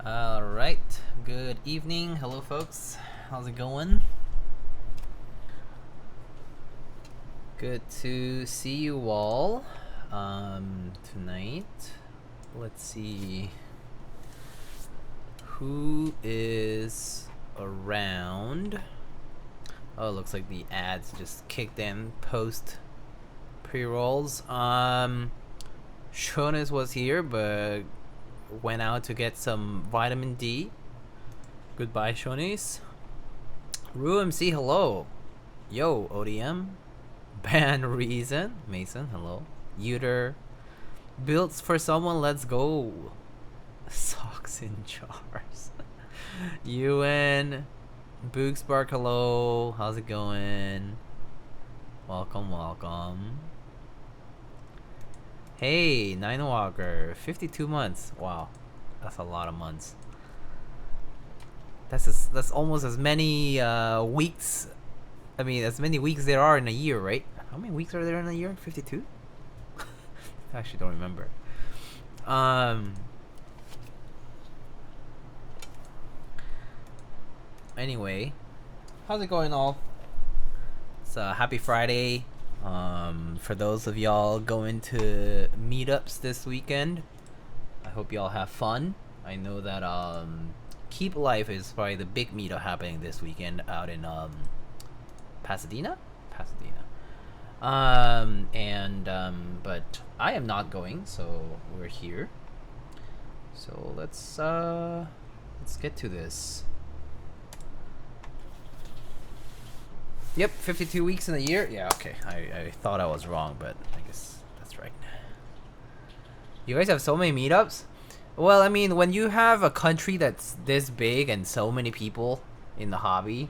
Alright, good evening. Hello folks, how's it going? Good to see you all tonight. Let's see who is around. Oh, looks like the ads just kicked in post pre-rolls. Shonas was here but went out to get some vitamin D. Goodbye, Shonis. RUMC, hello. Yo, ODM. Ban Reason. Mason, hello. Uter. Builds for someone, let's go. Socks in jars. UN. Boogspark, hello. How's it going? Welcome, welcome. Hey, Ninewalker, 52 months. Wow, that's a lot of months. That's almost as many weeks. I mean, as many weeks there are in a year, right? How many weeks are there in a year? 52? I actually don't remember. Anyway, how's it going, all? It's happy Friday. For those of y'all going to meetups this weekend, I hope y'all have fun. I know that Keep Life is probably the big meetup happening this weekend out in Pasadena. But I am not going, so we're here. So let's get to this. Yep, 52 weeks in a year. Yeah, okay. I thought I was wrong, but I guess that's right. You guys have so many meetups? Well, I mean, when you have a country that's this big and so many people in the hobby,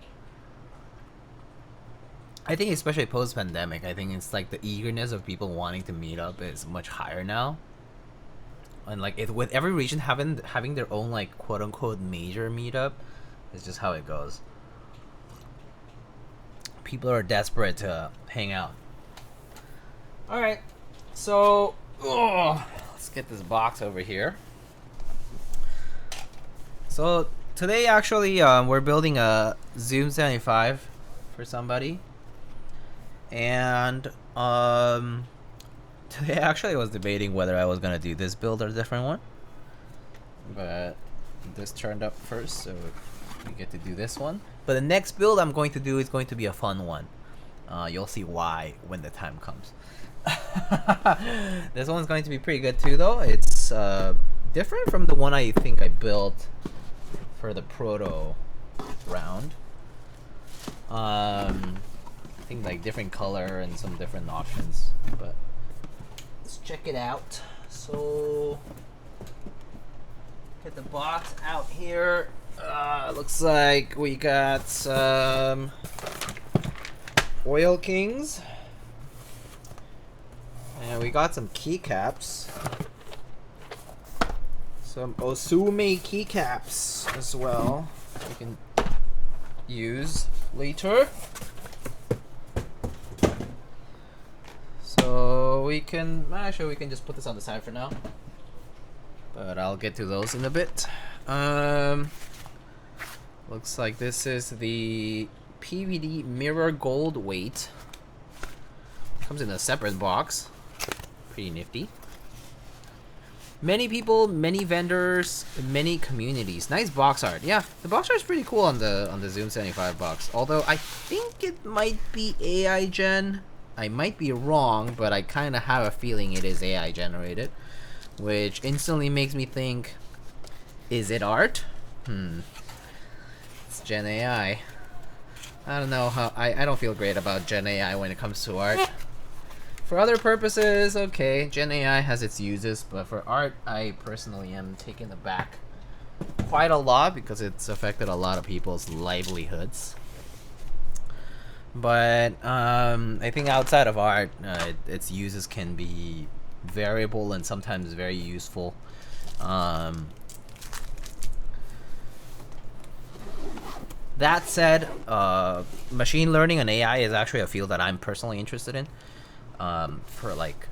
I think especially post-pandemic, I think it's like the eagerness of people wanting to meet up is much higher now. And like with every region having their own like quote-unquote major meetup, it's just how it goes. People are desperate to hang out. Alright, so let's get this box over here. So today actually we're building a Zoom75 for somebody. And today actually I was debating whether I was gonna do this build or a different one. But this turned up first, so we get to do this one. But the next build I'm going to do is going to be a fun one. You'll see why when the time comes. This one's going to be pretty good too, though. It's different from the one I think I built for the proto round. I think like different color and some different options. But let's check it out. So get the box out here. Looks like we got some Oil Kings. And we got some keycaps. Some Osume keycaps as well. We can use later. So we can just put this on the side for now. But I'll get to those in a bit. Looks like this is the PVD mirror gold weight. Comes in a separate box. Pretty nifty. Many people, many vendors, many communities. Nice box art. Yeah, the box art is pretty cool on the Zoom75 box. Although I think it might be AI gen. I might be wrong, but I kind of have a feeling it is AI generated, which instantly makes me think, is it art? It's Gen AI. I don't know how I don't feel great about Gen AI when it comes to art. For other purposes, okay, Gen AI has its uses, but for art, I personally am taken aback quite a lot because it's affected a lot of people's livelihoods. But I think outside of art, its uses can be variable and sometimes very useful. That said, machine learning and AI is actually a field that I'm personally interested in, for like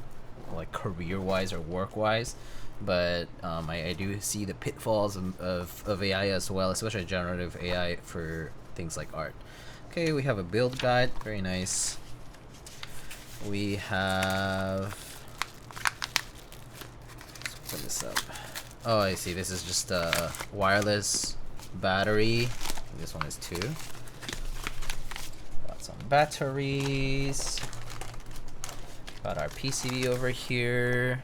career-wise or work-wise. but I do see the pitfalls of AI as well, especially generative AI for things like art. Okay, we have a build guide, very nice. We have, let's open this up. Oh, I see, this is just a wireless battery. This one is 2. Got some batteries. Got our PCB over here.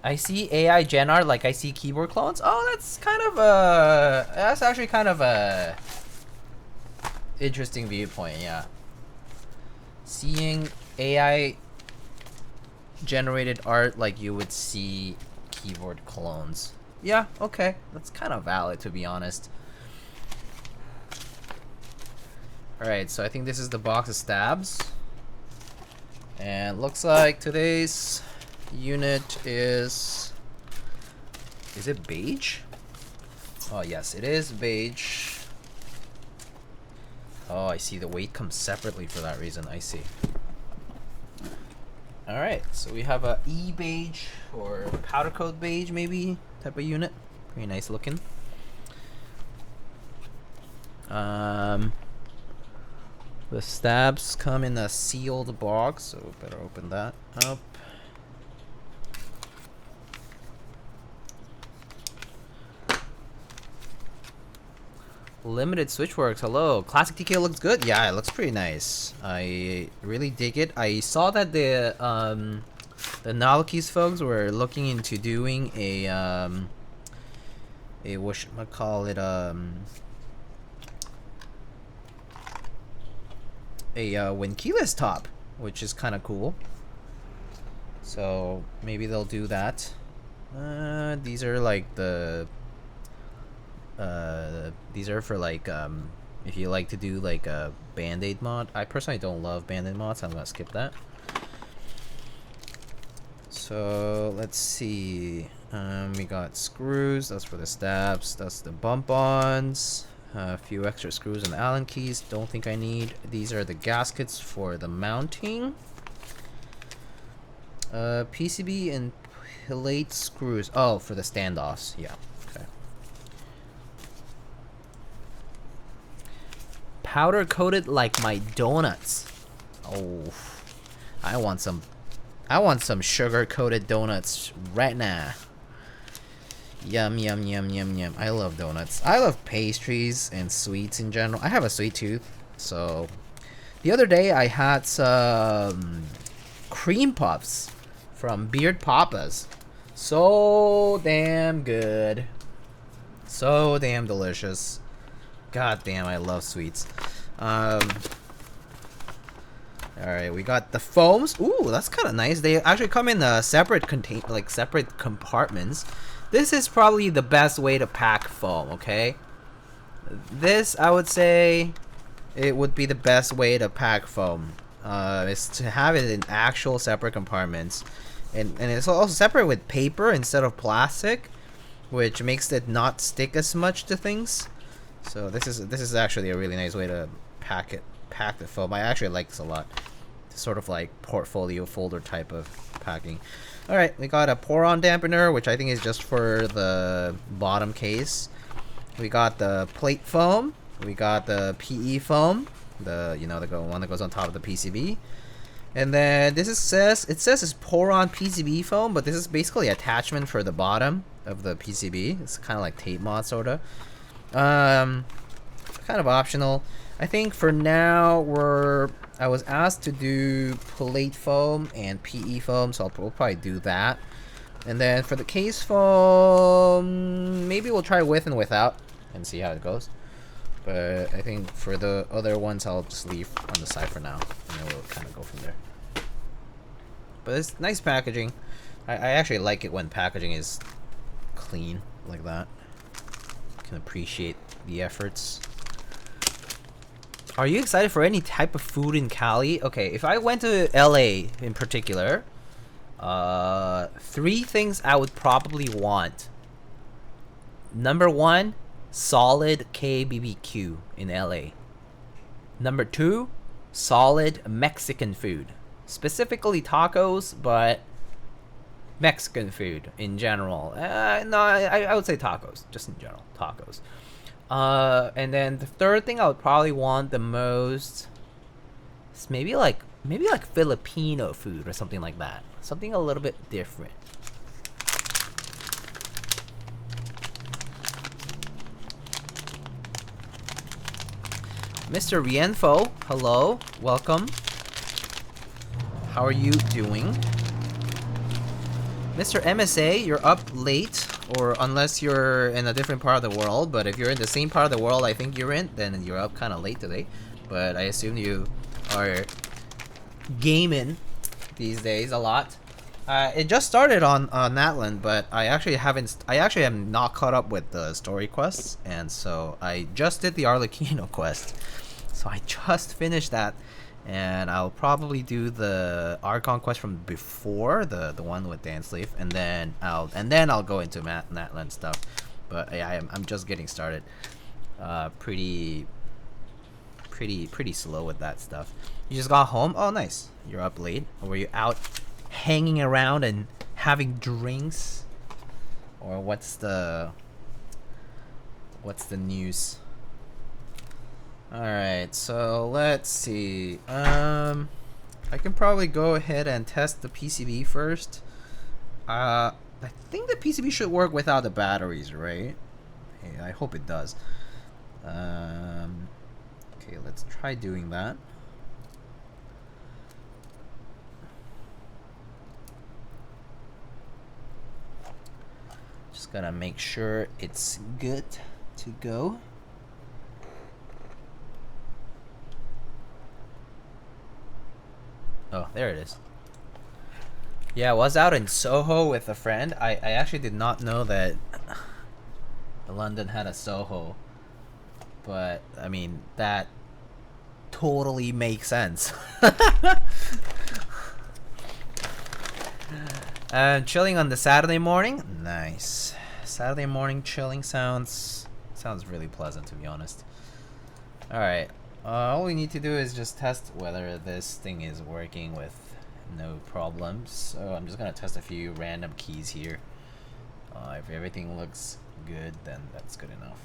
I see AI Gen art like I see keyboard clones. Oh, that's kind of a, that's actually kind of a interesting viewpoint, yeah. Seeing AI generated art like you would see keyboard clones. Yeah, okay. That's kind of valid, to be honest. Alright, so I think this is the box of stabs. And looks like today's unit is it beige? Oh yes, it is beige. Oh, I see, the weight comes separately for that reason. I see. Alright, so we have a E-beige or powder coat beige maybe type of unit. Pretty nice looking. The stabs come in a sealed box, so better open that up. Limited Switchworks, hello. Classic TK looks good. Yeah, it looks pretty nice. I really dig it. I saw that the Nalakis folks were looking into doing a whatchamacallit, a wind keyless top, which is kind of cool. So maybe they'll do that. These are like the these are for like if you like to do like a band-aid mod. I personally don't love band-aid mods, so I'm gonna skip that. So let's see, we got screws, that's for the stabs, that's the bump-ons, a few extra screws and Allen keys, don't think I need. These are the gaskets for the mounting, PCB and plate screws, oh, for the standoffs, yeah. Powder coated like my donuts. Oh, I want some sugar coated donuts right now. Yum yum yum yum yum. I love donuts. I love pastries and sweets in general. I have a sweet tooth, so the other day I had some cream puffs from Beard Papa's. So damn good. So damn delicious. God damn, I love sweets. Alright, we got the foams. Ooh, that's kind of nice. They actually come in separate separate compartments. This is probably the best way to pack foam, okay? This, I would say, it would be the best way to pack foam. Is to have it in actual separate compartments. And it's also separate with paper instead of plastic, which makes it not stick as much to things. So this is actually a really nice way to pack the foam. I actually like this a lot. It's sort of like portfolio folder type of packing. All right, we got a pour-on dampener, which I think is just for the bottom case. We got the plate foam. We got the PE foam, the one that goes on top of the PCB. And then this says it's pour-on PCB foam, but this is basically attachment for the bottom of the PCB. It's kind of like tape mod sorta. Kind of optional. I think for now I was asked to do plate foam and PE foam, so we'll probably do that. And then for the case foam, maybe we'll try with and without and see how it goes. But I think for the other ones, I'll just leave on the side for now, and then we'll kind of go from there. But it's nice packaging. I actually like it when packaging is clean like that. Can appreciate the efforts. Are you excited for any type of food in Cali? Okay, if I went to LA in particular, 3 things I would probably want. Number 1, solid KBBQ in LA. Number 2, solid Mexican food. Specifically tacos, but Mexican food in general. No, I would say tacos, just in general, tacos. And then the third thing I would probably want the most is maybe like Filipino food or something like that. Something a little bit different. Mr. Rienfo, hello, welcome. How are you doing? Mr. MSA, you're up late, or unless you're in a different part of the world, but if you're in the same part of the world I think you're in, then you're up kind of late today. But I assume you are gaming these days a lot. It just started on Natland, but I actually am not caught up with the story quests, and so I just did the Arlecchino quest. So I just finished that, and I'll probably do the Archon quest from before, the one with Dan Sleeve, and then I'll go into Natland stuff. But yeah, I'm just getting started. Pretty slow with that stuff. You just got home? Oh, nice. You're up late. Or were you out hanging around and having drinks? Or what's the news? Alright, so let's see. I can probably go ahead and test the PCB first. I think the PCB should work without the batteries, right? Hey, I hope it does. Okay, let's try doing that. Just gotta make sure it's good to go. Oh, there it is. Yeah, I was out in Soho with a friend. I actually did not know that London had a Soho. But, I mean, that totally makes sense. Chilling on the Saturday morning? Nice. Saturday morning chilling sounds really pleasant, to be honest. Alright. All we need to do is just test whether this thing is working with no problems. So I'm just gonna test a few random keys here. If everything looks good, then that's good enough.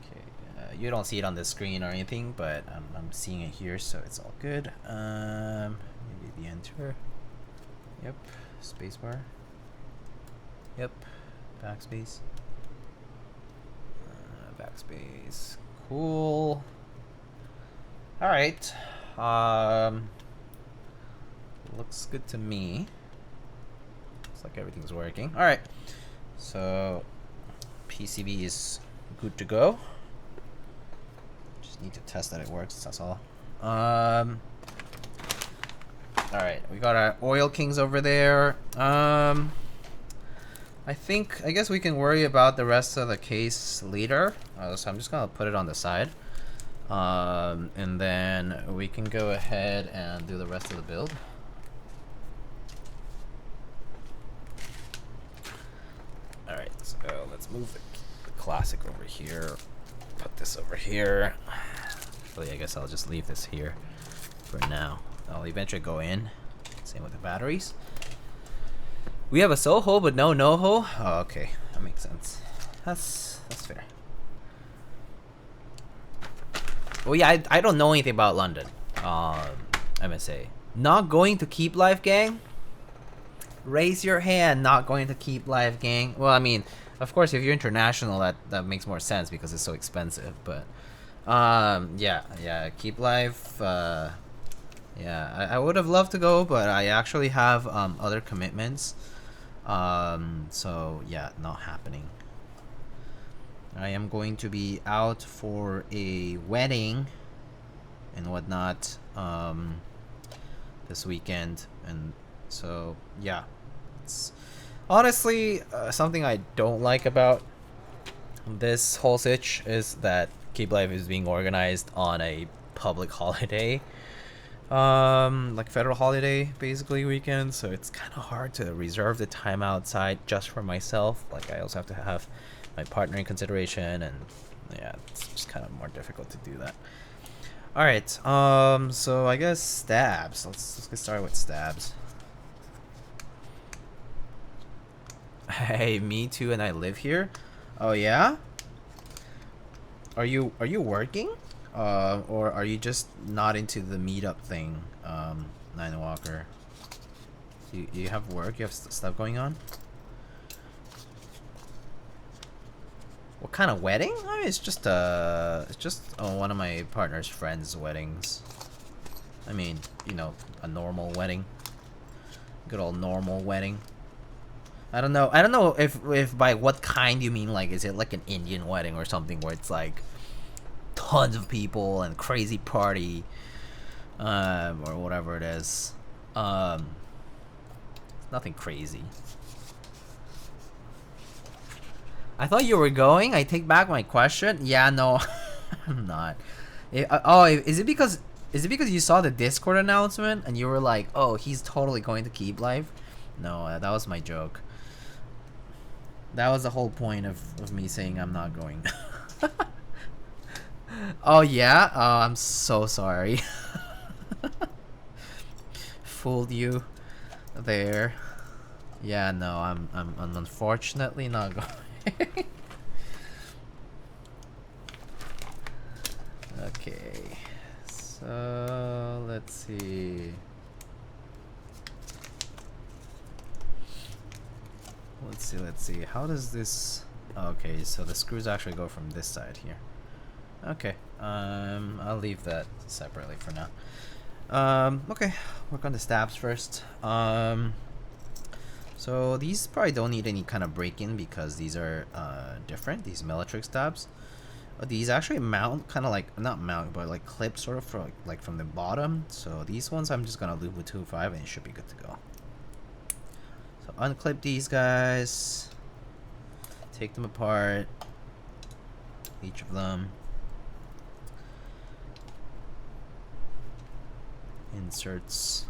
Okay, you don't see it on the screen or anything, but I'm seeing it here, so it's all good. Maybe the enter. Yep, spacebar. Yep, backspace. Backspace. Cool. Alright. Looks good to me. Looks like everything's working. Alright. So PCB is good to go. Just need to test that it works, that's all. Alright, we got our oil kings over there. I guess we can worry about the rest of the case later. So I'm just gonna put it on the side. And then we can go ahead and do the rest of the build. Alright, so let's move the classic over here. Put this over here. Actually, I guess I'll just leave this here for now. I'll eventually go in. Same with the batteries. We have a Soho, but no NoHo. Oh, okay, that makes sense. That's fair. Well, yeah, I don't know anything about London. MSA. Not going to Keep Life, gang? Raise your hand. Not going to Keep Life, gang. Well, I mean, of course, if you're international, that makes more sense because it's so expensive. But yeah, Keep Life. Yeah, I would have loved to go, but I actually have other commitments. So yeah, not happening. I am going to be out for a wedding and whatnot this weekend, and so yeah, it's honestly something I don't like about this whole sitch is that Keep Life is being organized on a public holiday. Like federal holiday basically weekend, so it's kind of hard to reserve the time outside just for myself. Like I also have to have my partner in consideration, and yeah, it's just kind of more difficult to do that. All right, so I guess stabs. Let's get started with stabs. Hey, me too, and I live here. Oh yeah? Are you working? Or are you just not into the meetup thing, Nine Walker? You have work? You have stuff going on? What kind of wedding? I mean, it's just one of my partner's friends' weddings. I mean, you know, a normal wedding. Good old normal wedding. I don't know if by what kind you mean, like, is it like an Indian wedding or something where it's like tons of people and crazy party, or whatever it is. Nothing crazy. I thought you were going. I take back my question. Yeah, no, I'm not. Is it because you saw the Discord announcement and you were like, oh, he's totally going to keep live? No, that was my joke. That was the whole point of me saying I'm not going. Oh yeah? Oh, I'm so sorry. Fooled you there. Yeah, no, I'm unfortunately not going. Okay. So, let's see. Let's see. How does this... Okay, so the screws actually go from this side here. Okay. I'll leave that separately for now. Okay. Work on the stabs first. So these probably don't need any kind of break-in because these are different. These Meletrix stabs. These actually mount kind of like, not mount, but like clip sort of from, like from the bottom. So these ones I'm just gonna lube with 2.5 and it should be good to go. So unclip these guys. Take them apart. Each of them. Inserts.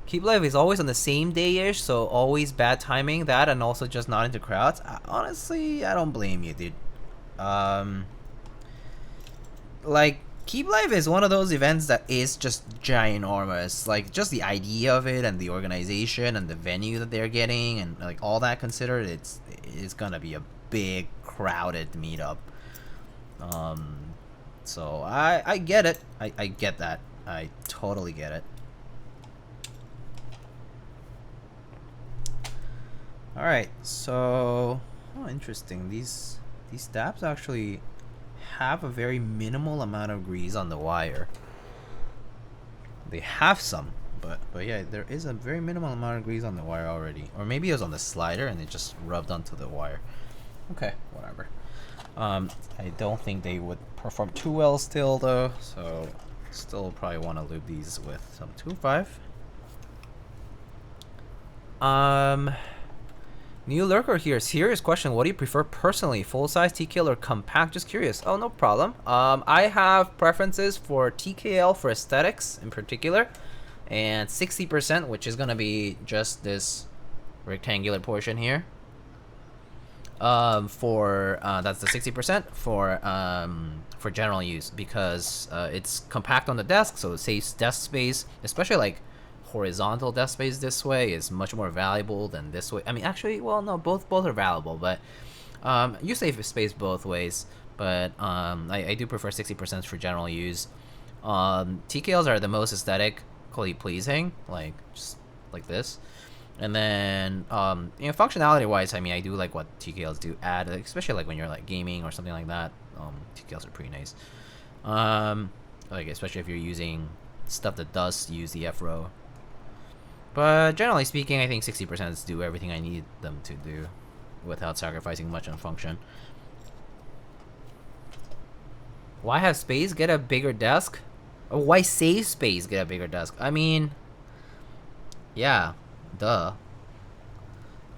Keep live is always on the same day-ish, so always bad timing. That and also just not into crowds. Honestly, I don't blame you, dude. Like, Keep Live is one of those events that is just ginormous. Like, just the idea of it and the organization and the venue that they're getting and like all that considered, it's gonna be a big crowded meetup. So I get it. I get that. I totally get it. Alright, so interesting. These stabs actually have a very minimal amount of grease on the wire. They have some, but yeah, there is a very minimal amount of grease on the wire already. Or maybe it was on the slider and it just rubbed onto the wire. Okay, whatever. I don't think they would perform too well still though, so still probably want to lube these with some 2.5. New lurker here. Serious question. What do you prefer personally? Full size TKL or compact? Just curious. Oh, no problem. I have preferences for TKL for aesthetics in particular, and 60%, which is gonna be just this rectangular portion here. That's the 60% for general use because it's compact on the desk, so it saves desk space, especially like horizontal desk space this way is much more valuable than this way. I mean, actually, well, no, both are valuable, but you save space both ways. But I do prefer 60% for general use. TKLs are the most aesthetically pleasing, like just like this. And then you know, functionality wise, I mean, I do like what TKLs do add, especially like when you're like gaming or something like that. TKLs are pretty nice. Like especially if you're using stuff that does use the F-row. But generally speaking, I think 60% do everything I need them to do without sacrificing much on function. Why have space? Get a bigger desk? Or why save space? Get a bigger desk? I mean, yeah, duh.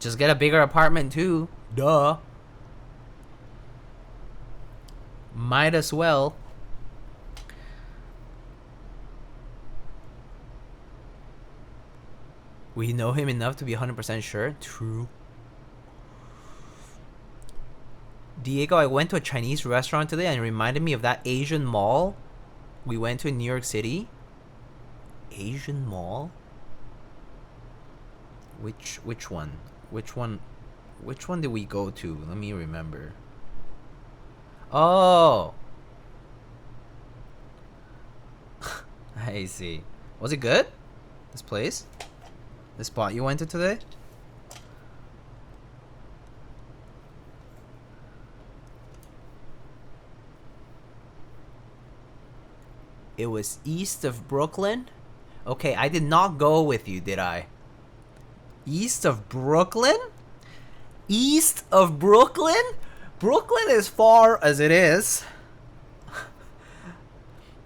Just get a bigger apartment too. Duh. Might as well. We know him enough to be 100% sure. True. Diego, I went to a Chinese restaurant today and it reminded me of that Asian mall we went to in New York City. Asian mall? Which one? Which one Which one did we go to? Let me remember. Oh, I see. Was it good? This place? This spot you went to today? It was east of Brooklyn? Okay, I did not go with you, did I? East of Brooklyn? East of Brooklyn? Brooklyn is far as it is.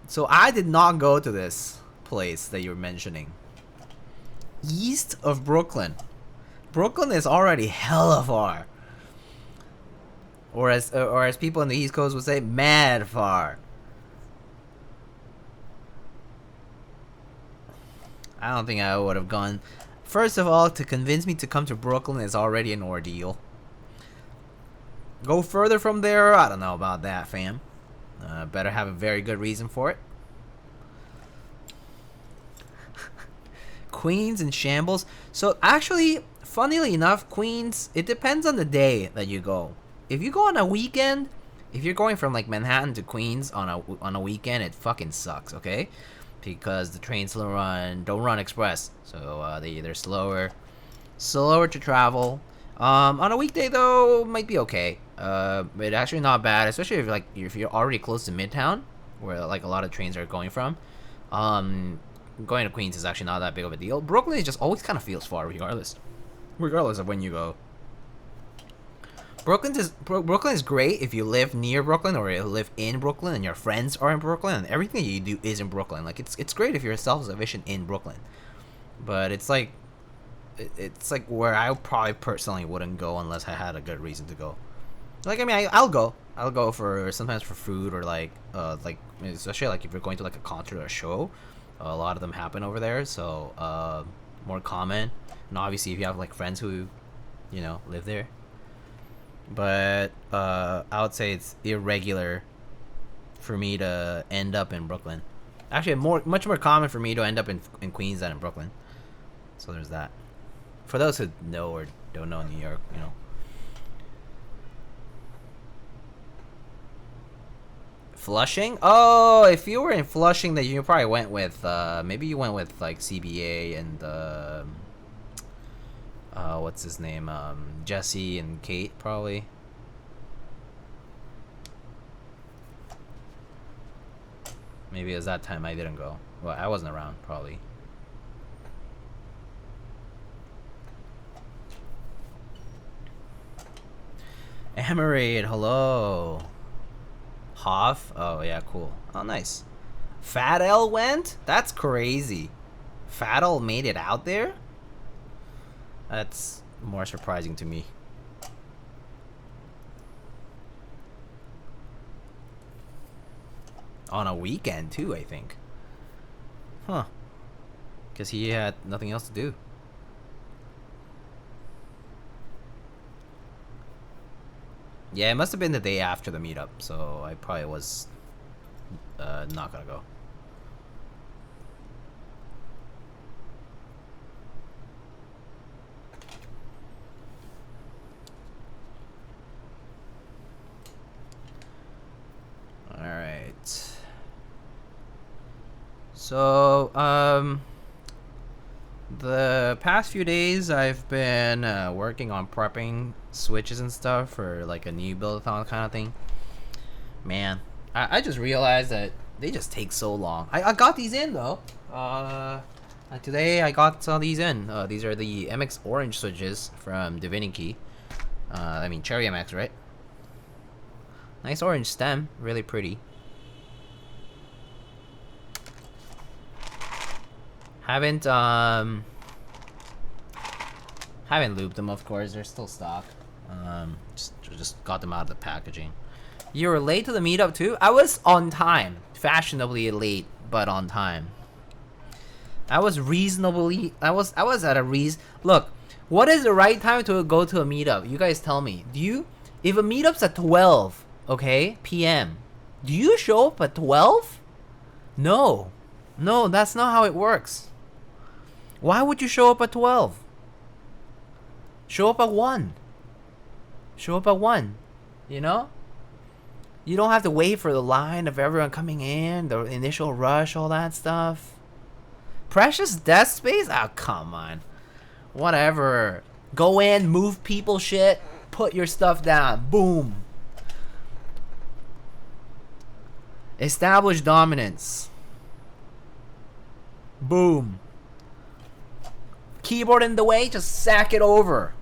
So I did not go to this place that you're mentioning. East of Brooklyn. Brooklyn is already hella far. Or as people in the East Coast would say, mad far. I don't think I would have gone. First of all, to convince me to come to Brooklyn is already an ordeal. Go further from there, I don't know about that, fam. Better have a very good reason for it. Queens and shambles. So actually, funnily enough, Queens, it depends on the day that you go. If you go on a weekend, if you're going from like Manhattan to Queens on a weekend, it fucking sucks, okay? Because the trains don't run express, so they're slower to travel. On a weekday though, might be okay. But actually not bad, especially if you're already close to Midtown, where like a lot of trains are going from. Going to Queens is actually not that big of a deal. Brooklyn just always kind of feels far, regardless of when you go. Brooklyn is great if you live near Brooklyn or you live in Brooklyn and your friends are in Brooklyn and everything you do is in Brooklyn. Like it's great if you're self-sufficient in Brooklyn, but it's like where I probably personally wouldn't go unless I had a good reason to go. Like I mean, I'll go for sometimes for food or like especially like if you're going to like a concert or a show. A lot of them happen over there, so more common. And obviously, if you have like friends who, live there. But I would say it's irregular for me to end up in Brooklyn. Actually, much more common for me to end up in Queens than in Brooklyn. So there's that. For those who know or don't know New York, Flushing? Oh, if you were in Flushing, then you probably went with, maybe you went with, like, CBA and, what's his name? Jesse and Kate, probably. Maybe it was that time I didn't go. Well, I wasn't around, probably. Amarade, hello. Hoff? Oh, yeah, cool. Oh, nice. Fat L went? That's crazy. Fat L made it out there? That's more surprising to me. On a weekend, too, I think. Huh. Because he had nothing else to do. Yeah, it must have been the day after the meetup, so I probably was not gonna go. Alright. So, the past few days I've been working on prepping switches and stuff for like a new build-a-thon kind of thing. Man, I just realized that they just take so long. I got these in though. Today I got these in. These are the MX Orange switches from Divinity. I mean Cherry MX, right? Nice orange stem, really pretty. Haven't lubed them, of course. They're still stock. Just got them out of the packaging. You were late to the meetup too? I was on time, fashionably late, but on time. I was reasonably. I was at a Look, what is the right time to go to a meetup? You guys tell me. If a meetup's at 12, okay, p.m. Do you show up at 12? No, that's not how it works. Why would you show up at 12? Show up at 1. Show up at 1. You know? You don't have to wait for the line of everyone coming in, the initial rush, all that stuff. Precious desk space? Oh, come on. Whatever. Go in, move people shit, put your stuff down. Boom. Establish dominance. Boom. Keyboard in the way, just sack it over.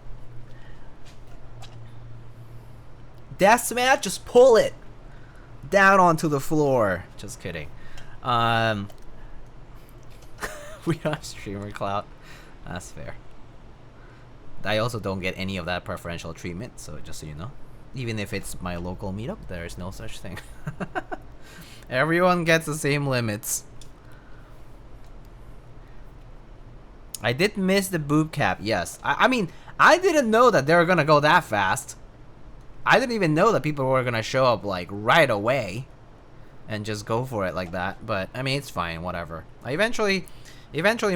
Desk mat, just pull it down onto the floor. Just kidding. We don't streamer clout. That's fair. I also don't get any of that preferential treatment, so just so you know. Even if it's my local meetup, there is no such thing. Everyone gets the same limits. I did miss the boob cap, yes. I mean, I didn't know that they were gonna go that fast. I didn't even know that people were gonna show up like right away and just go for it like that. But I mean, it's fine, whatever. I eventually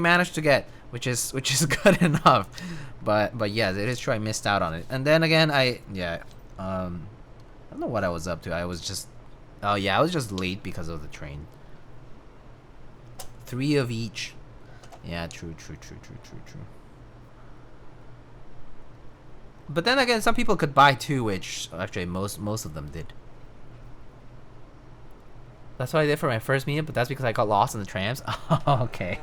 managed to get, which is good enough. But yes, it is true I missed out on it. And then again, I don't know what I was up to. I was just late because of the train. 3 of each. Yeah, true. But then again, some people could buy 2, which actually most of them did. That's what I did for my first meetup, but that's because I got lost in the trams. Okay.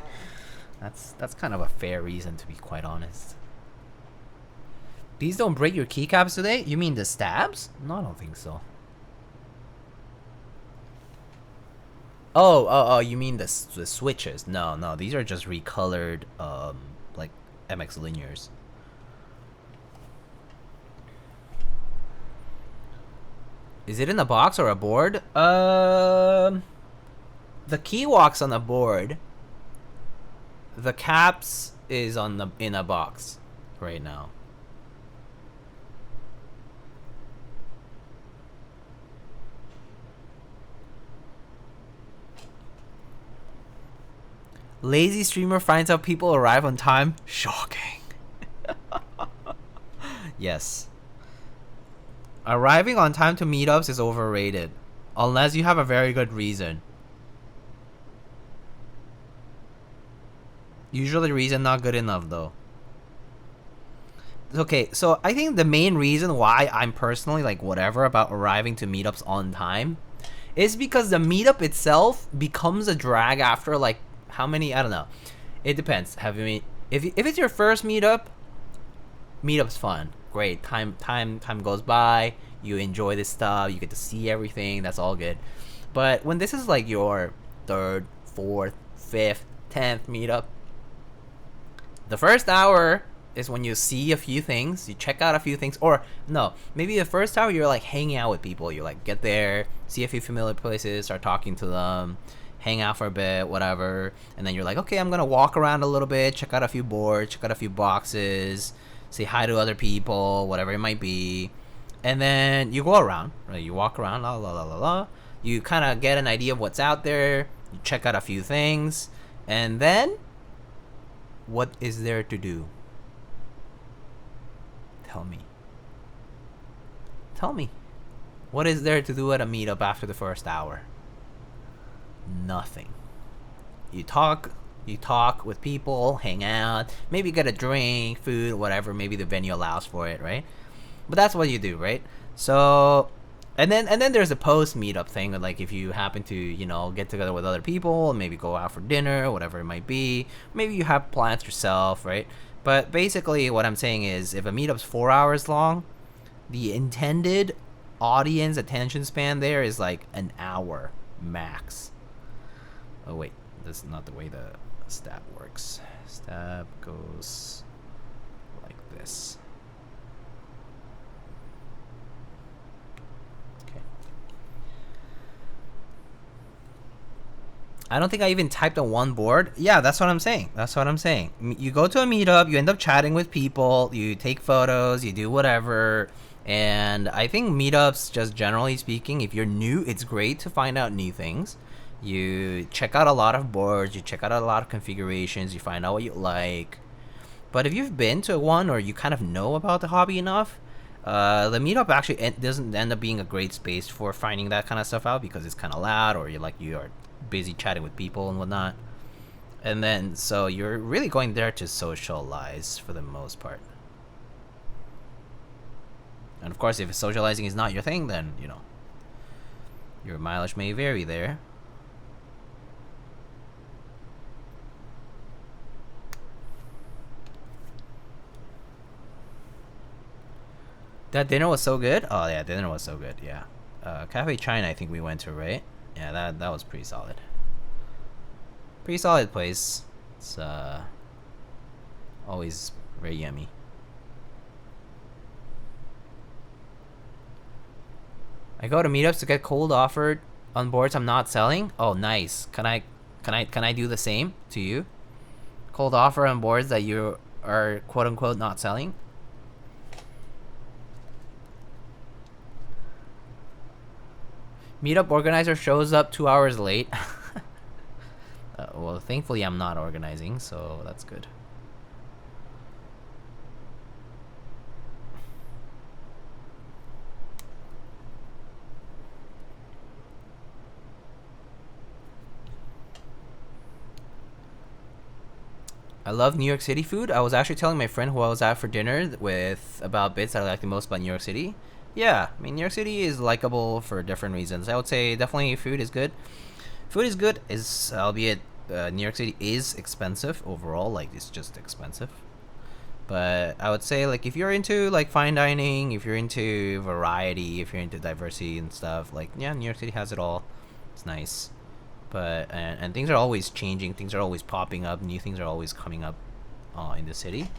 That's kind of a fair reason, to be quite honest. These don't break your keycaps today? You mean the stabs? No, I don't think so. Oh, you mean the switches? No, these are just recolored, like MX linears. Is it in a box or a board? The key walk's on a board. The caps is in a box right now. Lazy streamer finds out people arrive on time. Shocking. Yes. Arriving on time to meetups is overrated. Unless you have a very good reason. Usually reason not good enough though. Okay, so I think the main reason why I'm personally like whatever about arriving to meetups on time is because the meetup itself becomes a drag after like how many, I don't know. It depends. If it's your first meetup's fun. Great. Time goes by. You enjoy this stuff. You get to see everything. That's all good. But when this is like your 3rd, 4th, 5th, 10th meetup, the first hour is when you see a few things, you check out a few things, or no, maybe the first hour you're like hanging out with people. You like get there, see a few familiar places, start talking to them, hang out for a bit, whatever, and then you're like, okay, I'm gonna walk around a little bit, check out a few boards, check out a few boxes, say hi to other people, whatever it might be, and then you go around, right? You walk around, la la la la la. You kind of get an idea of what's out there. You check out a few things, and then what is there to do? Tell me. What is there to do at a meetup after the first hour? Nothing. You talk with people, hang out, maybe get a drink, food, whatever, maybe the venue allows for it, right? But that's what you do, right? So and then there's a post meetup thing, like if you happen to, you know, get together with other people, maybe go out for dinner, whatever it might be. Maybe you have plans yourself, right? But basically what I'm saying is if a meetup's 4 hours long, the intended audience attention span there is like an hour max. Oh wait, that's not the way the stab works. Stab goes like this. Okay. I don't think I even typed on one board. Yeah, that's what I'm saying. You go to a meetup, you end up chatting with people, you take photos, you do whatever. And I think meetups, just generally speaking, if you're new, it's great to find out new things. You check out a lot of boards, you check out a lot of configurations, you find out what you like. But if you've been to one or you kind of know about the hobby enough, The meetup actually doesn't end up being a great space for finding that kind of stuff out because it's kind of loud, or you are busy chatting with people and whatnot. And then so you're really going there to socialize for the most part. And of course, if socializing is not your thing, then you know your mileage may vary there. That dinner was so good. Oh yeah, dinner was so good. Yeah, Cafe China, I think we went to, right? Yeah, that was pretty solid. Pretty solid place. It's always very yummy. I go to meetups to get cold offered on boards I'm not selling. Oh, nice. Can I do the same to you? Cold offer on boards that you are quote unquote not selling. Meetup organizer shows up 2 hours late. Well, thankfully I'm not organizing, so that's good. I love New York City food. I was actually telling my friend who I was at for dinner with about bits that I like the most about New York City. Yeah, I mean, New York City is likable for different reasons. I would say definitely food is good. Food is good, albeit New York City is expensive overall. Like, it's just expensive. But I would say, like, if you're into like fine dining, if you're into variety, if you're into diversity and stuff, like, yeah, New York City has it all. It's nice. But and things are always changing. Things are always popping up. New things are always coming up in the city.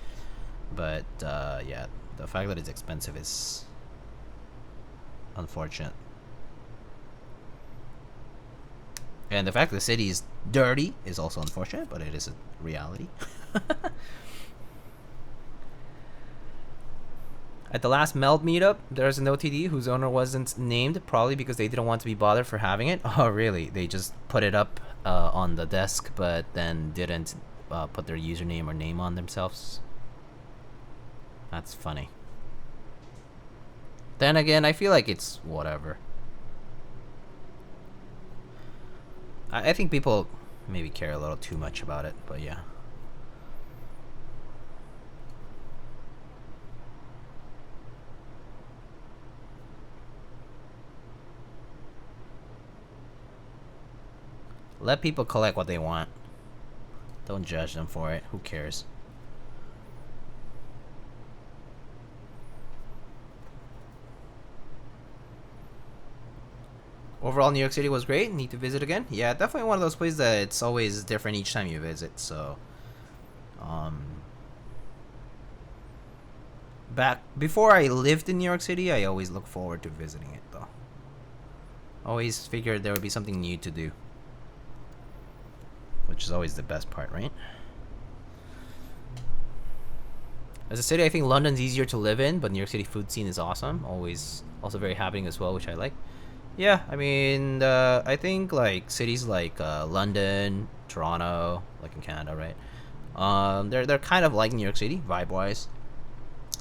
But yeah, the fact that it's expensive is unfortunate. And the fact that the city is dirty is also unfortunate, but it is a reality. At the last Meld meetup, there's an OTD whose owner wasn't named, probably because they didn't want to be bothered for having it. Oh, really? They just put it up on the desk, but then didn't put their username or name on themselves. That's funny. Then again, I feel like it's whatever. I think people maybe care a little too much about it, but yeah. Let people collect what they want. Don't judge them for it. Who cares? Overall, New York City was great. Need to visit again. Yeah, definitely one of those places that it's always different each time you visit. So, back before I lived in New York City, I always look forward to visiting it, though. Always figured there would be something new to do, which is always the best part, right? As a city, I think London's easier to live in, but New York City food scene is awesome. Always, also very happening as well, which I like. Yeah, I mean, I think like cities like London, Toronto, like in Canada, right? They're kind of like New York City, vibe-wise.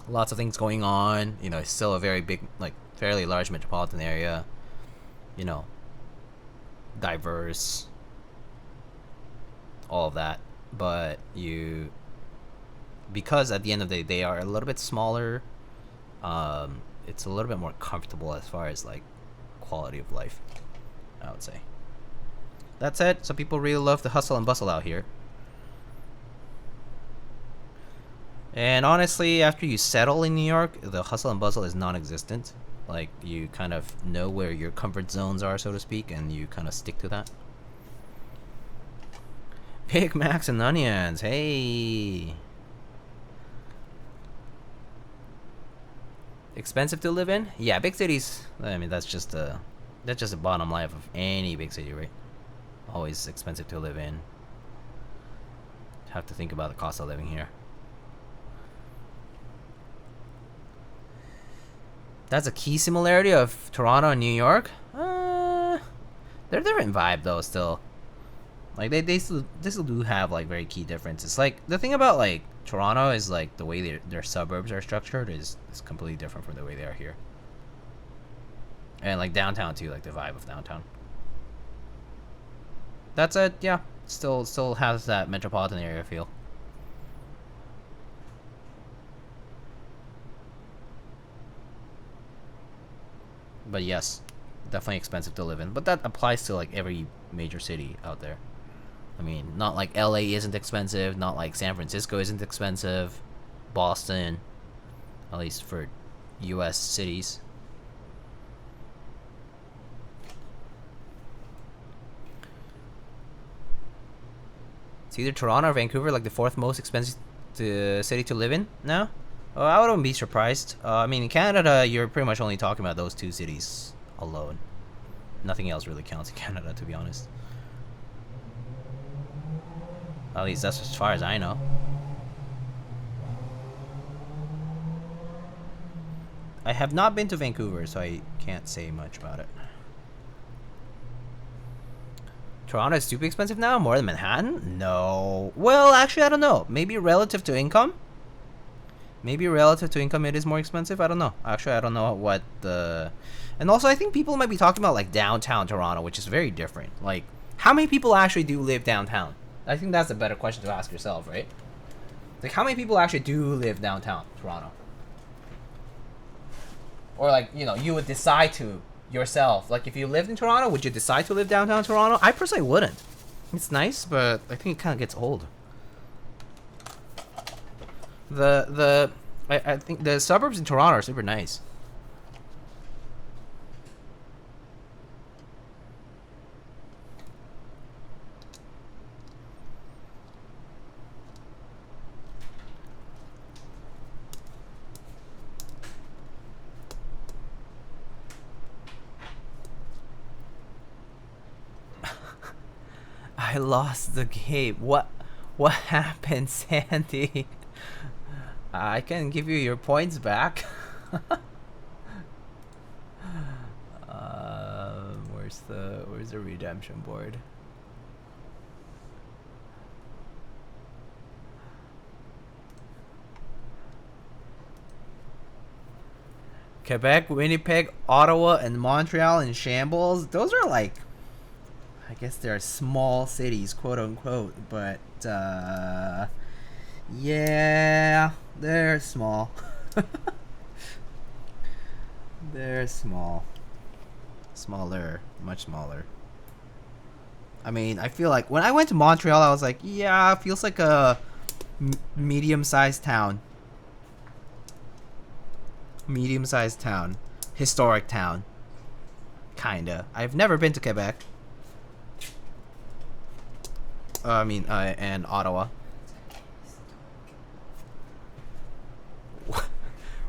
Lots of things going on. You know, it's still a very big, like, fairly large metropolitan area. You know, diverse, all of that. But because at the end of the day they are a little bit smaller, it's a little bit more comfortable as far as like quality of life, I would say. That said, some people really love the hustle and bustle out here. And honestly, after you settle in New York, the hustle and bustle is non-existent. Like, you kind of know where your comfort zones are, so to speak, and you kind of stick to that. Big Macs and onions, hey! Expensive to live in? Yeah, big cities. I mean, that's just the bottom line of any big city, right? Always expensive to live in. Have to think about the cost of living here. That's a key similarity of Toronto and New York. They're different vibe though. Still, Like they still do have like very key differences. Like the thing about like Toronto is like the way their suburbs are structured is completely different from the way they are here. And like downtown too, like the vibe of downtown. That's it. Yeah, still has that metropolitan area feel. But yes, definitely expensive to live in. But that applies to like every major city out there. I mean, not like LA isn't expensive, not like San Francisco isn't expensive, Boston, at least for US cities. It's either Toronto or Vancouver, like the fourth most expensive city to live in now. I wouldn't be surprised. I mean, in Canada, you're pretty much only talking about those two cities alone. Nothing else really counts in Canada, to be honest. At least that's as far as I know. I have not been to Vancouver, so I can't say much about it. Toronto is super expensive now? More than Manhattan? No. Well, actually, I don't know. Maybe relative to income? Maybe relative to income it is more expensive? I don't know. Actually, I don't know what the... And also, I think people might be talking about, like, downtown Toronto, which is very different. Like, how many people actually do live downtown? I think that's a better question to ask yourself, right? Like, how many people actually do live downtown Toronto? Or, like, you know, you would decide to yourself. Like, if you lived in Toronto, would you decide to live downtown Toronto? I personally wouldn't. It's nice, but I think it kind of gets old. I think the suburbs in Toronto are super nice. I lost the game. What happened, Sandy? I can give you your points back. Where's the redemption board? Quebec, Winnipeg, Ottawa, and Montreal in shambles. Those are like, I guess they're small cities, quote unquote, but yeah, they're small. They're small. Smaller, much smaller. I mean, I feel like when I went to Montreal, I was like, yeah, it feels like a medium-sized town. Medium-sized town. Historic town. Kinda. I've never been to Quebec. And Ottawa.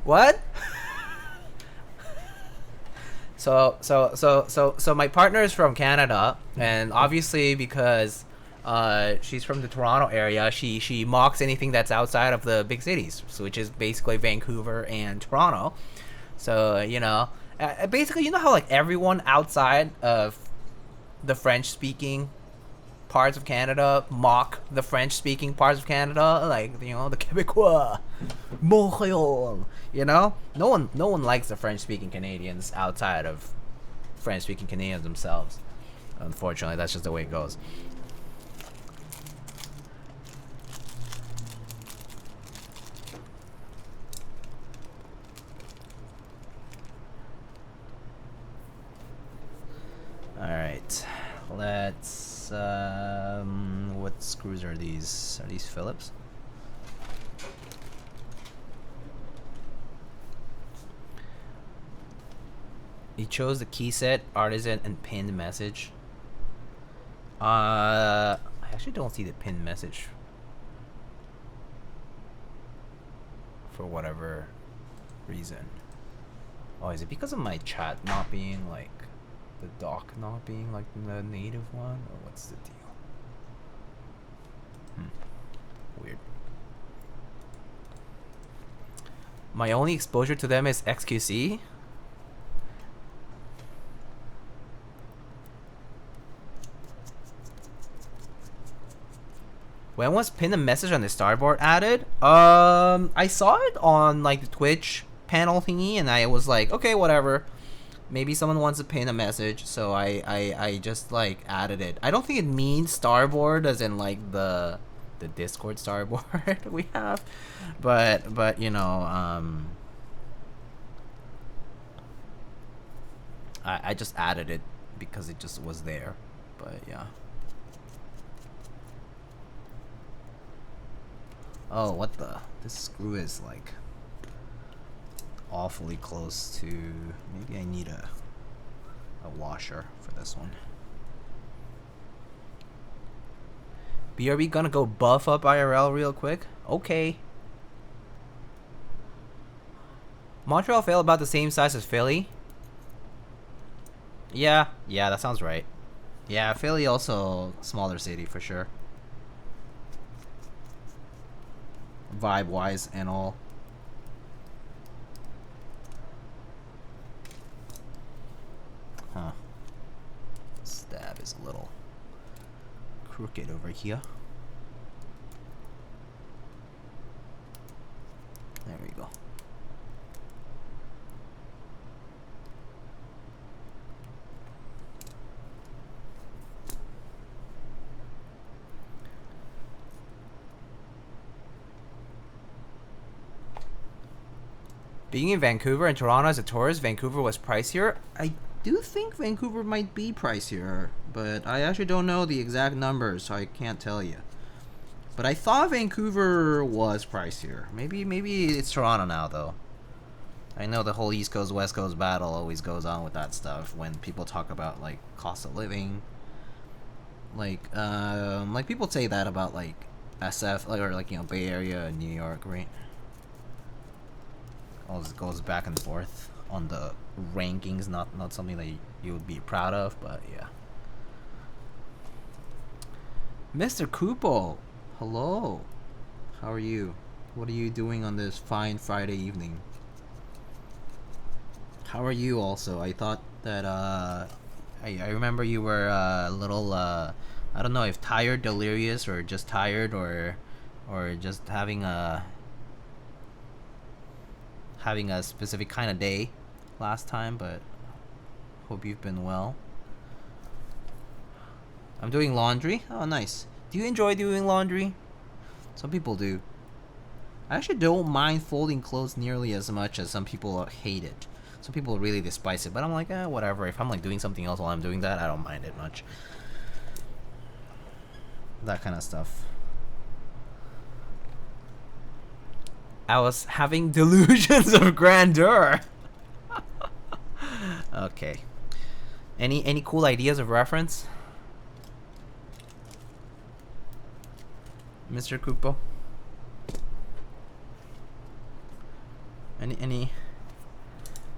What? So my partner is from Canada, and obviously because she's from the Toronto area, she mocks anything that's outside of the big cities, which is basically Vancouver and Toronto. So, you know, basically, you know how like everyone outside of the French-speaking parts of Canada mock the French-speaking parts of Canada, like, you know, the Québécois, Montréal, you know? No one likes the French-speaking Canadians outside of French-speaking Canadians themselves. Unfortunately, that's just the way it goes. Alright, let's what screws are these? Are these Phillips? He chose the key set, artisan, and pinned message. I actually don't see the pinned message for whatever reason. Oh, is it because of my chat not being like the dock not being like the native one, or what's the deal? Weird. My only exposure to them is XQC. When was pin a message on the starboard added? I saw it on like the Twitch panel thingy, and I was like, okay, whatever. Maybe someone wants to pin a message, so I just like added it. I don't think it means starboard as in like the Discord starboard we have, but you know, I just added it because it just was there, but yeah. Oh, what the? This screw is like awfully close to. Maybe I need a washer for this one. BRB gonna go buff up IRL real quick? Okay. Montreal fell about the same size as Philly. Yeah, that sounds right. Yeah, Philly also smaller city for sure. Vibe wise and all. Huh. Stab is a little crooked over here. There we go. Being in Vancouver and Toronto as a tourist, Vancouver was pricier. I do think Vancouver might be pricier, but I actually don't know the exact numbers, so I can't tell you. But I thought Vancouver was pricier. Maybe it's Toronto now, though. I know the whole East Coast West Coast battle always goes on with that stuff when people talk about like cost of living. Like people say that about like SF or like, you know, Bay Area and New York, right? All this goes back and forth on the rankings, not something that you would be proud of, but yeah. Mr. Kupo, hello. How are you? What are you doing on this fine Friday evening? How are you also? I thought that I remember you were a little I don't know if tired, delirious, or just tired, or just having a specific kind of day last time, but hope you've been well. I'm doing laundry. Oh, nice. Do you enjoy doing laundry? Some people do. I actually don't mind folding clothes nearly as much as some people hate it. Some people really despise it, but I'm like, whatever. If I'm like doing something else while I'm doing that, I don't mind it much. That kind of stuff. I was having delusions of grandeur. Okay. Any cool ideas of reference, Mr. Kupo? Any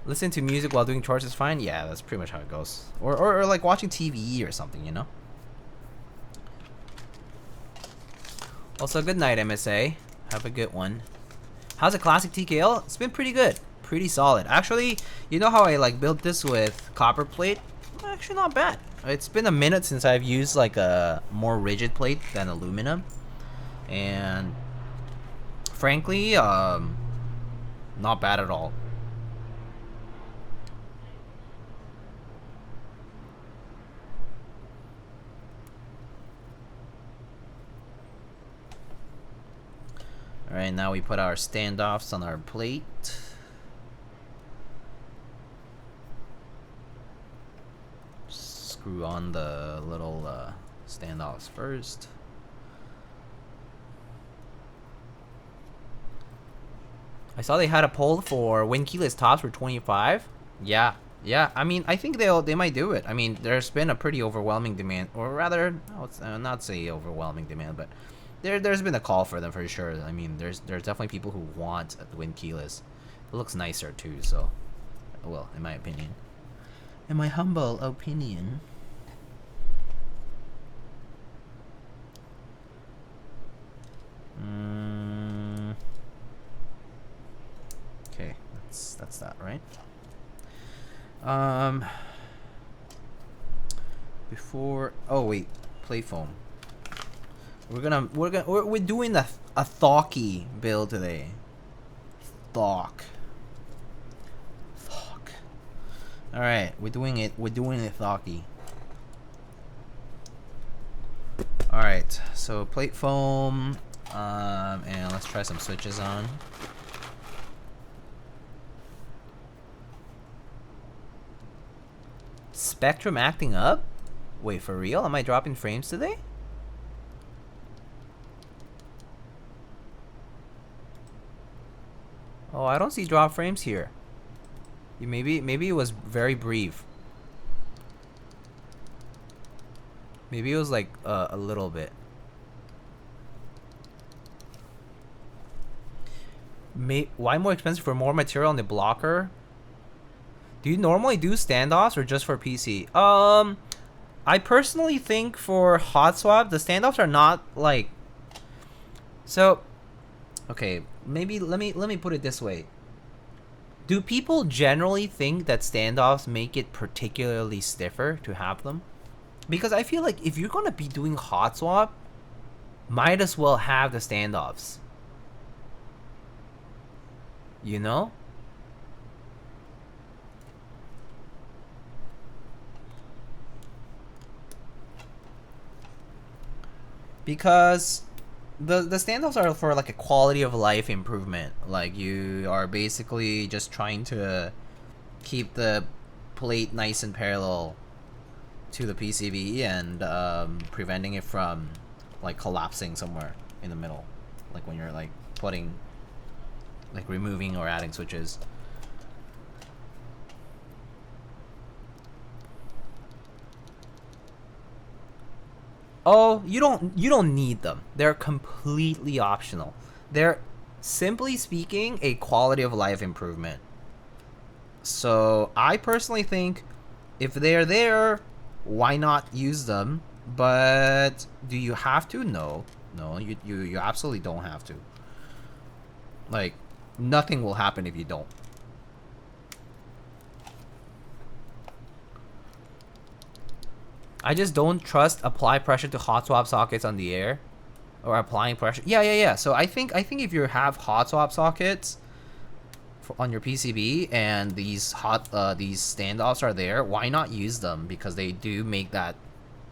listen to music while doing chores is fine? Yeah, that's pretty much how it goes. Or like watching TV or something, you know? Also, good night, MSA. Have a good one. How's a classic TKL? It's been pretty good. Pretty solid. Actually, you know how I like built this with copper plate? Actually not bad. It's been a minute since I've used like a more rigid plate than aluminum. And frankly, not bad at all. Alright, now we put our standoffs on our plate. Screw on the little standoffs first. I saw they had a poll for when keyless tops for 25. Yeah. I mean, I think they might do it. I mean, there's been a pretty overwhelming demand, or rather, not say overwhelming demand, but there's been a call for them for sure. I mean, there's definitely people who want the Win keyless. It looks nicer too, so, well, in my opinion. In my humble opinion. Okay, that's that, right? Before, oh wait, plate foam. We're doing a Thawky build today. Thawk. All right, we're doing it. We're doing it Thawky. All right, so plate foam, and let's try some switches on. Spectrum acting up? Wait, for real? Am I dropping frames today? Oh, I don't see drop frames here. Maybe it was very brief. Maybe it was like a little bit. Why more expensive for more material on the blocker? Do you normally do standoffs or just for PC? I personally think for hot swap the standoffs are not like. So, okay, maybe let me put it this way. Do people generally think that standoffs make it particularly stiffer to have them? Because I feel like if you're gonna be doing hot swap, might as well have the standoffs. You know? Because the standoffs are for like a quality of life improvement. Like you are basically just trying to keep the plate nice and parallel to the PCB and preventing it from like collapsing somewhere in the middle, like when you're like putting, like removing or adding switches. Oh, you don't need them. They're completely optional. They're, simply speaking, a quality of life improvement. So I personally think if they're there, why not use them? But do you have to? No, you absolutely don't have to. Like, nothing will happen if you don't. I just don't trust apply pressure to hot swap sockets on the air, or applying pressure. Yeah. So I think if you have hot swap sockets on your PCB and these these standoffs are there, why not use them? Because they do make that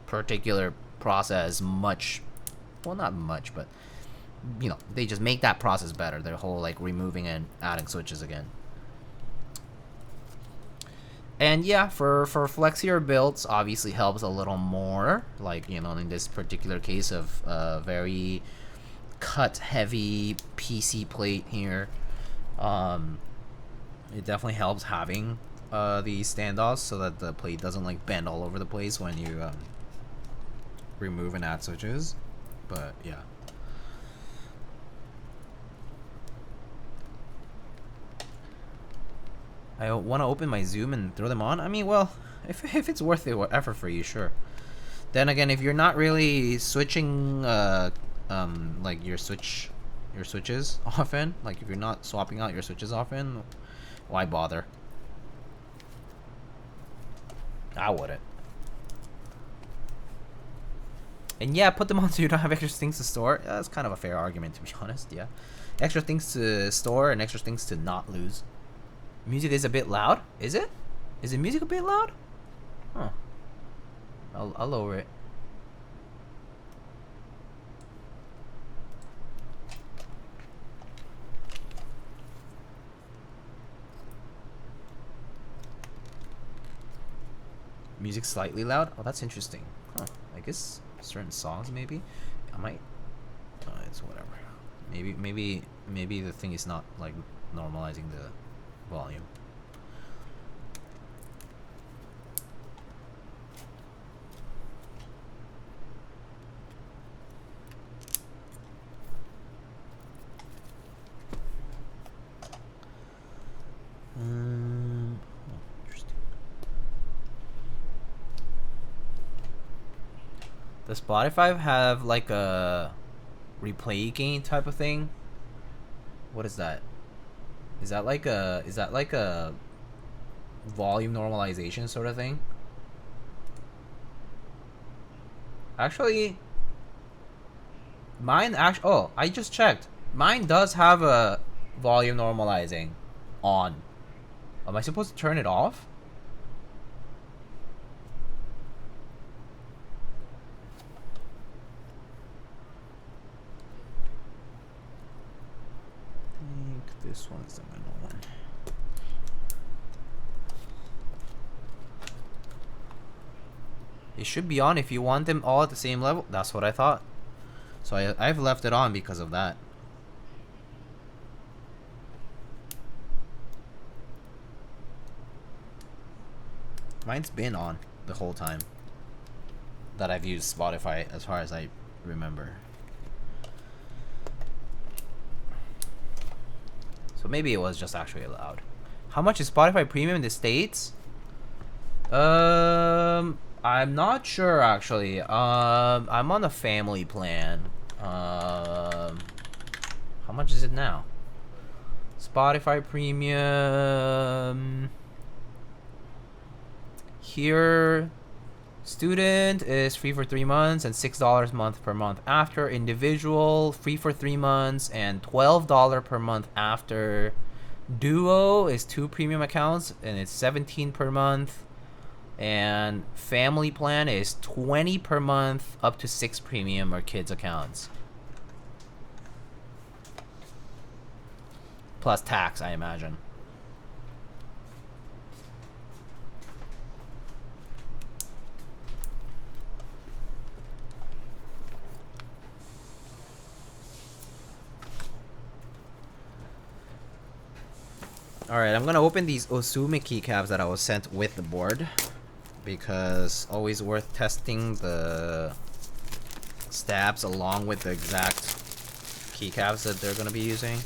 particular process much, well, not much, but you know, they just make that process better. Their whole like removing and adding switches again. And yeah, for flexier builds, obviously helps a little more. Like, you know, in this particular case of very cut heavy PC plate here, it definitely helps having these standoffs so that the plate doesn't like bend all over the place when you remove and add switches. But yeah. I want to open my Zoom and throw them on. I mean, well, if it's worth the effort for you, sure. Then again, if you're not really switching, like your switches often, like if you're not swapping out your switches often, why bother? I wouldn't. And yeah, put them on so you don't have extra things to store. That's kind of a fair argument, to be honest. Yeah, extra things to store and extra things to not lose. Music is a bit loud. Is it? Is the music a bit loud? Huh. I'll lower it. Music slightly loud? Oh, that's interesting. Huh. I guess certain songs maybe. I might. It's whatever. Maybe the thing is not like normalizing the volume. Interesting. Does Spotify have like a replay gain type of thing? What is that? Is that like a volume normalization sort of thing? Actually, Mine actually. Oh, I just checked. Mine does have a volume normalizing on. Am I supposed to turn it off? I think this one's the middle one. It should be on if you want them all at the same level. That's what I thought. So I've left it on because of that. Mine's been on the whole time that I've used Spotify, as far as I remember. So maybe it was just actually allowed. How much is Spotify Premium in the States? I'm not sure actually. I'm on a family plan. How much is it now? Spotify Premium. Here, student is free for 3 months and $6 month per month after. Individual, free for 3 months and $12 per month after. Duo is 2 premium accounts and it's $17 per month. And family plan is $20 per month up to 6 premium or kids accounts. Plus tax, I imagine. Alright, I'm gonna open these Osume keycaps that I was sent with the board, because always worth testing the stabs along with the exact keycaps that they're gonna be using.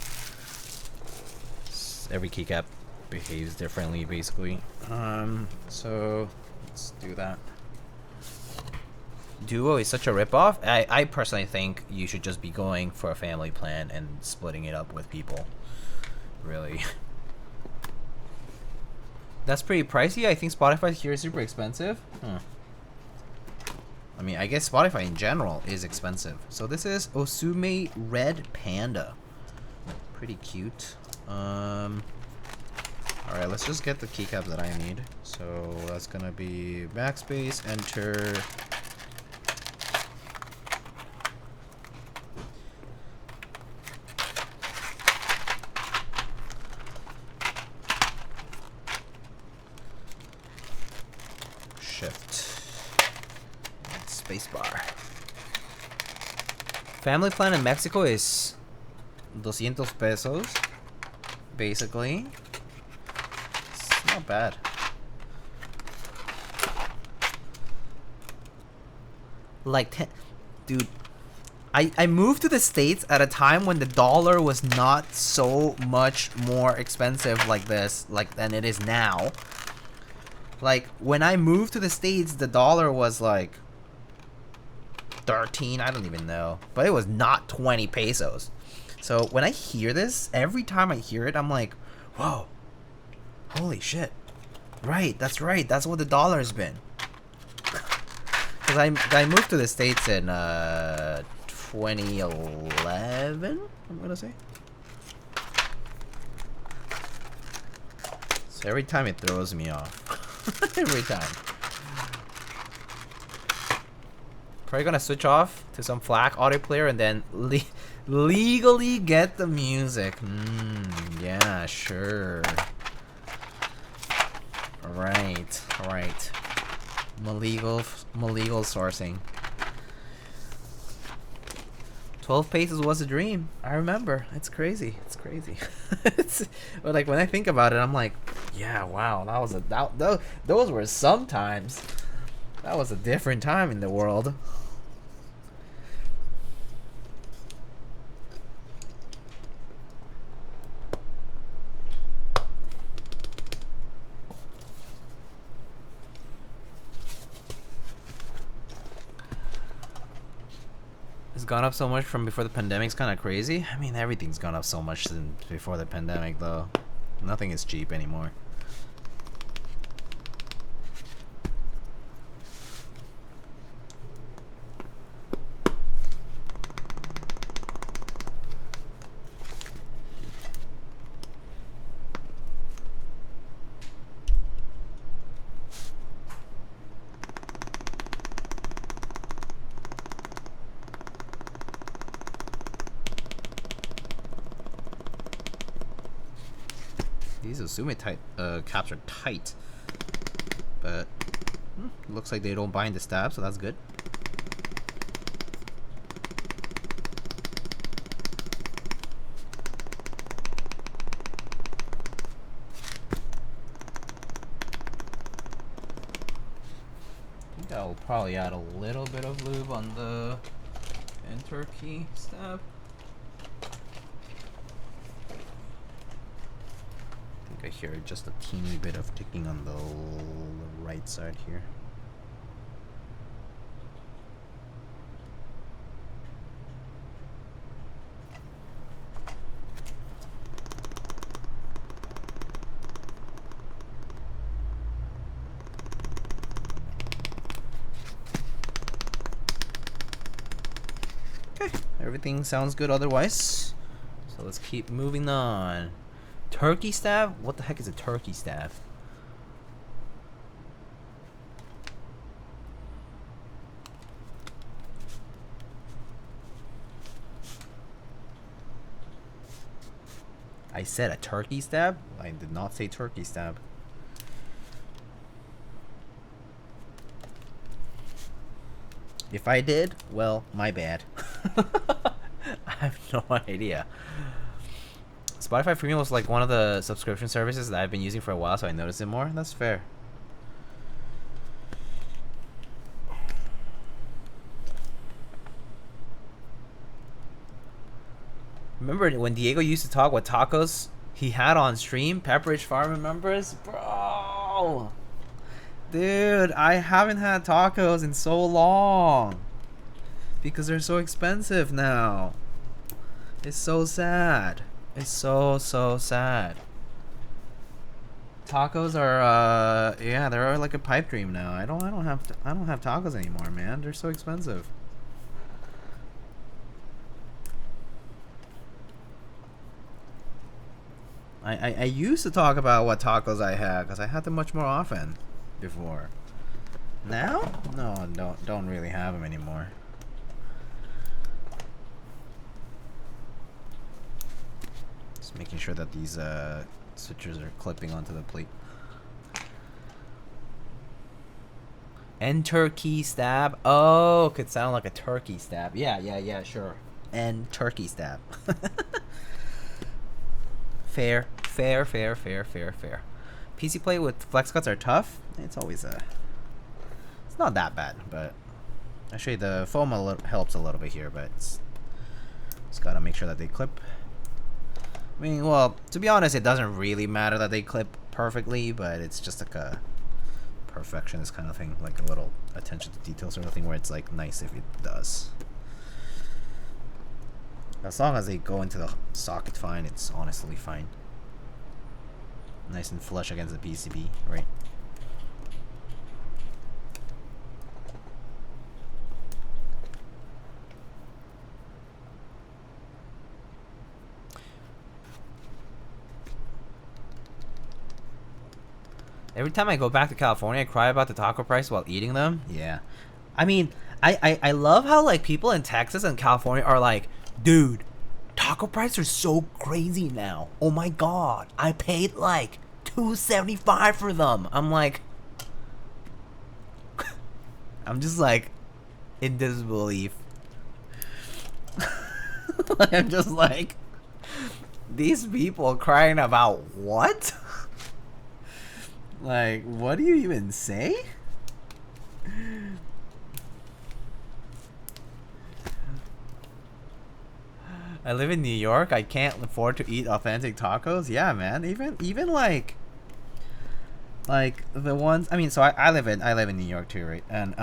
Every keycap behaves differently, basically. So let's do that. Duo is such a ripoff. I personally think you should just be going for a family plan and splitting it up with people. Really. That's pretty pricey. I think Spotify here is super expensive. I mean, I guess Spotify in general is expensive. So this is Osume Red Panda. Pretty cute. Alright, let's just get the keycaps that I need. So that's gonna be backspace, enter. Spacebar. Family plan in Mexico is 200 pesos, basically. It's not bad. Like, dude, I moved to the States at a time when the dollar was not so much more expensive like this, than it is now. Like, when I moved to the States, the dollar was like 13, I don't even know, but it was not 20 pesos. So when I hear this, every time I hear it, I'm like, whoa, holy shit, right, that's what the dollar's been. Because I moved to the States in 2011, I'm gonna say. So every time it throws me off. Every time. Probably gonna switch off to some FLAC audio player and then legally get the music. Yeah, sure. Alright. Legal sourcing. 12 pesos was a dream. I remember. It's crazy. But like when I think about it, I'm like, yeah, wow, those were some times. That was a different time in the world. It's gone up so much from before the pandemic's kind of crazy. I mean, everything's gone up so much since before the pandemic, though. Nothing is cheap anymore. These Osume caps are tight, but looks like they don't bind the stab, so that's good. I think I'll probably add a little bit of lube on the enter key stab. I hear just a teeny bit of ticking on the right side here. Okay, everything sounds good otherwise. So let's keep moving on. Turkey stab? What the heck is a turkey stab? I said a turkey stab? I did not say turkey stab. If I did, well, my bad. I have no idea. Spotify Premium was like one of the subscription services that I've been using for a while, so I noticed it more. That's fair. Remember when Diego used to talk what tacos he had on stream? Pepperidge Farm, remembers? Bro! Dude, I haven't had tacos in so long. Because they're so expensive now. It's so sad. It's so sad. Tacos are yeah, they're like a pipe dream now. I don't have tacos anymore, man. They're so expensive. I used to talk about what tacos I had because I had them much more often before. Now? No, don't really have them anymore. Making sure that these switchers are clipping onto the plate. Enter key stab. Oh, could sound like a turkey stab. Yeah, sure. And turkey stab. Fair. PC plate with flex cuts are tough. It's always it's not that bad, but actually the foam helps a little bit here, but it's gotta make sure that they clip. I mean, well, to be honest, it doesn't really matter that they clip perfectly, but it's just like a perfectionist kind of thing, like a little attention to detail sort of thing where it's like nice if it does. As long as they go into the socket fine, it's honestly fine. Nice and flush against the PCB, right? Every time I go back to California, I cry about the taco price while eating them. Yeah. I mean, I love how, like, people in Texas and California are like, dude, taco prices are so crazy now. Oh my god. I paid, like, $2.75 for them. I'm like... I'm just, like, in disbelief. I'm just like... These people crying about what? Like, what do you even say? I live in New York. I can't afford to eat authentic tacos. Yeah, man. Even like the ones. I mean, so I live in New York too, right? And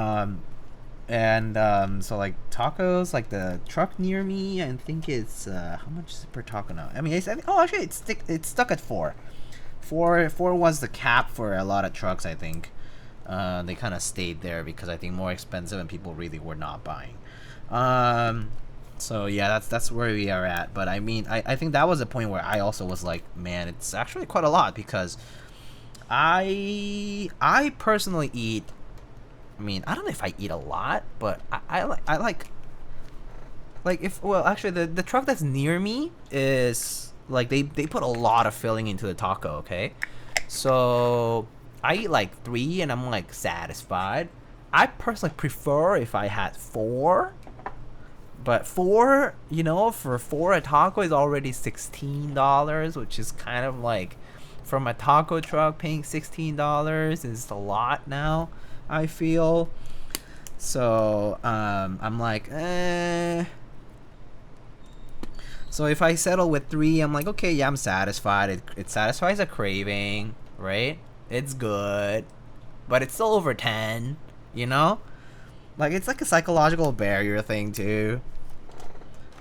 so like tacos, like the truck near me, I think it's how much is it per taco now? I mean, actually it's stuck at 4. 4 was the cap for a lot of trucks, I think. They kind of stayed there because I think more expensive and people really were not buying. So yeah, that's where we are at. But I mean, I think that was a point where I also was like, man, it's actually quite a lot because I personally eat. I mean, I don't know if I eat a lot, but I like if, well, actually the truck that's near me is Like they put a lot of filling into the taco, okay? So I eat like 3 and I'm like satisfied. I personally prefer if I had 4. But 4, you know, for 4 a taco is already $16, which is kind of like, from a taco truck paying $16 is a lot now, I feel. So I'm like, So if I settle with 3, I'm like, okay, yeah, I'm satisfied. It satisfies a craving, right? It's good, but it's still over 10, you know? Like, it's like a psychological barrier thing, too.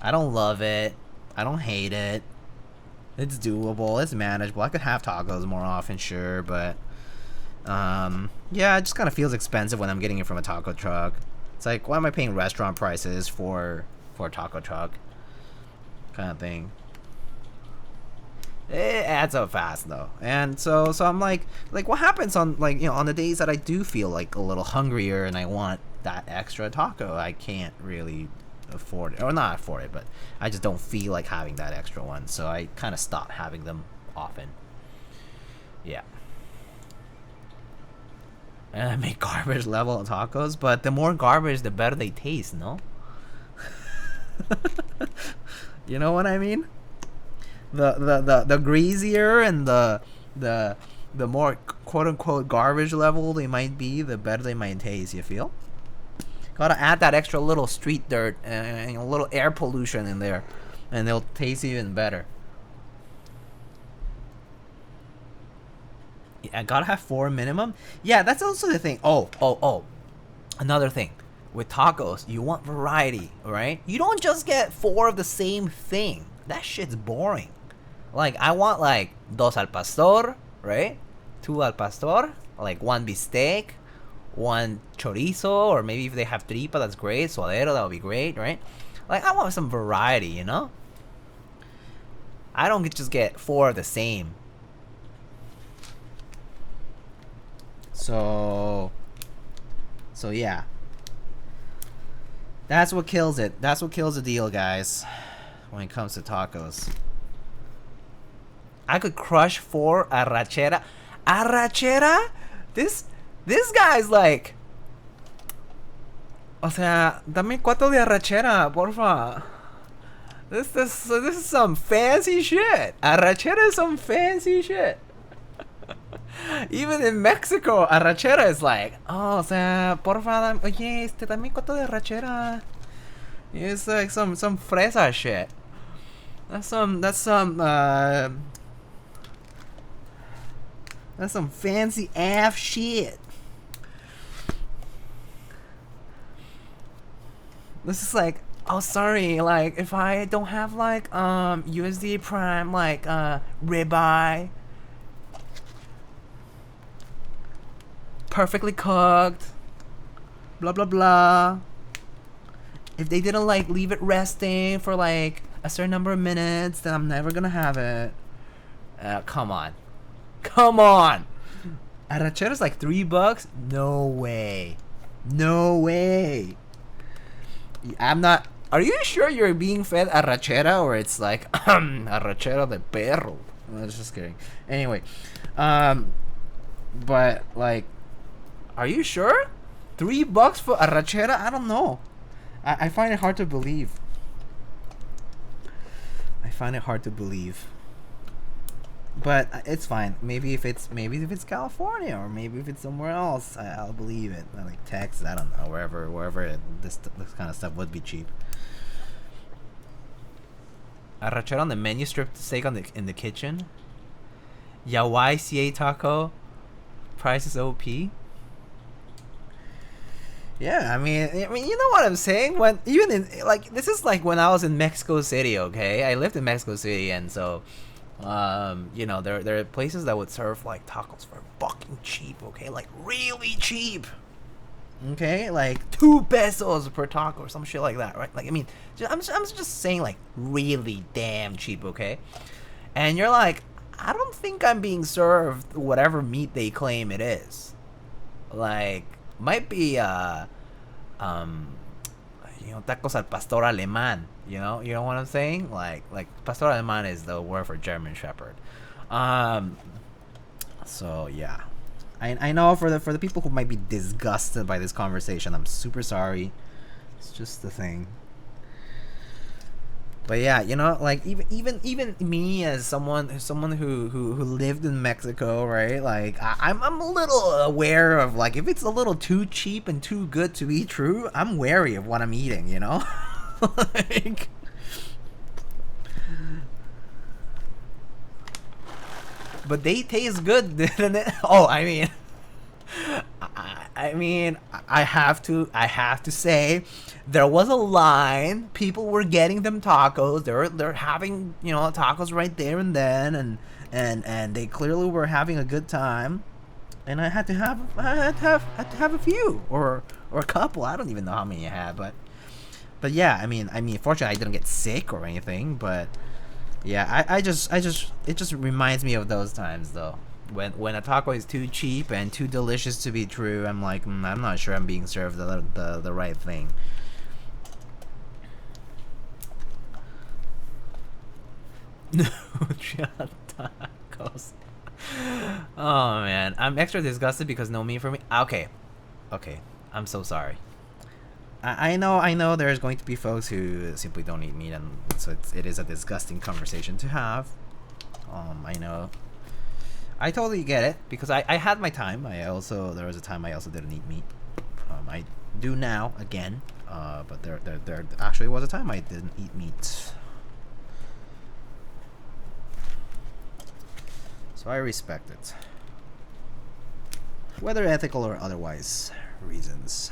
I don't love it. I don't hate it. It's doable. It's manageable. I could have tacos more often, sure, but... yeah, it just kind of feels expensive when I'm getting it from a taco truck. It's like, why am I paying restaurant prices for a taco truck? Kind of thing. It adds up fast, though. And so I'm like, what happens on, like, you know, on the days that I do feel like a little hungrier and I want that extra taco, I can't really afford it, or not afford it, but I just don't feel like having that extra one, so I kind of stop having them often. Yeah. And I make garbage level tacos, but the more garbage, the better they taste, no? You know what I mean? The greasier and the more quote unquote garbage level they might be, the better they might taste, you feel? Gotta add that extra little street dirt and a little air pollution in there, and they'll taste even better. Yeah, I gotta have 4 minimum. Yeah, that's also the thing. Oh. Another thing. With tacos, you want variety, right? You don't just get 4 of the same thing. That shit's boring. Like, I want like 2 al pastor, right? 2 al pastor, like 1 bistec, 1 chorizo, or maybe if they have tripa, that's great. Suadero, that would be great, right? Like, I want some variety, you know? I don't just get 4 of the same. So yeah. That's what kills it. That's what kills the deal, guys, when it comes to tacos. I could crush 4 arrachera. Arrachera? This guy's like... O sea, dame 4 de arrachera, porfa. This is some fancy shit. Arrachera is some fancy shit. Even in Mexico, arrachera is like, oh, o sea, porfa, oye, dame 4 de arrachera. It's like some fresa shit. That's some fancy ass shit. This is like, oh, sorry, like, if I don't have like USD Prime, like ribeye, perfectly cooked, blah blah blah. If they didn't like leave it resting for like a certain number of minutes, then I'm never gonna have it. Come on. Arrachera's like $3? No way. I'm not. Are you sure you're being fed arrachera, or it's like arrachera de perro? I was just kidding. Anyway, but like, are you sure? $3 for arrachera? I don't know. I find it hard to believe. But it's fine. Maybe if it's California, or maybe if it's somewhere else, I'll believe it. Like Texas, I don't know, wherever this kind of stuff would be cheap. Arrachera on the menu, stripped steak in the kitchen. YCA taco, price is OP. Yeah, I mean, you know what I'm saying? When even in like, this is like when I was in Mexico City, okay? I lived in Mexico City, and so you know, there are places that would serve like tacos for fucking cheap, okay? Like really cheap. Okay? Like 2 pesos per taco or some shit like that, right? Like, I mean, I'm just saying, like, really damn cheap, okay? And you're like, I don't think I'm being served whatever meat they claim it is. Like, might be you know, tacos al pastor alemán. You know what I'm saying? Like pastor alemán is the word for German Shepherd. So yeah, I know for the people who might be disgusted by this conversation, I'm super sorry. It's just the thing. But yeah, you know, like even me as someone who lived in Mexico, right? Like I'm a little aware of, like, if it's a little too cheap and too good to be true, I'm wary of what I'm eating, you know? Like, but they taste good, didn't it? Oh, I mean, I have to say, there was a line. People were getting them tacos. They're having, you know, tacos right there and then, and they clearly were having a good time. And I had to have a few or a couple. I don't even know how many I had, but yeah. I mean, fortunately, I didn't get sick or anything. But yeah, I just it just reminds me of those times though. When a taco is too cheap and too delicious to be true, I'm like, I'm not sure I'm being served the right thing. Tacos. Oh man, I'm extra disgusted because no meat for me. Okay, I'm so sorry. I know there's going to be folks who simply don't eat meat, and so it is a disgusting conversation to have. I know. I totally get it, because I had my time. There was a time I also didn't eat meat. I do now again, but there actually was a time I didn't eat meat. So I respect it, whether ethical or otherwise reasons.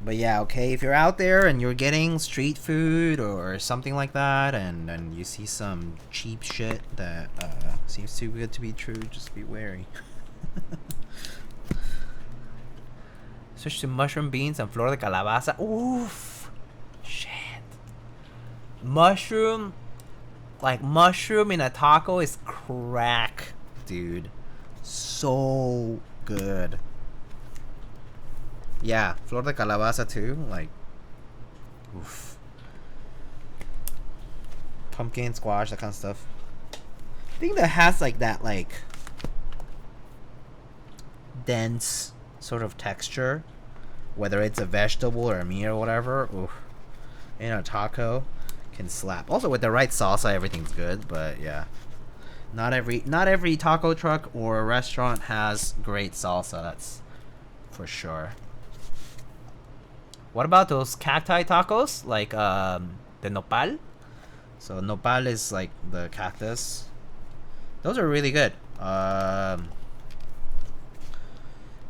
But yeah, okay, if you're out there and you're getting street food or something like that, and you see some cheap shit that seems too good to be true, just be wary. Switch to mushroom beans and flor de calabaza. Oof. Shit. Mushroom in a taco is crack, dude. So good. Yeah, flor de calabaza too, like, oof. Pumpkin, squash, that kind of stuff. I think that has like that, like, dense sort of texture, whether it's a vegetable or a meat or whatever. Oof. In a taco can slap. Also with the right salsa, everything's good. But yeah, not every taco truck or restaurant has great salsa. That's for sure. What about those cacti tacos, like the nopal? So nopal is like the cactus. Those are really good.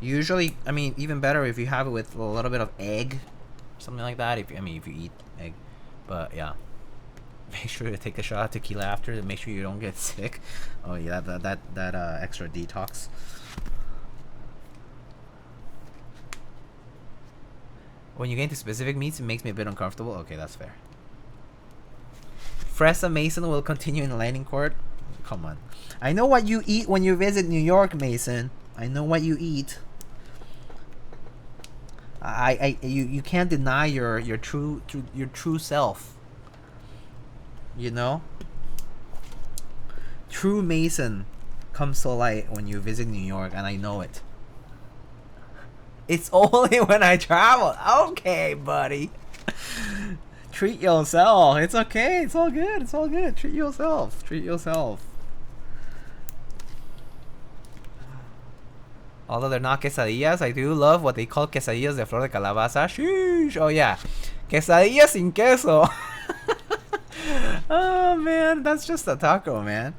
Usually, I mean, even better if you have it with a little bit of egg, something like that. If you eat egg, but yeah, make sure to take a shot of tequila after to make sure you don't get sick. Oh yeah, that extra detox. When you get into specific meats, it makes me a bit uncomfortable. Okay, that's fair. Fresa Mason will continue in the landing court. Come on. I know what you eat when you visit New York, Mason. I know what you eat. You can't deny your true self. You know? True Mason comes to light when you visit New York, and I know it. It's only when I travel. Okay, buddy. Treat yourself. It's okay. It's all good. It's all good. Treat yourself. Treat yourself. Although they're not quesadillas, I do love what they call quesadillas de flor de calabaza. Sheesh. Oh yeah. Quesadillas sin queso. Oh man, that's just a taco, man.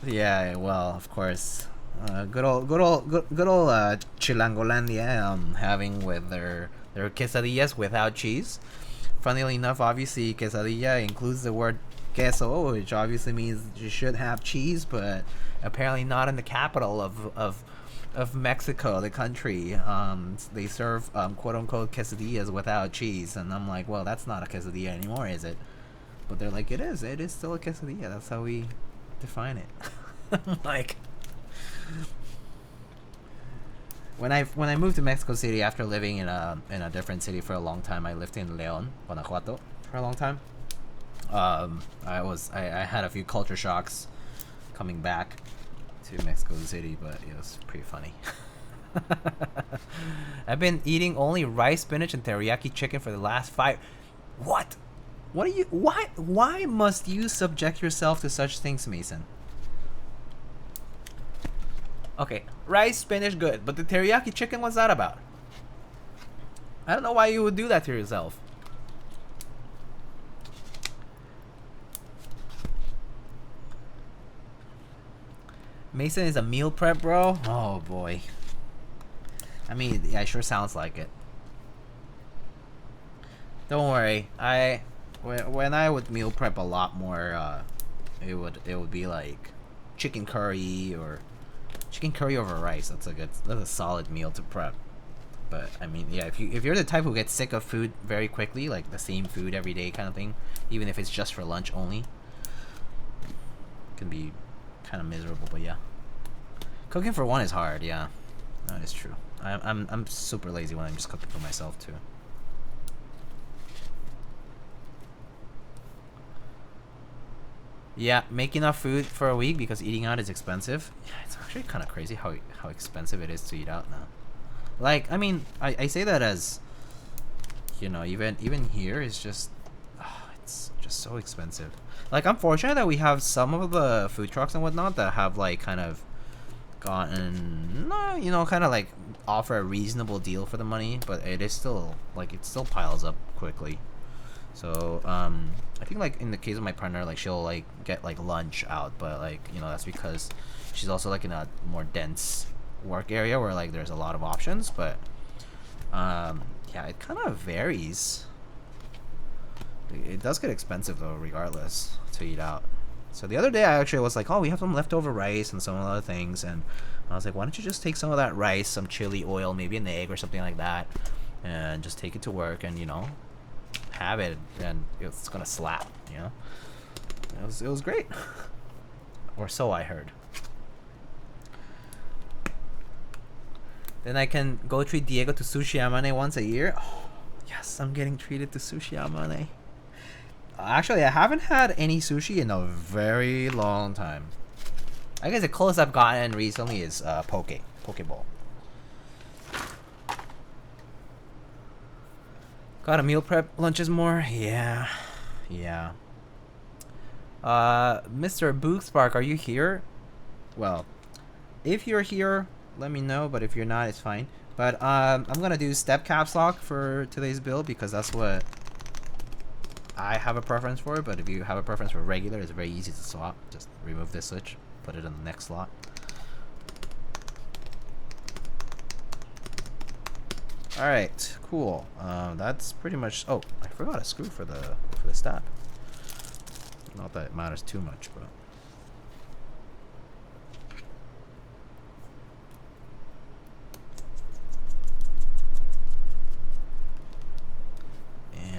Yeah, well, of course. Good old Chilangolandia having with their quesadillas without cheese. Funnily enough, obviously quesadilla includes the word queso, which obviously means you should have cheese, but apparently not in the capital of Mexico, the country. They serve quote unquote quesadillas without cheese, and I'm like, well, that's not a quesadilla anymore, is it? But they're like, it is still a quesadilla. That's how we define it. I'm like, when I moved to Mexico City after living in a different city for a long time, I lived in León, Guanajuato for a long time. I had a few culture shocks coming back to Mexico City, but it was pretty funny. I've been eating only rice, spinach, and teriyaki chicken for the last 5. What? What are you? Why must you subject yourself to such things, Mason? Okay, rice, spinach, good, but the teriyaki chicken, what's that about? I don't know why you would do that to yourself. Mason is a meal prep, bro? Oh boy. I mean, yeah, it sure sounds like it. Don't worry. When I would meal prep a lot more, it would be like chicken curry or chicken curry over rice. That's a solid meal to prep. But I mean, yeah, if you're the type who gets sick of food very quickly, like the same food every day kind of thing, even if it's just for lunch only, it can be kind of miserable. But yeah, cooking for one is hard. Yeah, that is true. I'm super lazy when I'm just cooking for myself too. Yeah, make enough food for a week because eating out is expensive. Yeah, it's actually kind of crazy how expensive it is to eat out now. Like, I mean, I say that as, you know, even here is just, it's just so expensive. Like, I'm fortunate that we have some of the food trucks and whatnot that have like kind of gotten, you know, kind of like offer a reasonable deal for the money, but it is still like it still piles up quickly. So I think like in the case of my partner, like she'll like get like lunch out, but like, you know, that's because she's also like in a more dense work area where like there's a lot of options. But yeah, it kind of varies. It does get expensive though, regardless, to eat out. So the other day I actually was like, oh, we have some leftover rice and some other things, and I was like, why don't you just take some of that rice, some chili oil, maybe an egg or something like that, and just take it to work and, you know, have it, and it's gonna slap, you know. It was great. Or so I heard. Then I can go treat Diego to sushi amane once a year. Oh, yes, I'm getting treated to sushi amane. Actually, I haven't had any sushi in a very long time. I guess the closest I've gotten recently is poke bowl. Gotta meal prep lunches more? Yeah. Mr. Bookspark, are you here? Well, if you're here, let me know, but if you're not, it's fine. But I'm gonna do step caps lock for today's build because that's what I have a preference for. But if you have a preference for regular, it's very easy to swap. Just remove this switch, put it in the next slot. Alright, cool. That's pretty much... Oh, I forgot a screw for the stab. Not that it matters too much, but...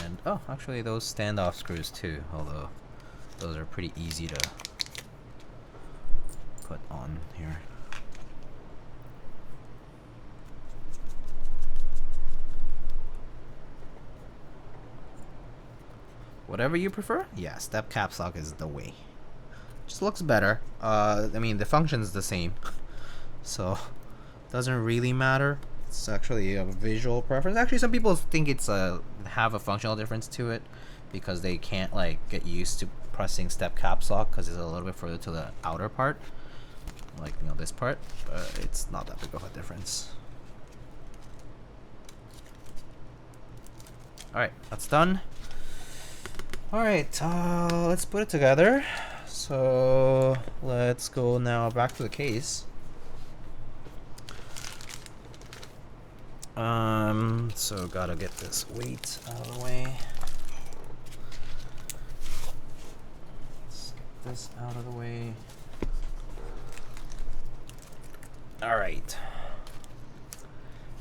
And, oh, actually those standoff screws too, although those are pretty easy to put on here. Whatever you prefer? Yeah, step caps lock is the way. Just looks better. I mean, the function's the same. So, doesn't really matter. It's actually a visual preference. Actually, some people think it's have a functional difference to it because they can't like get used to pressing step caps lock because it's a little bit further to the outer part. Like, you know, this part. But it's not that big of a difference. Alright, that's done. Alright, let's put it together. So let's go now back to the case. So gotta get this weight out of the way. Let's get this out of the way. Alright.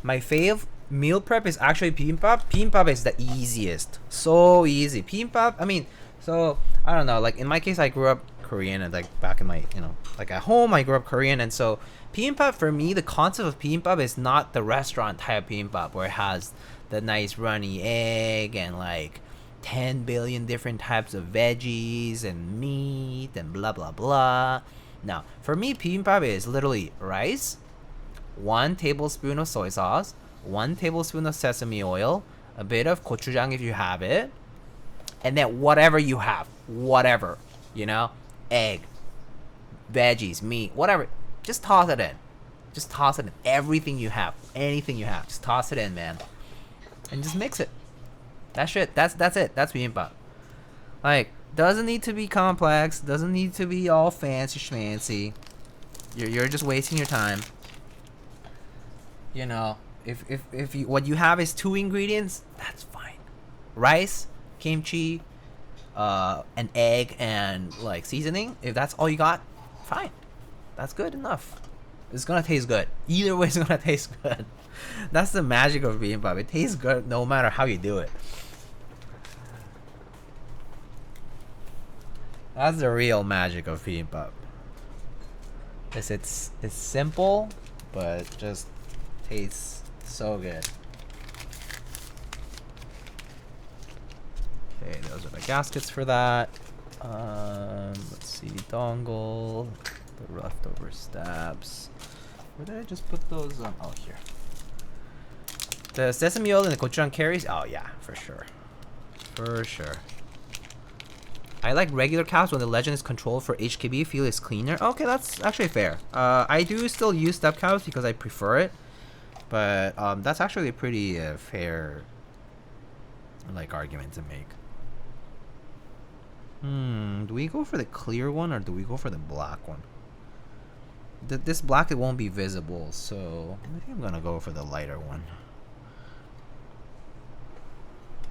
My fave meal prep is actually Pimpap. Pimpap is the easiest. So easy. Pimpap, I mean, So I don't know. Like in my case, I grew up Korean, and like back in my, you know, like at home, I grew up Korean, and so bibimbap for me, the concept of bibimbap is not the restaurant type bibimbap where it has the nice runny egg and like 10 billion different types of veggies and meat and blah blah blah. Now, for me, bibimbap is literally rice, 1 tablespoon of soy sauce, 1 tablespoon of sesame oil, a bit of gochujang if you have it, and then whatever you have, whatever, you know, egg, veggies, meat, whatever, just toss it in. Just toss it in. Everything you have, anything you have, just toss it in, man, and just mix it. That's it. That's it. That's bibimbap. Like, doesn't need to be complex. Doesn't need to be all fancy schmancy. You're just wasting your time. You know, if you, what you have is 2 ingredients, that's fine. Rice, kimchi, an egg, and like seasoning. If that's all you got, fine. That's good enough. It's gonna taste good. Either way, it's gonna taste good. That's the magic of bibimbap. It tastes good no matter how you do it. That's the real magic of bibimbap. It's simple, but just tastes so good. Okay, those are the gaskets for that. Let's see, dongle, the leftover stabs. Where did I just put those? Oh, here. The sesame oil and the gochujang carries. Oh yeah, for sure, for sure. I like regular caps when the legend is controlled for HKB. Feel is cleaner. Okay, that's actually fair. I do still use step caps because I prefer it, but that's actually a pretty fair like argument to make. Do we go for the clear one or do we go for the black one? This black, it won't be visible, so I think I'm gonna go for the lighter one.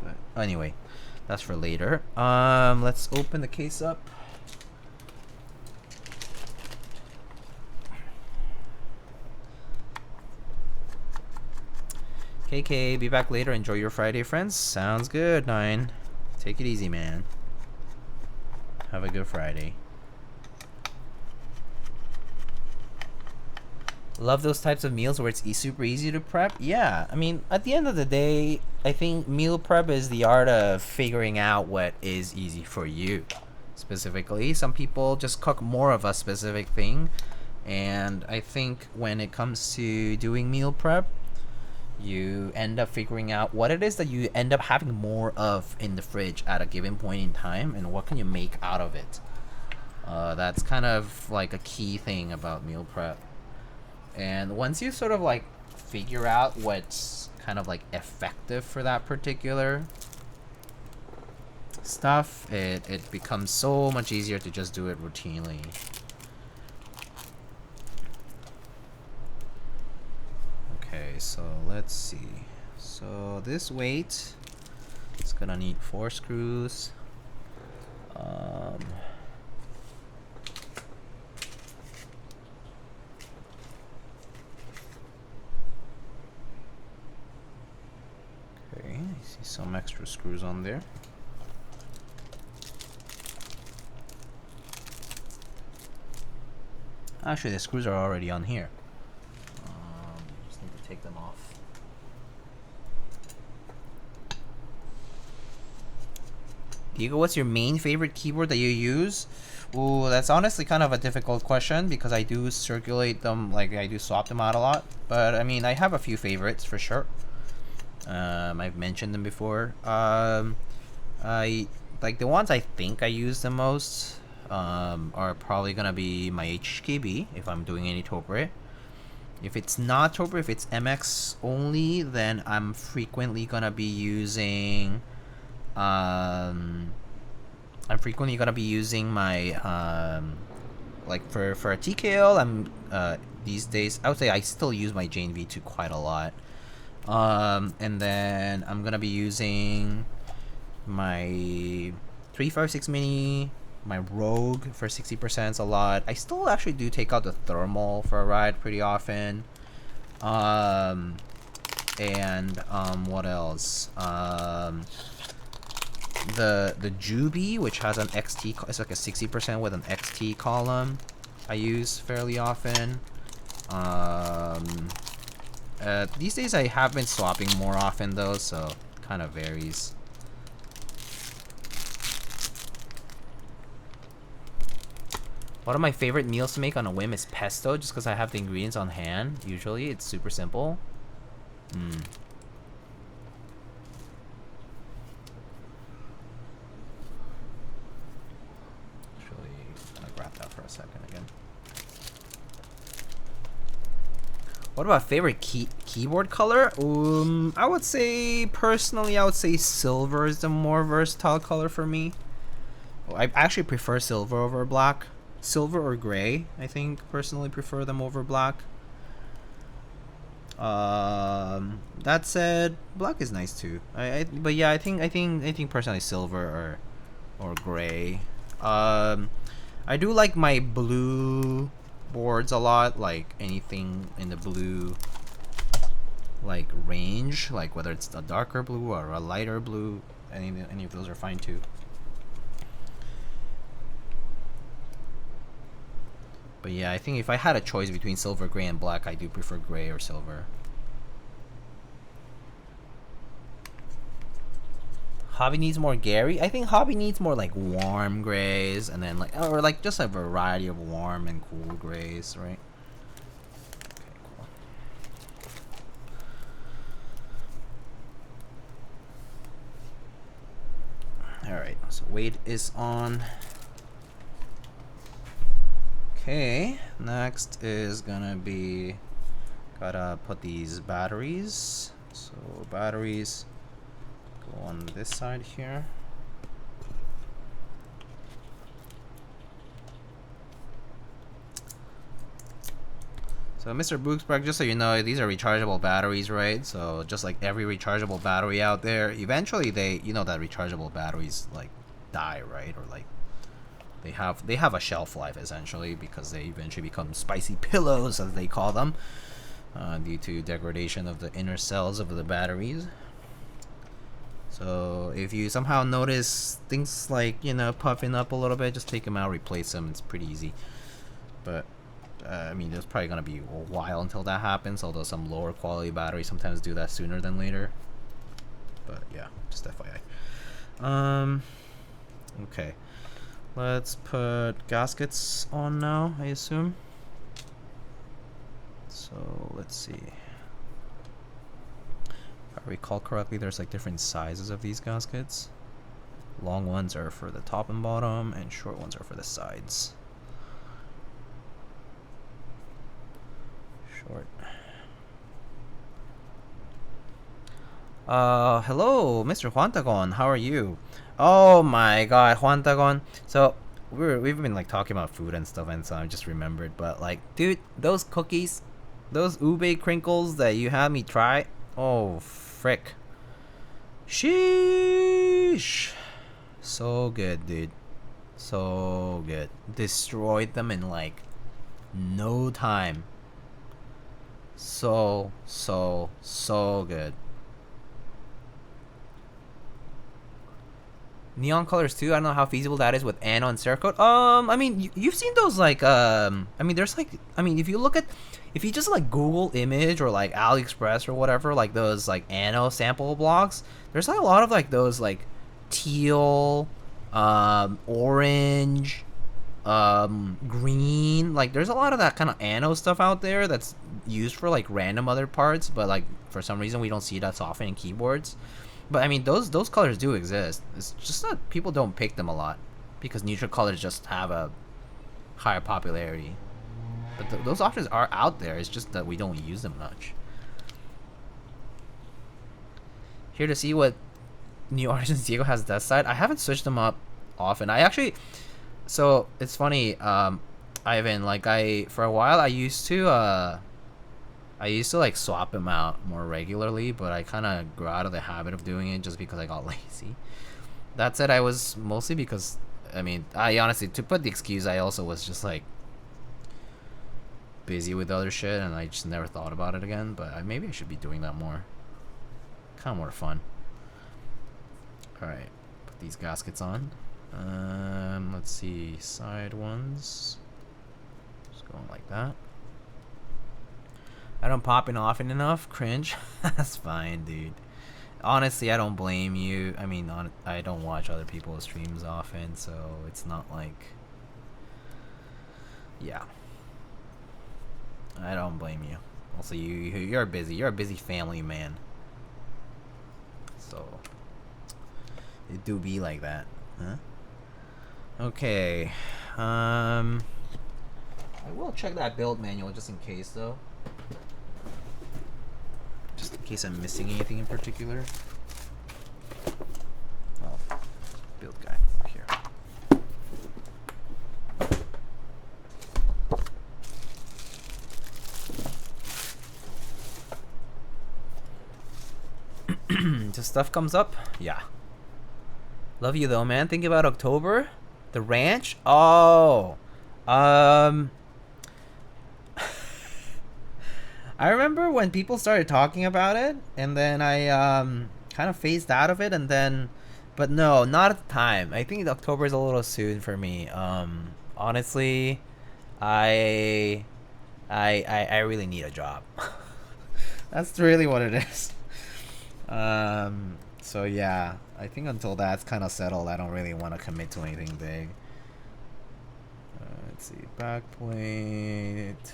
But anyway, that's for later. Let's open the case up. KK, be back later. Enjoy your Friday, friends. Sounds good, 9. Take it easy, man. Have a good Friday. Love those types of meals where it's super easy to prep. Yeah, I mean, at the end of the day, I think meal prep is the art of figuring out what is easy for you. Specifically, some people just cook more of a specific thing, and I think when it comes to doing meal prep, you end up figuring out what it is that you end up having more of in the fridge at a given point in time, and what can you make out of it. That's kind of like a key thing about meal prep. And once you sort of like figure out what's kind of like effective for that particular stuff, it becomes so much easier to just do it routinely. Okay, so let's see. So this weight, it's gonna need 4 screws. Okay, I see some extra screws on there. Actually, the screws are already on here. Just need to take them off. Diego, what's your main favorite keyboard that you use? Ooh, that's honestly kind of a difficult question because I do circulate them, like I do swap them out a lot. But I mean, I have a few favorites for sure. I've mentioned them before. I like the ones I think I use the most are probably gonna be my HKB if I'm doing any topre. If it's not topre, if it's MX only, then I'm frequently gonna be using my like for a TKL. I'm these days I would say I still use my Jane V2 quite a lot. And then I'm gonna be using my 356 mini, my Rogue for 60% a lot. I still actually do take out the thermal for a ride pretty often. And what else? the Juby, which has an XT, it's like a 60% with an XT column. I use fairly often. These days I have been swapping more often though, so kind of varies. One of my favorite meals to make on a whim is pesto, just because I have the ingredients on hand. Usually, it's super simple. Actually, I'm gonna grab that for a second again. What about favorite keyboard color? I would say, personally, I would say silver is the more versatile color for me. I actually prefer silver over black. Silver or gray, I think, personally prefer them over black. That said, black is nice too. But yeah, I think personally silver or gray. I do like my blue boards a lot, like anything in the blue like range, like whether it's a darker blue or a lighter blue, any of those are fine too. But yeah, I think if I had a choice between silver, gray, and black, I do prefer gray or silver. Hobby needs more Gary. I think hobby needs more like warm grays, and then like, or like just a variety of warm and cool grays, right? Okay, cool. All right, so weight is on. Okay, next is gonna be, gotta put these batteries. So batteries go on this side here. So Mr. Booksberg, just so you know, these are rechargeable batteries, right? So just like every rechargeable battery out there, eventually they, you know that rechargeable batteries like die, right? Or like they have a shelf life essentially, because they eventually become spicy pillows, as they call them, due to degradation of the inner cells of the batteries. So if you somehow notice things like, you know, puffing up a little bit, just take them out, replace them. It's pretty easy. But I mean, there's probably gonna be a while until that happens, although some lower quality batteries sometimes do that sooner than later. But yeah, just FYI. Okay. Let's put gaskets on now, I assume. So let's see. If I recall correctly, there's like different sizes of these gaskets. Long ones are for the top and bottom, and short ones are for the sides. Short. Hello, Mr. Juantagon. How are you? Oh my god, Juantagon. So we've been like talking about food and stuff, and so I just remembered. But like, dude, those cookies, those ube crinkles that you had me try. Oh frick. Sheesh. So good, dude. So good. Destroyed them in like no time. So good. Neon colors too. I don't know how feasible that is with Anno and Cerakote. I mean, you've seen those like I mean, there's like, I mean, if you just like Google image or like AliExpress or whatever, like those like Anno sample blocks, there's like a lot of like those like teal, orange, green, like there's a lot of that kind of Anno stuff out there that's used for like random other parts, but like for some reason we don't see that often in keyboards. But I mean, those colors do exist. It's just that people don't pick them a lot because neutral colors just have a higher popularity. But those options are out there. It's just that we don't use them much. Here to see what new Artisans Diego has that side. I haven't switched them up often. I actually, so it's funny, Ivan. Like for a while I used to like swap them out more regularly, but I kind of grew out of the habit of doing it just because I got lazy. That said, I was mostly because, I mean, I honestly, to put the excuse, I also was just like busy with other shit and I just never thought about it again, but maybe I should be doing that more. Kind of more fun. Alright, put put these gaskets on. Let's see, side ones. Just going like that. I don't pop in often enough. Cringe. That's fine, dude. Honestly, I don't blame you. I mean, I don't watch other people's streams often, so it's not like... Yeah. I don't blame you. Also, you're busy. You're a busy family man. So, it do be like that. Huh? Okay. I will check that build manual just in case, though. Just in case I'm missing anything in particular. Oh, build guide here. Just stuff comes up? Yeah. Love you though, man. Think about October? The ranch? Oh. I remember when people started talking about it, and then I kind of phased out of it, and then, but no, not at the time. I think October is a little soon for me. Honestly, I really need a job. That's really what it is. So yeah, I think until that's kind of settled, I don't really want to commit to anything big. Let's see, backplate.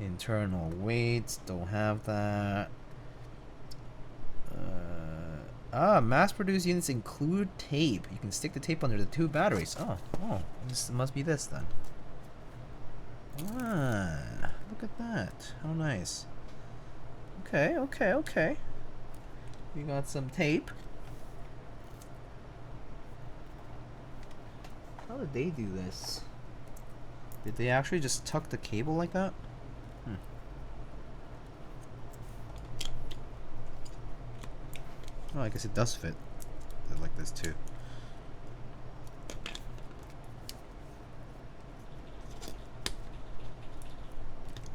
Internal weights, don't have that. Mass-produced units include tape. You can stick the tape under the two batteries. Oh, this must be this then. Ah, look at that. How nice. Okay. We got some tape. How did they do this? Did they actually just tuck the cable like that? Oh, I guess it does fit like this too.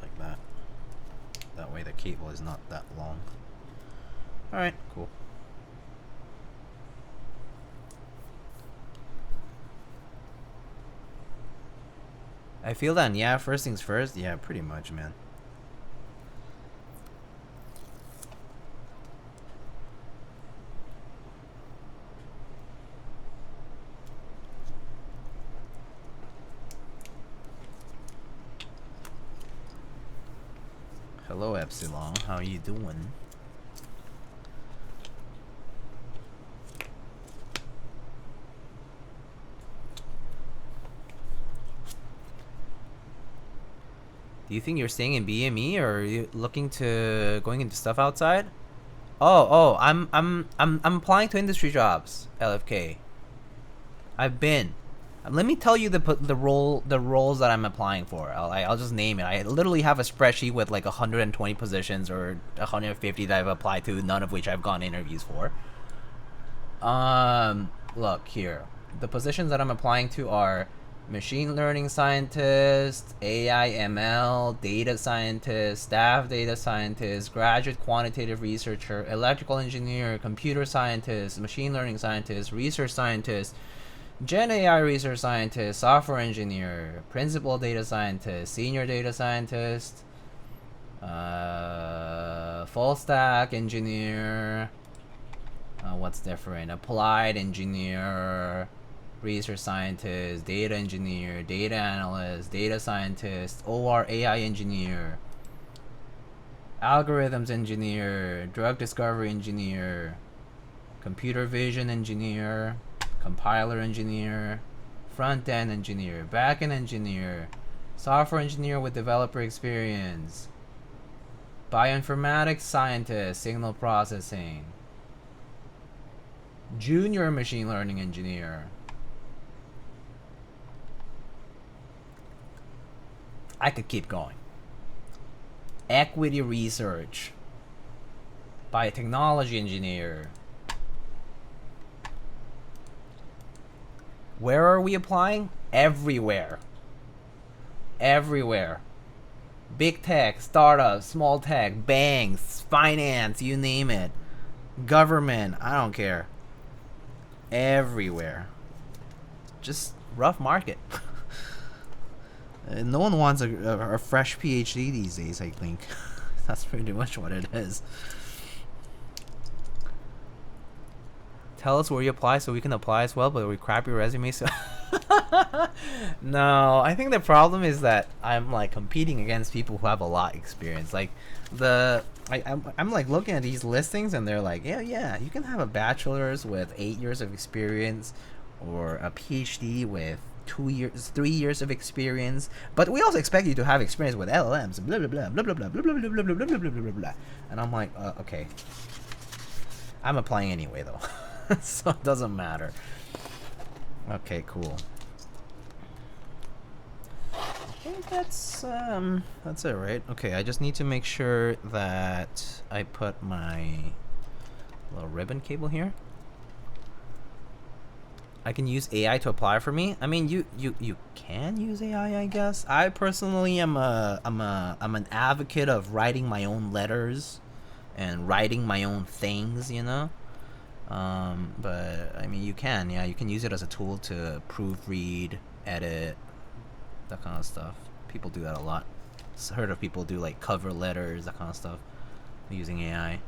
Like that. That way the cable is not that long. Alright, cool. I feel that, yeah, first things first. Yeah, pretty much, man. Hello, Epsilon. How are you doing? Do you think you're staying in BME, or are you looking to going into stuff outside? I'm applying to industry jobs, LFK. I've been. Let me tell you the roles that I'm applying for. I'll just name it. I literally have a spreadsheet with like 120 positions or 150 that I've applied to, none of which I've gone interviews for. Look here. The positions that I'm applying to are machine learning scientist, AI ML, data scientist, staff data scientist, graduate quantitative researcher, electrical engineer, computer scientist, machine learning scientist, research scientist, Gen AI research scientist, software engineer, principal data scientist, senior data scientist, full stack engineer, what's different? Applied engineer, research scientist, data engineer, data analyst, data scientist, OR AI engineer, algorithms engineer, drug discovery engineer, computer vision engineer, compiler engineer, front-end engineer, back-end engineer, software engineer with developer experience, bioinformatics scientist, signal processing, junior machine learning engineer. I could keep going. Equity research, biotechnology engineer. Where are we applying? Everywhere. Everywhere. Big tech, startups, small tech, banks, finance, you name it. Government, I don't care. everywhere. Just rough market. No one wants a fresh PhD these days, I think. That's pretty much what it is. Tell us where you apply so we can apply as well, but we crap your resume so... No, I think the problem is that I'm like competing against people who have a lot of experience. Like I'm like looking at these listings and they're like, yeah, you can have a bachelor's with 8 years of experience or a PhD with 3 years of experience, but we also expect you to have experience with LLMs, blah blah blah blah blah blah blah blah blah blah blah blah blah blah. And I'm like, okay, I'm applying anyway though, so it doesn't matter. Okay, cool. I think that's it, right? Okay, I just need to make sure that I put my little ribbon cable here. I can use AI to apply for me. I mean, you can use AI, I guess. I personally am an advocate of writing my own letters and writing my own things, you know. But I mean, you can use it as a tool to proofread, edit, that kind of stuff. People do that a lot. I've heard of people do like cover letters, that kind of stuff, using AI.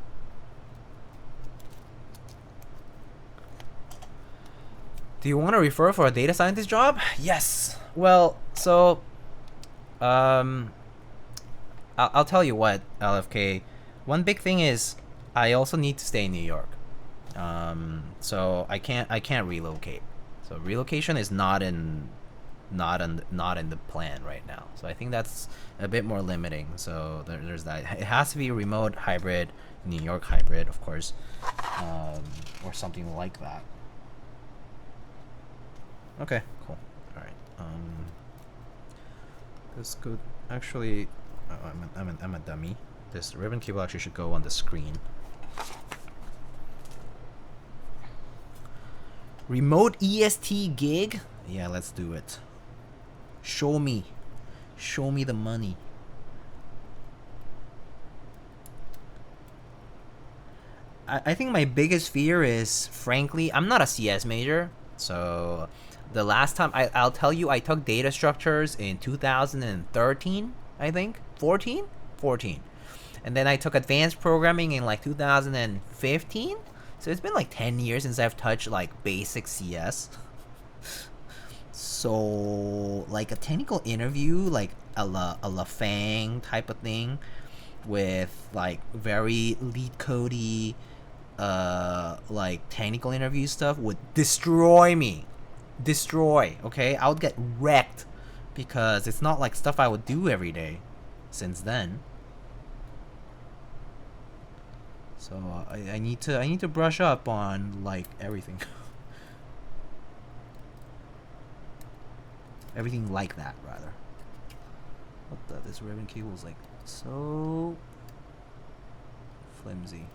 Do you want to refer for a data scientist job? Yes. Well, so I'll tell you what, LFK. One big thing is I also need to stay in New York. So I can't relocate. So relocation is not in the plan right now. So I think that's a bit more limiting. So there's that. It has to be a remote hybrid, New York hybrid, of course, or something like that. Okay, cool. All right. This could actually. Oh, I'm a dummy. This ribbon cable actually should go on the screen. Remote EST gig? Yeah, let's do it. Show me the money. I think my biggest fear is, frankly, I'm not a CS major, so the last time I'll tell you, I took data structures in 2013, I think, 14, and then I took advanced programming in like 2015. So it's been like 10 years since I've touched like basic CS. So like a technical interview, like a la Fang type of thing, with like very lead codey, like technical interview stuff would destroy me. Okay, I would get wrecked because it's not like stuff I would do every day since then. So I need to brush up on like everything. Everything like that, rather. What the? This ribbon cable is like so flimsy.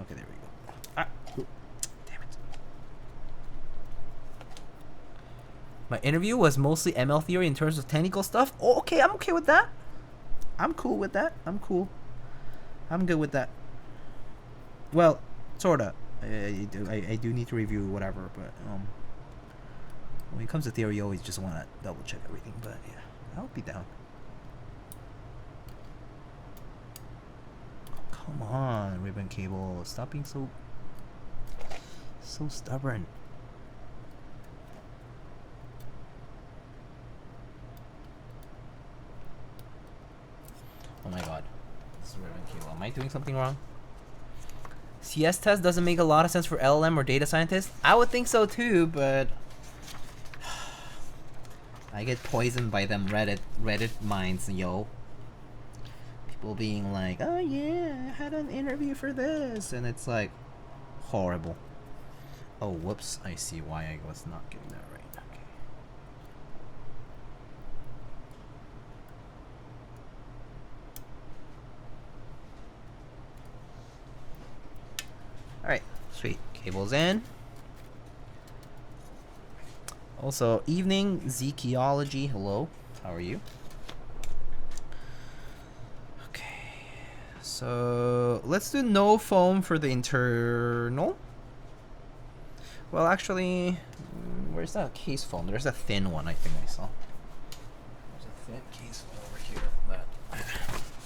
Okay, there we go. Ah, damn it. My interview was mostly ML theory in terms of technical stuff. Oh, okay, I'm okay with that. I'm cool with that. I'm good with that. Well, sorta. I do need to review whatever, but when it comes to theory, you always just want to double check everything. But yeah, I'll be down. Oh, come on, ribbon cable, stop being so stubborn. Oh my god. Am I doing something wrong? CS test doesn't make a lot of sense for LLM or data scientists. I would think so too, but I get poisoned by them Reddit minds, yo. People being like, oh yeah, I had an interview for this, and it's like horrible. Oh, whoops, I see why I was not getting that right. Okay. Alright, sweet. Cables in. Also, evening, Zekeology, hello. How are you? Okay. So, let's do no foam for the internal. Well, actually, where's that case phone? There's a thin one I think I saw. There's a thin case phone over here.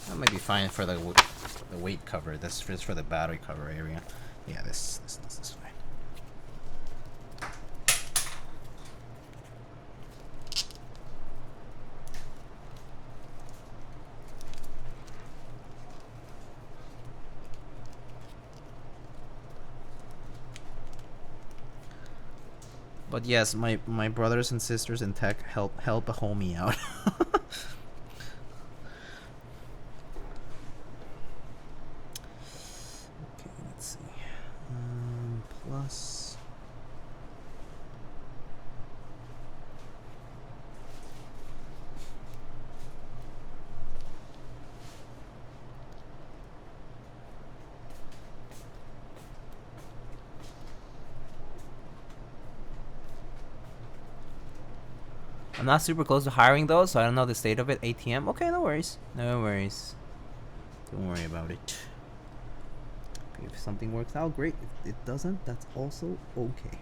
That might be fine for the weight cover. This is for the battery cover area. Yeah, this is fine. But yes, my brothers and sisters in tech help a homie out. Okay, let's see. Plus. I'm not super close to hiring though, so I don't know the state of it. ATM. Okay, no worries. No worries. Don't worry about it. If something works out, great. If it doesn't, that's also okay.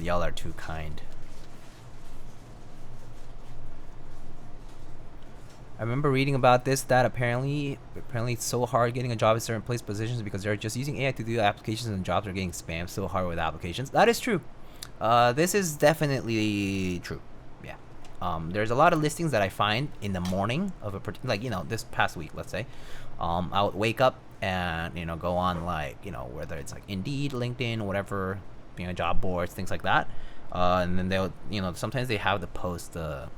Y'all are too kind. I remember reading about this, that apparently it's so hard getting a job at certain place positions because they're just using AI to do applications and jobs are getting spammed so hard with applications. That is true. This is definitely true. Yeah. There's a lot of listings that I find in the morning of a like, you know, this past week, let's say. I would wake up and, you know, go on, like, you know, whether it's like Indeed, LinkedIn, whatever, you know, job boards, things like that. And then they'll, you know, sometimes they have to post the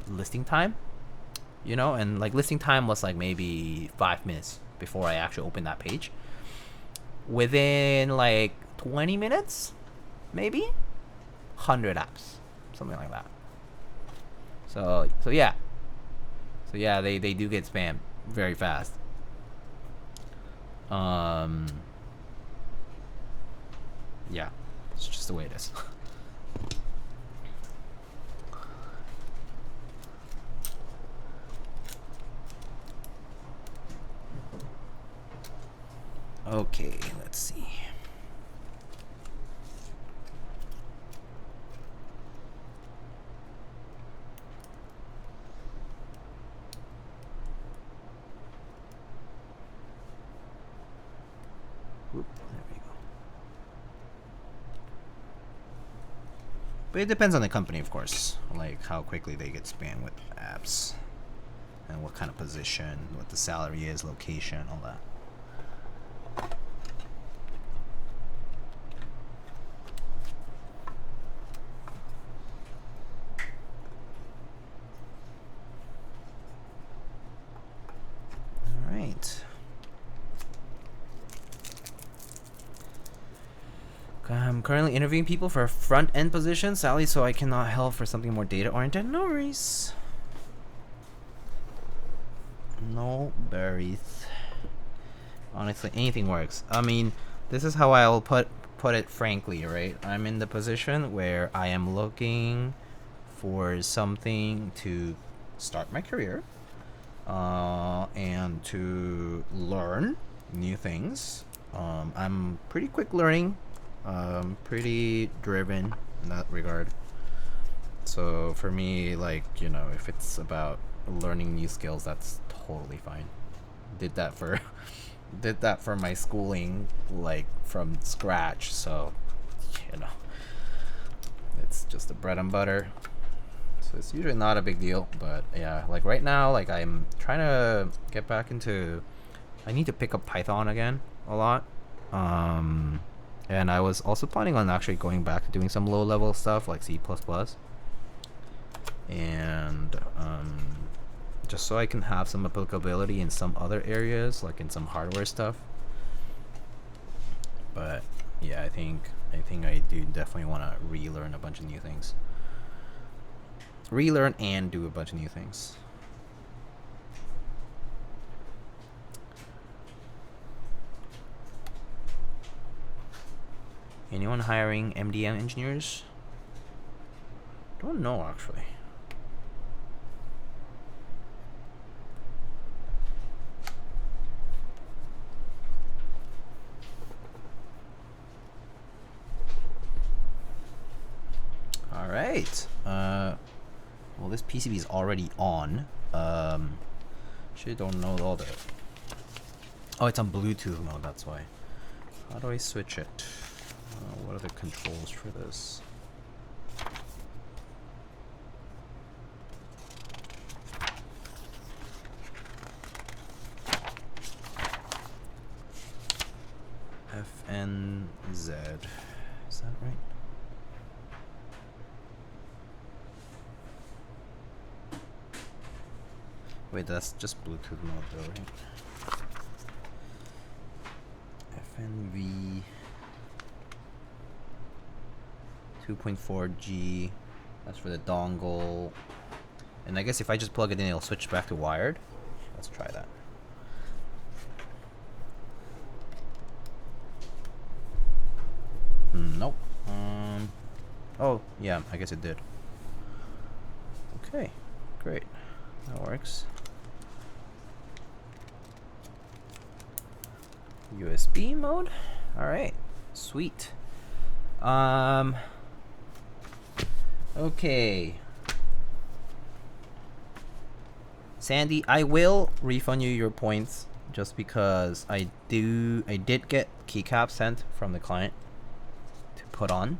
listing time, you know, and like listing time was like maybe 5 minutes before I actually opened that page. Within like 20 minutes, maybe 100 apps, something like that. So yeah, they do get spammed very fast. Yeah, it's just the way it is. Okay, let's see. Whoop, there we go. But it depends on the company, of course, like how quickly they get spammed with apps and what kind of position, what the salary is, location, all that. I'm currently interviewing people for a front-end position, sadly, so I cannot help for something more data-oriented. No worries. No worries. Honestly, anything works. I mean, this is how I'll put it frankly, right? I'm in the position where I am looking for something to start my career and to learn new things. I'm pretty quick learning. Pretty driven in that regard. So for me, like, you know, if it's about learning new skills, that's totally fine. Did that for my schooling, like, from scratch. So, you know, it's just the bread and butter. So it's usually not a big deal. But yeah, like right now, like I'm trying to get back into. I need to pick up Python again a lot. And I was also planning on actually going back to doing some low-level stuff like C++. And just so I can have some applicability in some other areas, like in some hardware stuff. But yeah, I think I do definitely want to relearn a bunch of new things. Relearn and do a bunch of new things. Anyone hiring MDM engineers? Don't know actually. All right. Well, this PCB is already on. Actually, don't know all the. Oh, it's on Bluetooth mode. That's why. How do I switch it? What are the controls for this? FNZ. Is that right? Wait, that's just Bluetooth mode though, right? FNV 2.4G. That's for the dongle. And I guess if I just plug it in, it'll switch back to wired. Let's try that. Nope. Oh, yeah, I guess it did. Okay, great. That works. USB mode? Alright, sweet. Okay. Sandy, I will refund you your points just because I did get keycaps sent from the client to put on.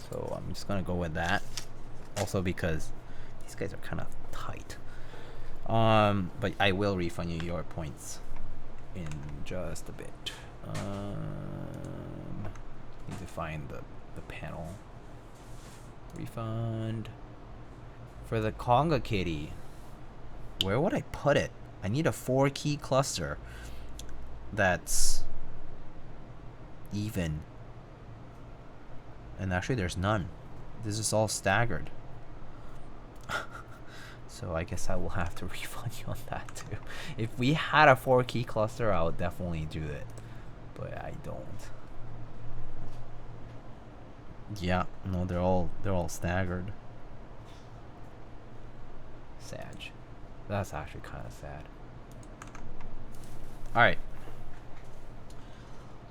So I'm just gonna go with that. Also because these guys are kind of tight. But I will refund you your points in just a bit. Need to find the panel. Refund for the Conga kitty. Where would I put it? I need a 4-key cluster that's even. And actually there's none. This is all staggered. So I guess I will have to refund you on that too. If we had a 4-key cluster, I would definitely do it. But I don't. Yeah, no, they're all staggered. Sad. That's actually kind of sad. Alright.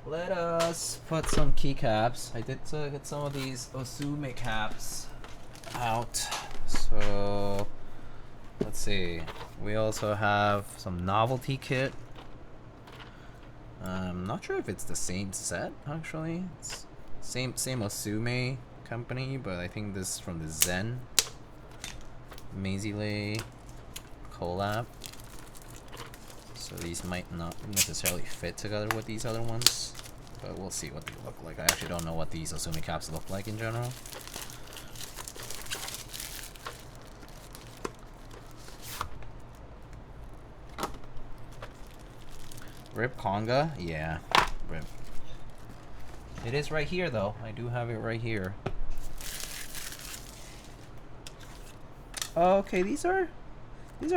Let us put some keycaps. I did get some of these Osume caps out. So let's see. We also have some novelty kit. I'm not sure if it's the same set actually. It's same Osume company, but I think this is from the Zen Mazile collab. So these might not necessarily fit together with these other ones, but we'll see what they look like. I actually don't know what these Osume caps look like in general. Rip Conga? Yeah, rip. It is right here though. I do have it right here. Oh, okay, these are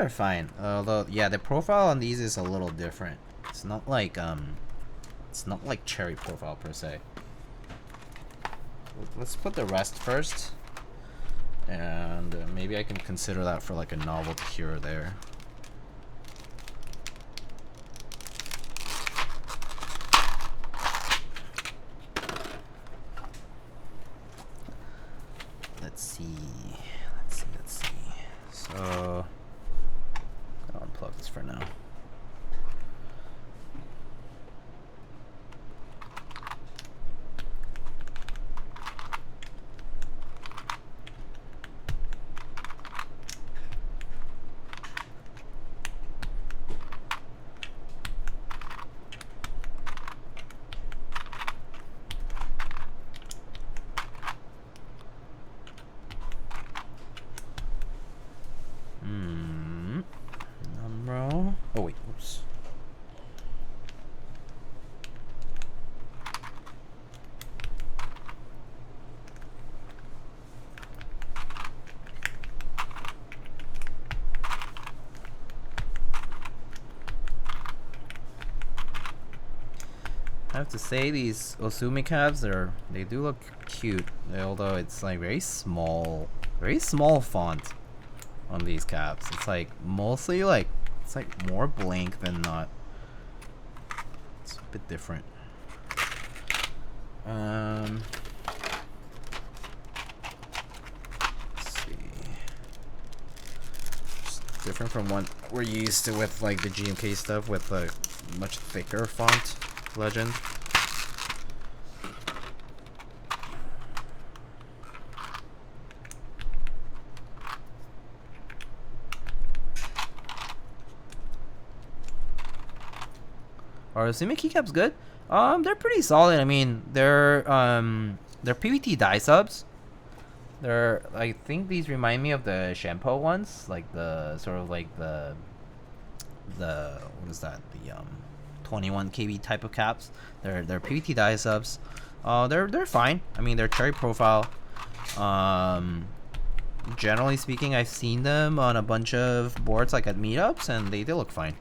fine. Although, yeah, the profile on these is a little different. It's not like cherry profile per se. Let's put the rest first, and maybe I can consider that for like a novelty here or there. Let's see. So I'll unplug this for now. I have to say these Osume caps they do look cute, although it's like very small font on these caps. It's like mostly like it's like more blank than not. It's a bit different. Let's see. It's different from what we're used to with like the GMK stuff with a much thicker font legend. Are Osume keycaps good? They're pretty solid. I mean, they're PVT dye subs. I think these remind me of the shampoo ones, like the sort of like the what is that? The 21 kb type of caps. They're PVT dye subs. They're fine. I mean, they're cherry profile. Generally speaking, I've seen them on a bunch of boards like at meetups, and they look fine.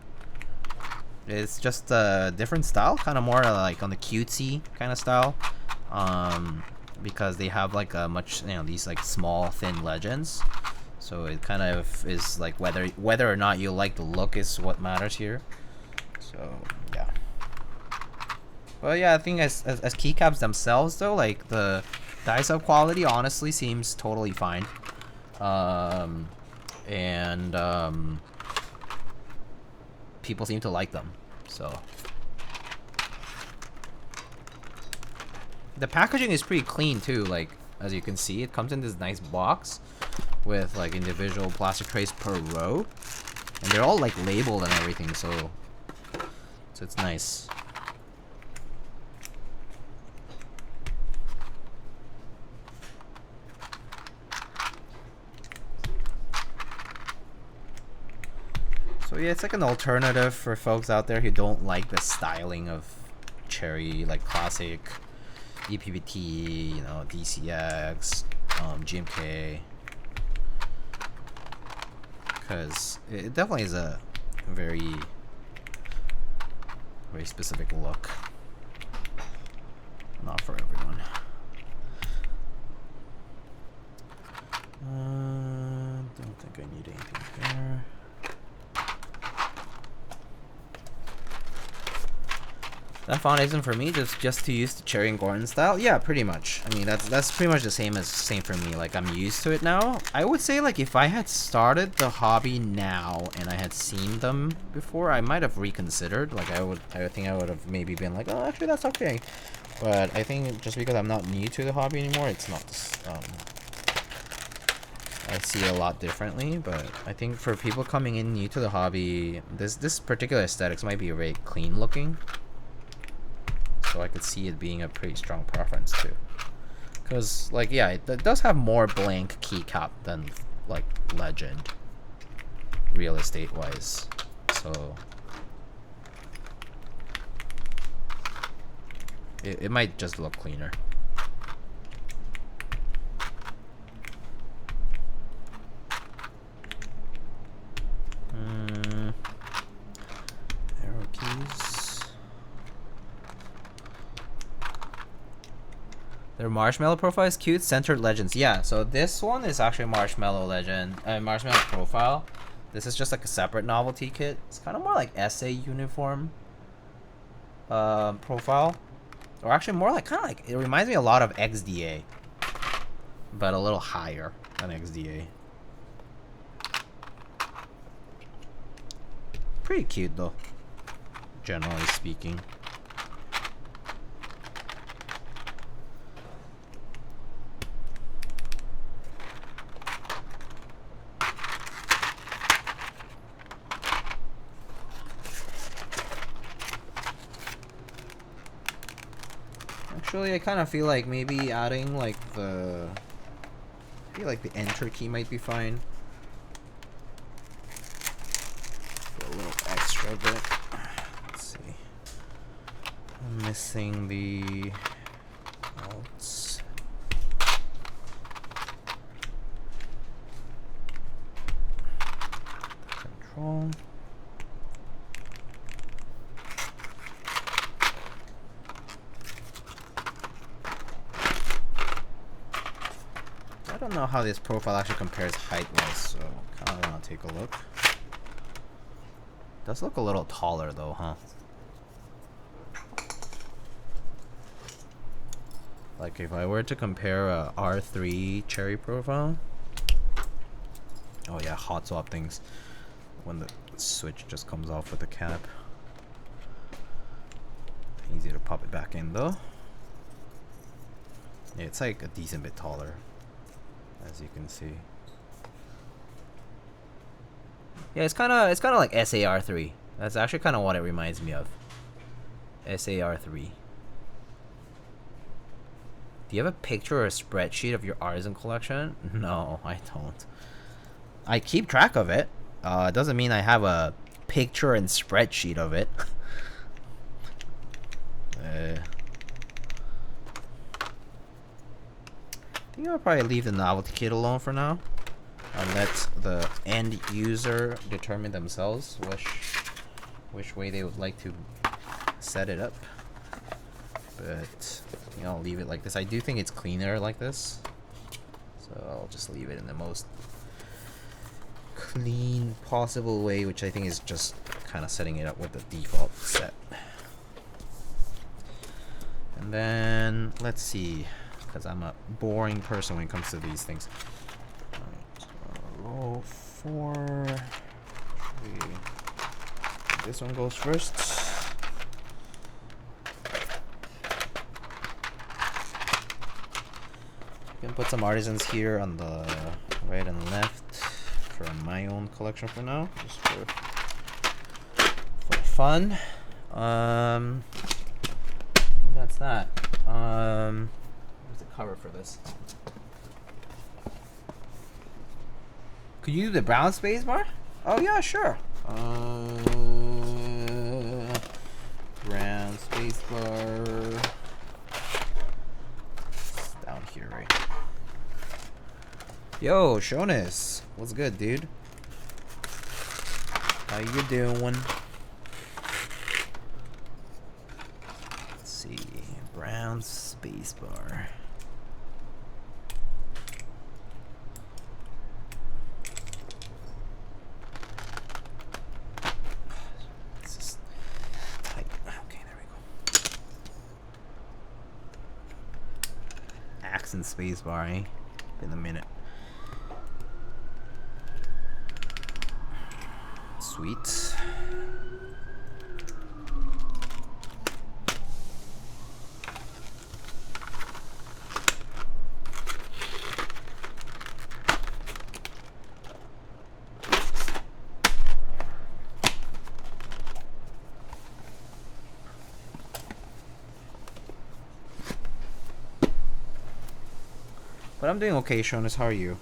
It's just a different style, kind of more like on the cutesy kind of style, because they have like a much, these like small thin legends, so it kind of is like whether or not you like the look is what matters here. So yeah, but yeah, I think as keycaps themselves though, like the dye sub quality honestly seems totally fine, and people seem to like them. So the packaging is pretty clean too. Like as you can see, it comes in this nice box with like individual plastic trays per row, and they're all like labeled and everything. So it's nice. So yeah, it's like an alternative for folks out there who don't like the styling of cherry, like classic EPVT, DCX, GMK, because it definitely is a very specific look. Not for everyone. Don't think I need anything there. That font isn't for me, just to use the Cherry and Gordon style. Yeah, pretty much. I mean, that's pretty much the same for me. Like, I'm used to it now. I would say, like, if I had started the hobby now and I had seen them before, I might have reconsidered. Like, I think I would have maybe been like, oh, actually, that's okay. But I think just because I'm not new to the hobby anymore, it's not. I see it a lot differently. But I think for people coming in new to the hobby, this particular aesthetics might be very clean looking. So I could see it being a pretty strong preference too, because like yeah, it does have more blank keycap than like legend, real estate wise. So it might just look cleaner. Arrow keys. Their marshmallow profile is cute. Centered legends. Yeah, so this one is actually marshmallow legend. Marshmallow profile. This is just like a separate novelty kit. It's kind of more like SA uniform profile, or actually more like kind of like, it reminds me a lot of XDA, but a little higher than XDA. Pretty cute though, generally speaking. Actually, I kind of feel like maybe adding like the enter key might be fine. A little extra bit. Let's see. I'm missing the alts. Control. don't know how this profile actually compares height-wise, so kind of want to take a look. Does look a little taller though, huh? Like if I were to compare a R3 cherry profile. Oh yeah, hot swap things. When the switch just comes off with the cap. Easy to pop it back in though. Yeah, it's like a decent bit taller, as you can see. Yeah, it's kind of like SAR3. That's actually kind of what it reminds me of. SAR3. Do you have a picture or a spreadsheet of your artisan collection? No, I don't. I keep track of it. It doesn't mean I have a picture and spreadsheet of it. I think I'll probably leave the novelty kit alone for now. And let the end user determine themselves which way they would like to set it up. But you know, I'll leave it like this. I do think it's cleaner like this, so I'll just leave it in the most clean possible way, which I think is just kind of setting it up with the default set. And then let's see, because I'm a boring person when it comes to these things. Row 4. This one goes first. You can put some artisans here on the right and left for my own collection for now, just for fun. That's that. Where's the cover for this? Could you do the brown space bar? Oh yeah, sure. Brown space bar. It's down here, right? Yo, Shonis, what's good, dude? How you doing? Let's see, brown space bar. And space bar, eh? In a minute. Sweet. But I'm doing okay, Shonis. How are you?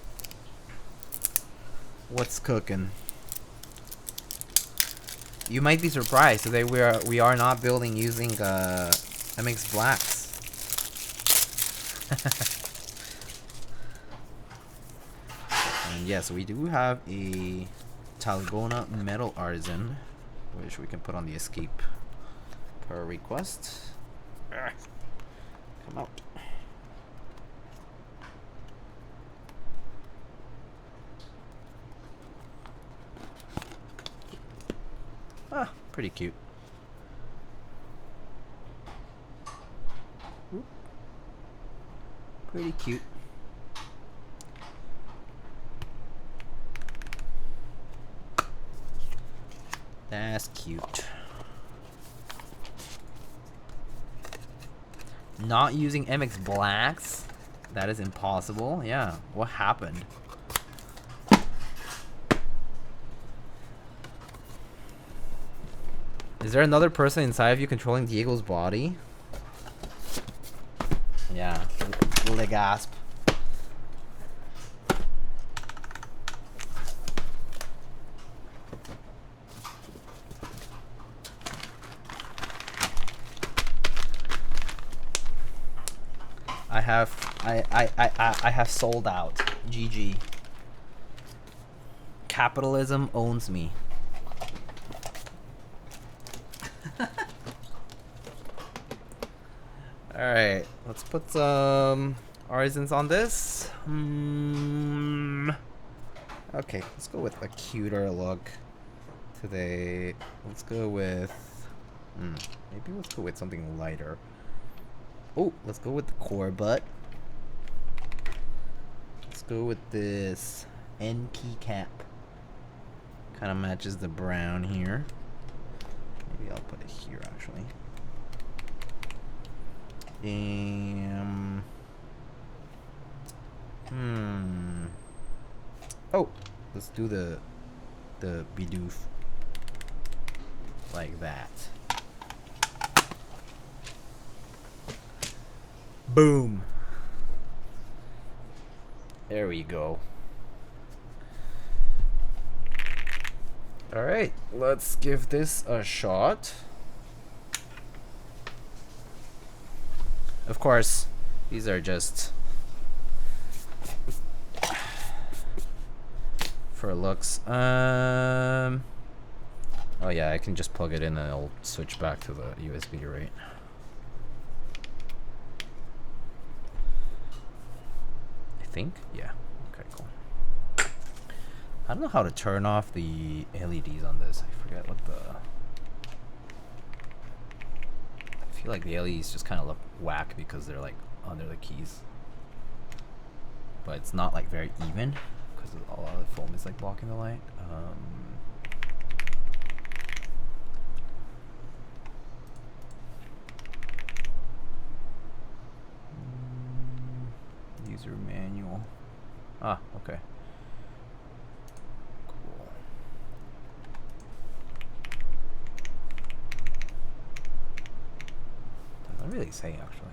What's cooking? You might be surprised today. We are not building using MX Blacks. And yes, we do have a Talgona metal artisan, which we can put on the escape per request. Come out. Ah, pretty cute. Pretty cute. That's cute. Not using MX Blacks? That is impossible. Yeah, what happened? Is there another person inside of you controlling Diego's body? Yeah, Legasp. I have sold out. GG. Capitalism owns me. Alright, let's put some Artisans on this. Okay, let's go with a cuter look today. Let's go with maybe let's go with something lighter. Oh, let's go with the core butt. Let's go with this NP cap. Kind of matches the brown here. Maybe I'll put it here actually. Oh, let's do the bidoof like that. Boom. There we go. All right, let's give this a shot. Of course, these are just for looks. Oh yeah, I can just plug it in and it'll switch back to the USB, right? I think, yeah. Okay, cool. I don't know how to turn off the LEDs on this. I forget what the... I feel like the LEDs just kind of look whack because they're like under the keys. But it's not like very even because a lot of the foam is like blocking the light. User manual. Ah, okay. Cool. Doesn't really say actually.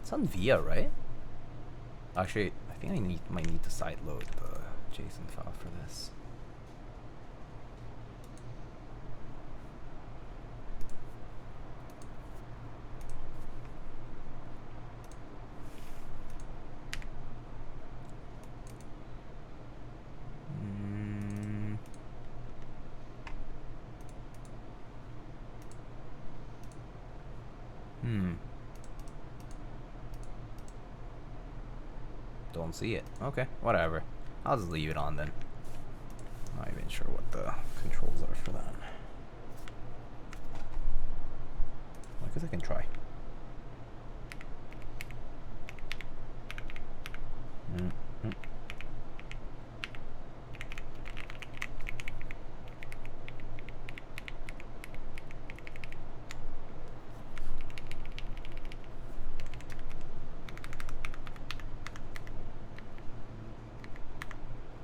It's on VIA, right? Actually, I think I might need to side load the JSON file for this. Don't see it. Okay, whatever. I'll just leave it on then. Not even sure what the controls are for that. I guess I can try.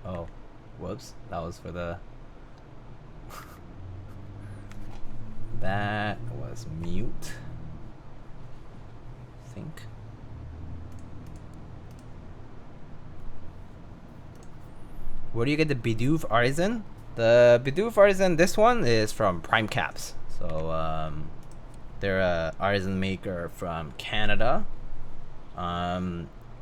Oh, whoops. That was for the... That was mute. I think. Where do you get the Bidoof Artisan? The Bidoof Artisan, this one is from Keycaps. So, they're a artisan maker from Canada.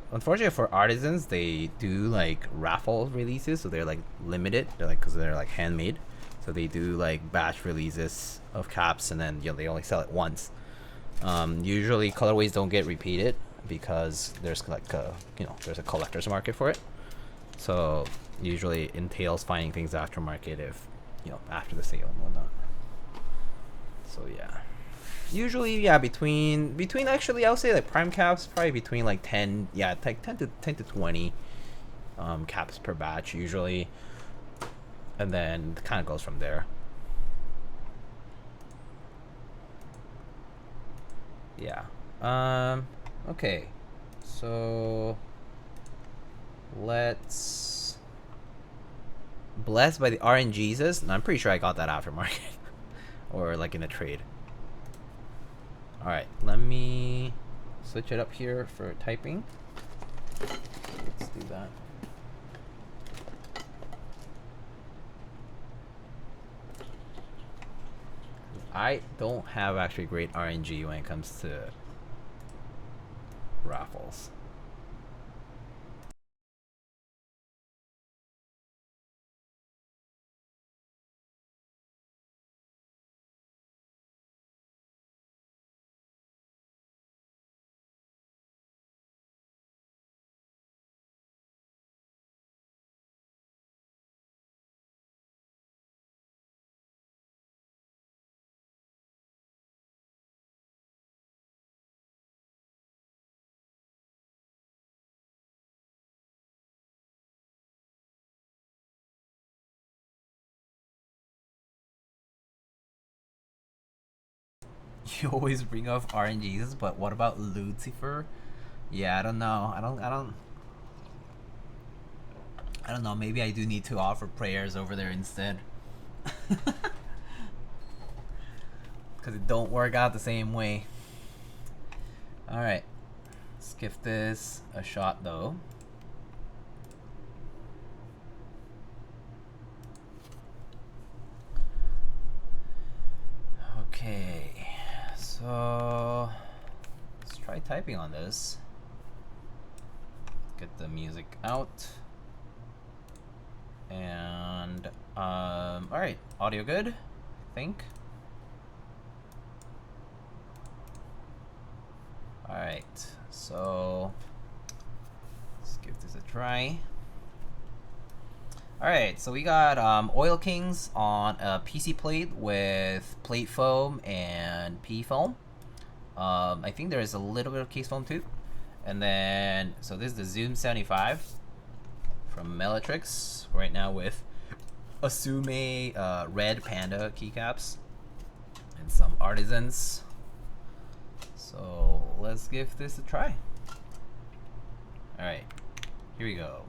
Unfortunately for artisans, they do like raffle releases, so they're like limited. They're like, because they're like handmade, so they do like batch releases of caps, and then they only sell it once. Usually colorways don't get repeated because there's like a there's a collector's market for it. So usually it entails finding things aftermarket if after the sale and whatnot. So yeah. Usually, yeah, between actually, I would say like prime caps probably between like 10 to 20 caps per batch usually, and then it kind of goes from there. Yeah. Okay. So let's blessed by the RNGesus. And I'm pretty sure I got that aftermarket or like in a trade. Alright, let me switch it up here for typing. Let's do that. I don't have actually great RNG when it comes to raffles. You always bring up RNGs, but what about Lucifer? Yeah, I don't know. I don't know. Maybe I do need to offer prayers over there instead. Because it don't work out the same way. Alright. Let's give this a shot though. Okay. So let's try typing on this. Get the music out. And alright, audio good, I think. Alright, so let's give this a try. Alright, so we got Oil Kings on a PC plate with plate foam and P foam. I think there is a little bit of case foam too. And then, so this is the Zoom75 from Meletrix right now with Osume red Panda keycaps and some artisans. So let's give this a try. Alright, here we go.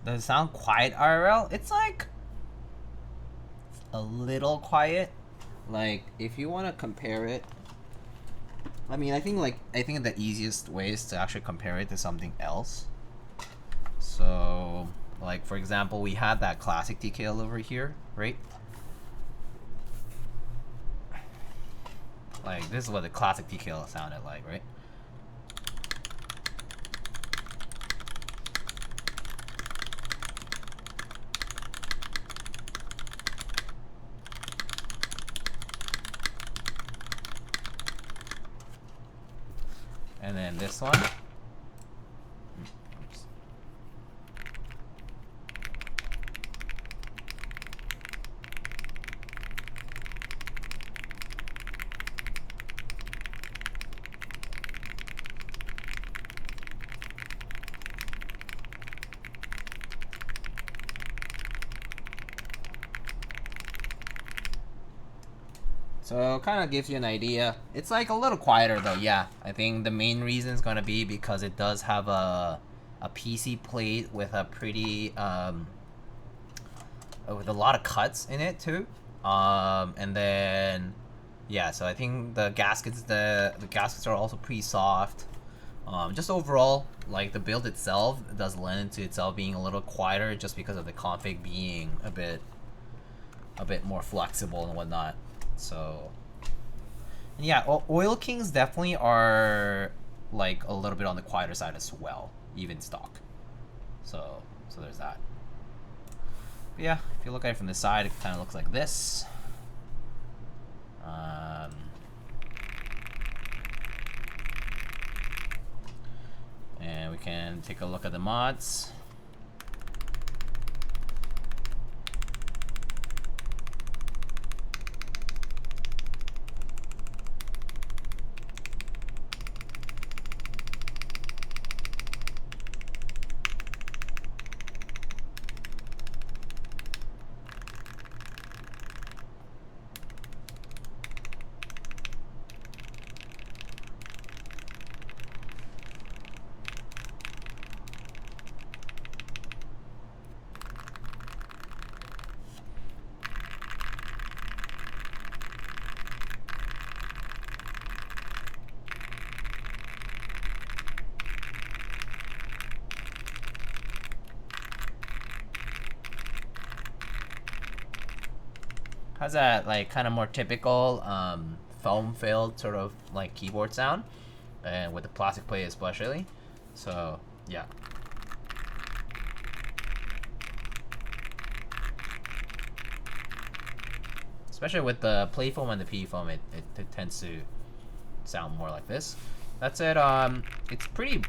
Does it sound quiet IRL? It's like a little quiet. Like if you want to compare it, I mean, I think the easiest way is to actually compare it to something else. So like for example, we had that classic TKL over here, right? Like this is what the classic TKL sounded like, right? And then this one. Oops. So kind of gives you an idea. It's like a little quieter though, yeah. I think the main reason is gonna be because it does have a PC plate with a pretty with a lot of cuts in it too. And then yeah, so I think the gaskets are also pretty soft. Just overall, like the build itself does lend into itself being a little quieter just because of the config being a bit more flexible and whatnot. So, and yeah, Oil Kings definitely are like a little bit on the quieter side as well, even stock. So there's that. But yeah, if you look at it from the side, it kind of looks like this. And we can take a look at the mods. Has that like kind of more typical foam filled sort of like keyboard sound, and with the plastic plate especially. So yeah. Especially with the plate foam and the PE foam, it tends to sound more like this. That said, it's pretty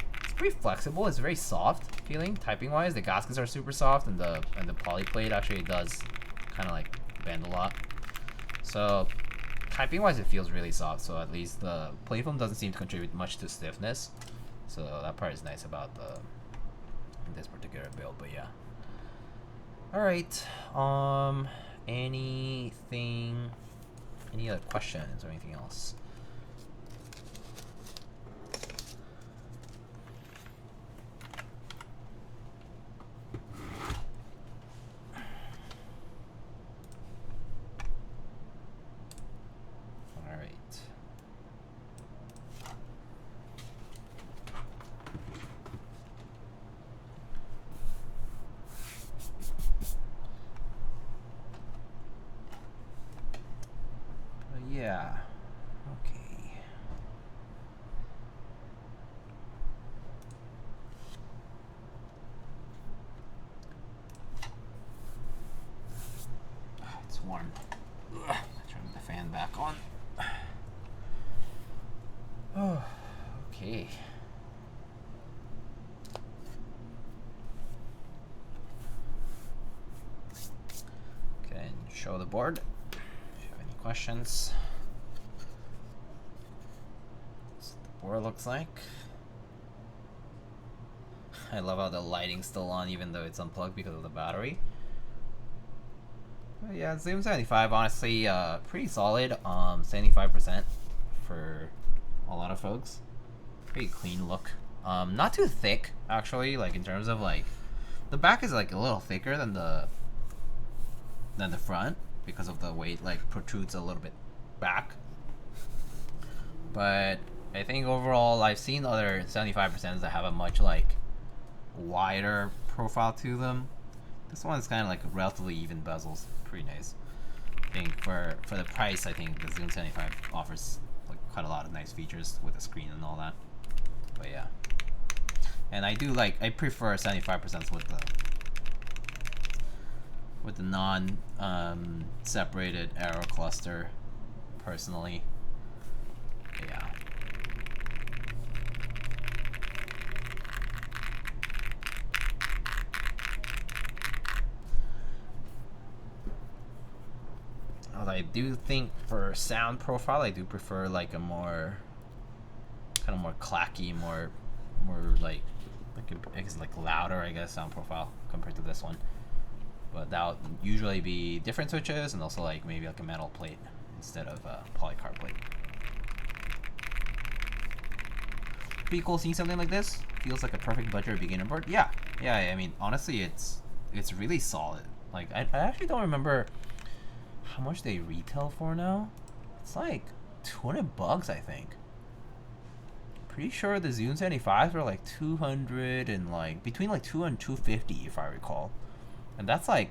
flexible. It's very soft feeling typing wise. The gaskets are super soft, and the poly plate actually does kind of like bend a lot. So typing wise, it feels really soft. So at least the plate foam doesn't seem to contribute much to stiffness. So that part is nice about this particular build. But yeah. All right. Any other questions or anything else? Yeah. Okay. It's warm. Ugh. Turn the fan back on. Oh, okay. Okay, and show the board. If you have any questions. Board looks like. I love how the lighting's still on even though it's unplugged because of the battery. But yeah, Zoom75 honestly pretty solid. 75% for a lot of folks. Pretty clean look. Not too thick actually, like in terms of like the back is like a little thicker than the front because of the weight like protrudes a little bit back. But I think overall, I've seen other 75% that have a much like wider profile to them. This one's kind of like relatively even bezels, pretty nice. I think for the price, I think the Zoom75 offers like quite a lot of nice features with the screen and all that. But yeah, and I prefer 75% with the non separated arrow cluster personally. Yeah. I do think for sound profile, I do prefer like a more kind of more clacky, more like I guess like louder, I guess, sound profile compared to this one. But that would usually be different switches and also like maybe like a metal plate instead of a polycarb plate. Pretty cool seeing something like this. Feels like a perfect budget beginner board. Yeah. I mean, honestly, it's really solid. Like I actually don't remember how much they retail for now. It's like $200, I think. Pretty sure the Zoom75s are like 200 and like between like 200 and 250 if I recall, and that's like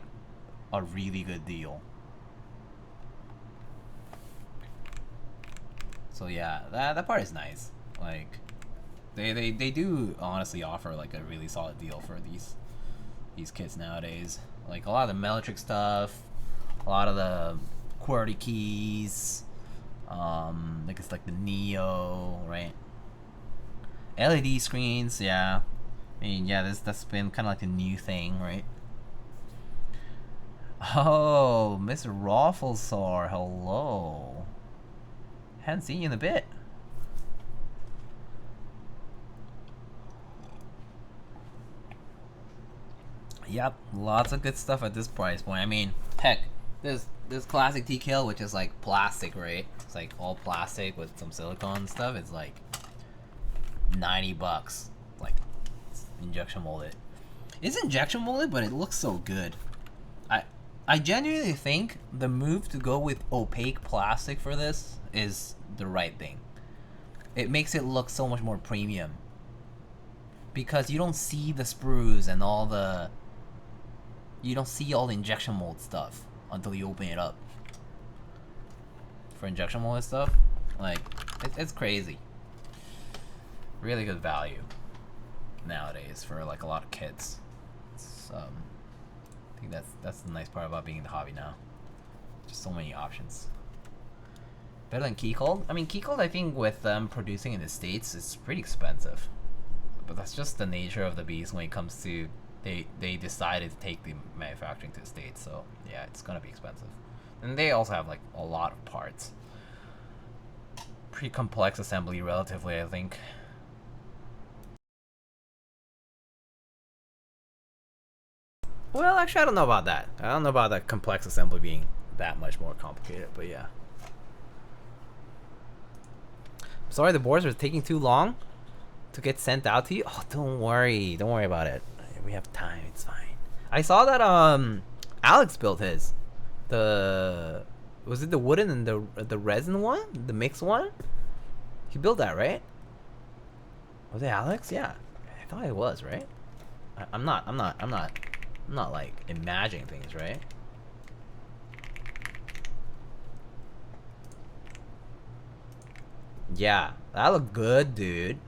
a really good deal. So yeah, that part is nice. Like they do honestly offer like a really solid deal for these kits nowadays. Like a lot of the Meletrix stuff, a lot of the QWERTY keys, like it's like the Neo, right? LED screens, yeah. I mean, yeah, that's been kind of like a new thing, right? Oh, Miss Rafflesaur, hello. Hadn't seen you in a bit. Yep, lots of good stuff at this price point. I mean, heck, this classic TKL, which is like plastic, right? It's like all plastic with some silicone stuff. It's like $90. Like, it's injection molded. It's injection molded, but it looks so good. I genuinely think the move to go with opaque plastic for this is the right thing. It makes it look so much more premium. Because you don't see the sprues and all the... You don't see all the injection mold stuff until you open it up. for injection molded stuff. Like, it's crazy. Really good value nowadays for like a lot of kids. It's, I think that's the nice part about being in the hobby now. Just so many options. Better than Keycold? I mean, Keycold, I think with them producing in the States, is pretty expensive. But that's just the nature of the beast when it comes to they decided to take the manufacturing to the States. So yeah, it's gonna be expensive. And they also have like a lot of parts. Pretty complex assembly relatively, I think. Well, actually, I don't know about that. I don't know about that complex assembly being that much more complicated, but yeah. Sorry, the boards are taking too long to get sent out to you. Oh, don't worry about it. We have time. It's fine. I saw that Alex built his. Was it the wooden and the resin one, the mixed one? He built that, right? Was it Alex? Yeah, I thought it was, right? I'm not like imagining things, right? Yeah, that looked good, dude.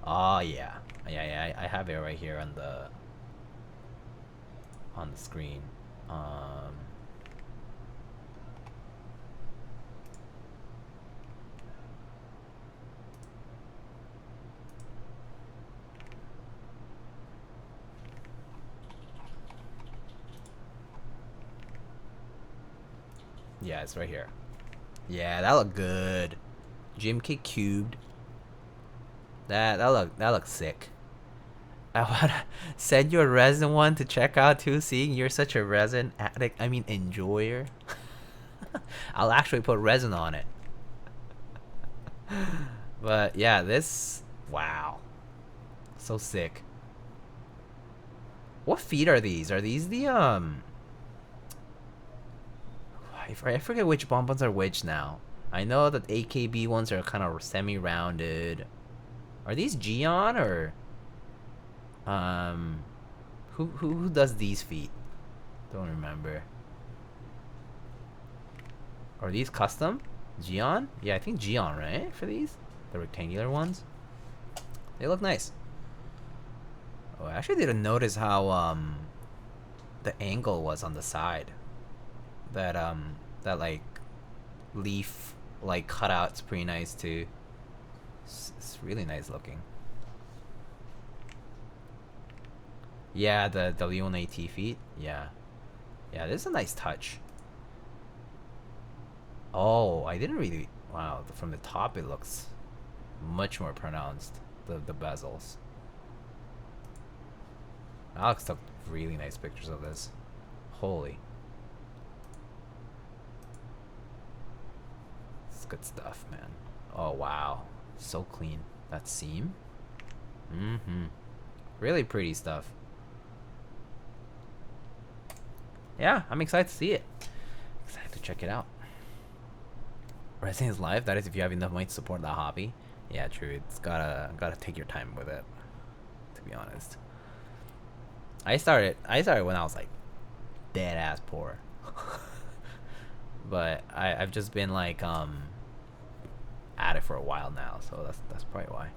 Oh yeah, I have it right here on the screen. Yeah, it's right here. Yeah, that looked good. Jim K cubed. That looks sick. I wanna send you a resin one to check out too. Seeing you're such a resin addict, I mean enjoyer. I'll actually put resin on it. But yeah, this, wow, so sick. What feet are these? Are these the I forget which bonbons are which now. I know that AKB ones are kind of semi-rounded. Are these Geon or who does these feet? Don't remember. Are these custom? Geon? Yeah, I think Geon, right? For these? The rectangular ones? They look nice. Oh, I actually didn't notice how the angle was on the side. That like leaf like cutout's pretty nice too. It's really nice looking. Yeah, the Leon AT feet. Yeah, this is a nice touch. Oh, I didn't really. Wow, from the top it looks much more pronounced. The bezels. Alex took really nice pictures of this. Holy. It's good stuff, man. Oh, wow. So clean. That seam. Really pretty stuff. Yeah, I'm excited to see it. Excited to check it out. Resin is live. That is if you have enough money to support the hobby. Yeah, true. It's gotta take your time with it, to be honest. I started when I was like dead ass poor. But I've just been like at it for a while now, so that's probably why.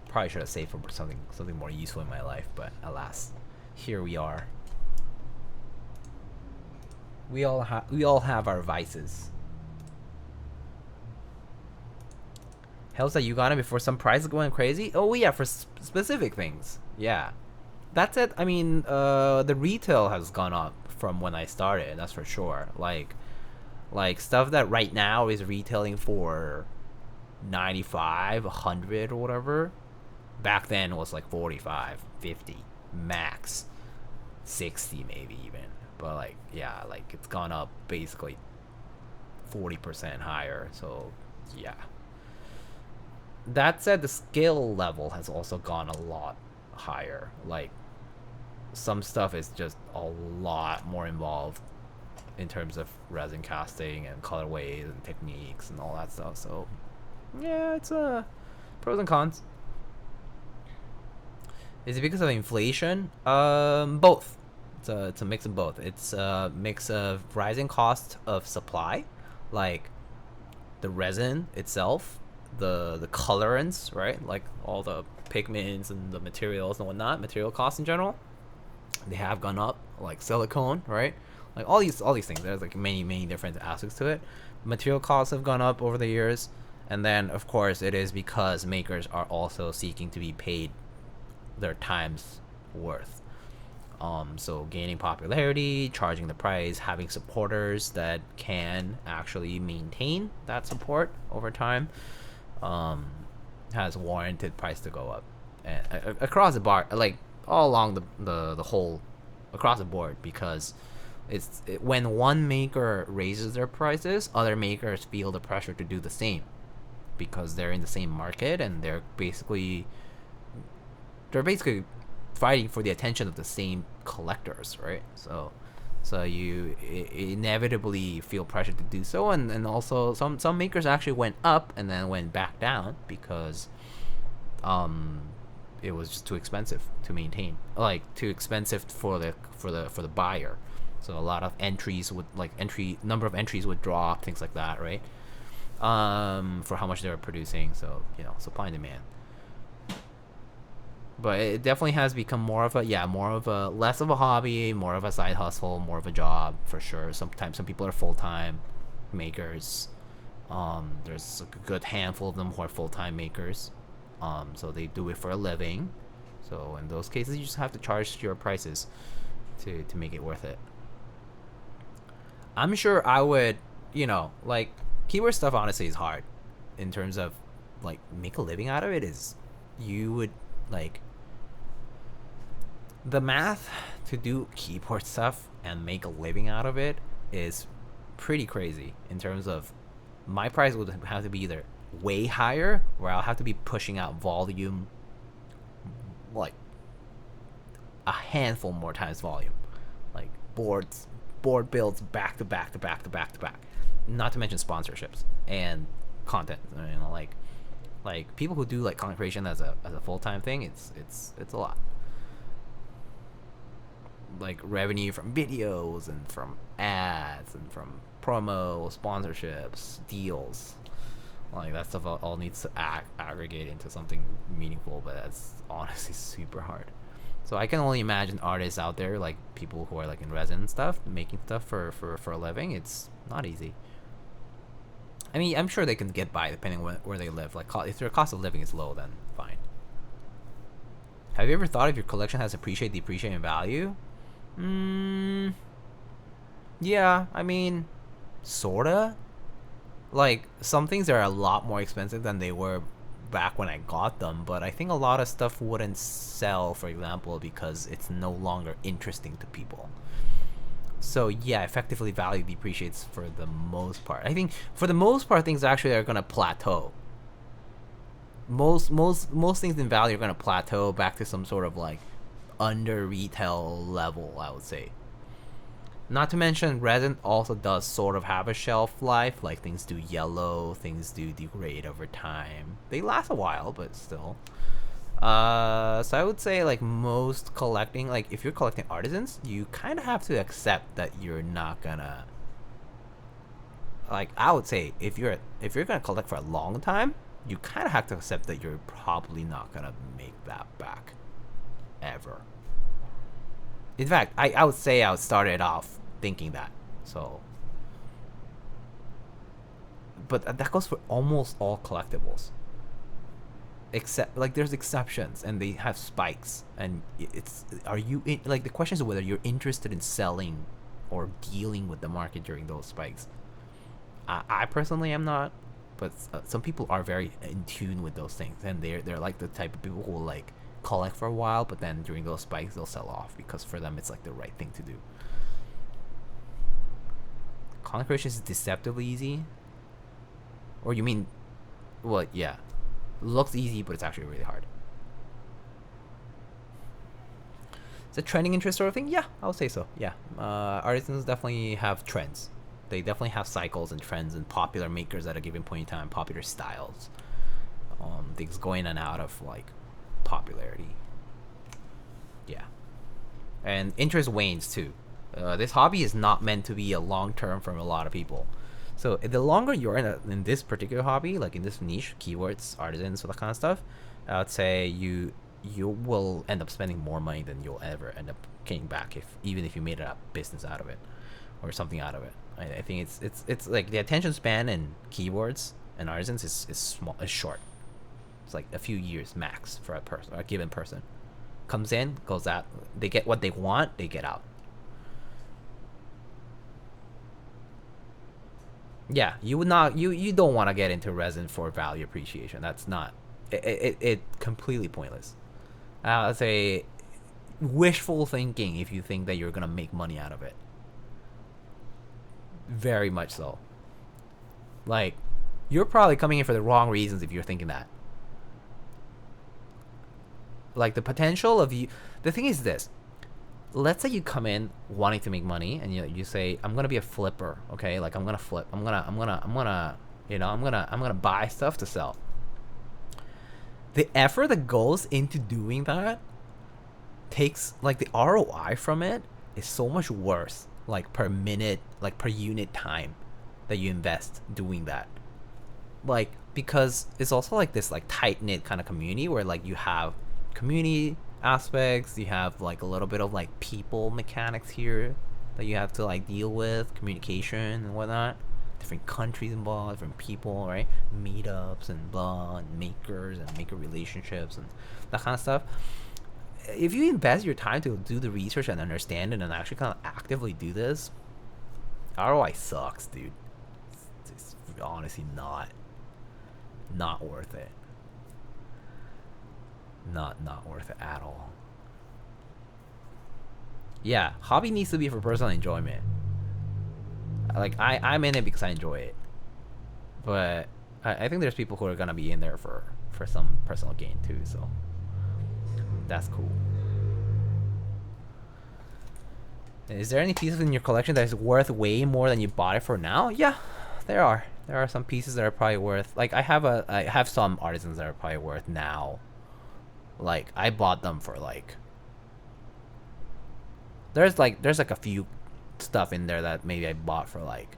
Probably should have saved for something more useful in my life, but alas, here we are. We all have our vices. Helps that you got it before some prices going crazy. Oh yeah, for specific things. Yeah, that's it. I mean, the retail has gone up from when I started. That's for sure. Like stuff that right now is retailing for 95, 100 or whatever. Back then was like 45, 50 max, 60 maybe even. But like, yeah, like it's gone up basically 40% higher. So yeah. That said, the skill level has also gone a lot higher. Like, some stuff is just a lot more involved in terms of resin casting and colorways and techniques and all that stuff. So, yeah, it's pros and cons. Is it because of inflation? Both. It's a mix of both. It's a mix of rising cost of supply, like the resin itself, the colorants, right? Like all the pigments and the materials and whatnot, material costs in general, they have gone up. Like silicone, right? Like all these things. There's like many different aspects to it. Material costs have gone up over the years, and then of course it is because makers are also seeking to be paid their time's worth. So gaining popularity, charging the price, having supporters that can actually maintain that support over time, has warranted price to go up, and across the bar, like all along the whole, across the board, because when one maker raises their prices, other makers feel the pressure to do the same, because they're in the same market and they're basically fighting for the attention of the same collectors, right? So you inevitably feel pressure to do so, and also some makers actually went up and then went back down because it was just too expensive to maintain, like too expensive for the buyer. So a lot of entries would, like, number of entries would drop, things like that, right? For how much they were producing. So, you know, supply and demand. But it definitely has become more of a less of a hobby, more of a side hustle, more of a job for sure. Sometimes some people are full-time makers. There's a good handful of them who are full-time makers. So they do it for a living. So in those cases, you just have to charge your prices to make it worth it. I'm sure I would, like, keyword stuff honestly is hard in terms of, like, make a living out of it. Is you would, like, the math to do keyboard stuff and make a living out of it is pretty crazy in terms of my price would have to be either way higher, or I'll have to be pushing out volume like a handful more times volume, like board builds back to back to back to back to back, not to mention sponsorships and content. Like people who do like content creation as a full-time thing, it's a lot. Like revenue from videos and from ads and from promo, sponsorships, deals, like that stuff all needs to aggregate into something meaningful, but that's honestly super hard. So I can only imagine artists out there, like people who are like in resin and stuff, making stuff for a living. It's not easy. I mean, I'm sure they can get by depending on where they live. Like, if their cost of living is low, then fine. Have you ever thought if your collection has appreciate, depreciate in value? Yeah, I mean, sorta. Like, some things are a lot more expensive than they were back when I got them, but I think a lot of stuff wouldn't sell, for example, because it's no longer interesting to people. So yeah, effectively value depreciates for the most part. I think for the most part things actually are gonna plateau. Most things in value are gonna plateau back to some sort of like under retail level, I would say. Not to mention resin also does sort of have a shelf life, like things do yellow, things do degrade over time. They last a while, but still. So I would say like most collecting, like if you're collecting artisans, you kind of have to accept that you're not gonna, like, I would say if you're gonna collect for a long time, you kind of have to accept that you're probably not gonna make that back ever. In fact, I would say I started off thinking that. So, but that goes for almost all collectibles. Except, like, there's exceptions and they have spikes, and like, the question is whether you're interested in selling or dealing with the market during those spikes. I personally am not, but some people are very in tune with those things, and they're like the type of people who will like collect for a while, but then during those spikes they'll sell off because for them it's like the right thing to do. Content creation is deceptively easy, or you mean, well, yeah. Looks easy, but it's actually really hard. Is it trending interest sort of thing? Yeah, I would say so. Yeah, artisans definitely have trends. They definitely have cycles and trends and popular makers at a given point in time, popular styles. Things going in and out of like popularity. and interest wanes too. This hobby is not meant to be a long term for a lot of people. So the longer you're in this particular hobby, like in this niche, keywords, artisans, all that kind of stuff, I would say you will end up spending more money than you'll ever end up getting back, even if you made a business out of it or something out of it. I think it's like the attention span in keywords and artisans is short. It's like a few years max for a person, or a given person. Comes in, goes out. They get what they want, they get out. Yeah, you would not. You don't want to get into resin for value appreciation. That's not. It completely pointless. I'd say wishful thinking if you think that you're gonna make money out of it. Very much so. Like, you're probably coming in for the wrong reasons if you're thinking that. Like, the potential of you. The thing is this. Let's say you come in wanting to make money, and you say, I'm gonna be a flipper, okay? Like, I'm gonna flip. I'm gonna buy stuff to sell. The effort that goes into doing that takes, like, the ROI from it is so much worse, like, per minute, like, per unit time that you invest doing that. Like, because it's also like this, like, tight-knit kind of community where, like, you have community aspects, you have like a little bit of like people mechanics here that you have to like deal with, communication and whatnot, different countries involved, different people, right? Meetups and blah, and makers and maker relationships and that kind of stuff. If you invest your time to do the research and understand it and actually kind of actively do this, ROI sucks, dude. It's honestly not worth it. Not worth it at all. Yeah, hobby needs to be for personal enjoyment. Like, I'm in it because I enjoy it, but I think there's people who are gonna be in there for some personal gain too, so that's cool. Is there any pieces in your collection that is worth way more than you bought it for now? Yeah, there are some pieces that are probably worth, like, I have some artisans that are probably worth now. Like, I bought them for like, there's like a few stuff in there that maybe I bought for like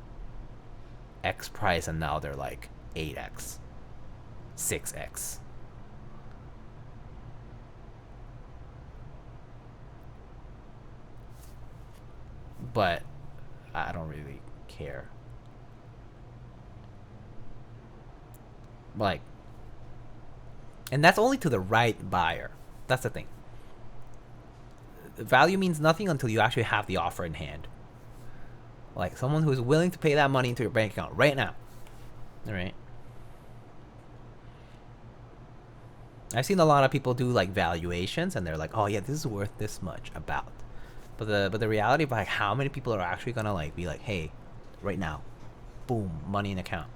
X price and now they're like 8x, 6x. But I don't really care. Like, and that's only to the right buyer. That's the thing. Value means nothing until you actually have the offer in hand. Like, someone who is willing to pay that money into your bank account right now. Alright? I've seen a lot of people do like valuations and they're like, oh yeah, this is worth this much about. But the reality of like how many people are actually gonna like be like, hey, right now, boom, money in account.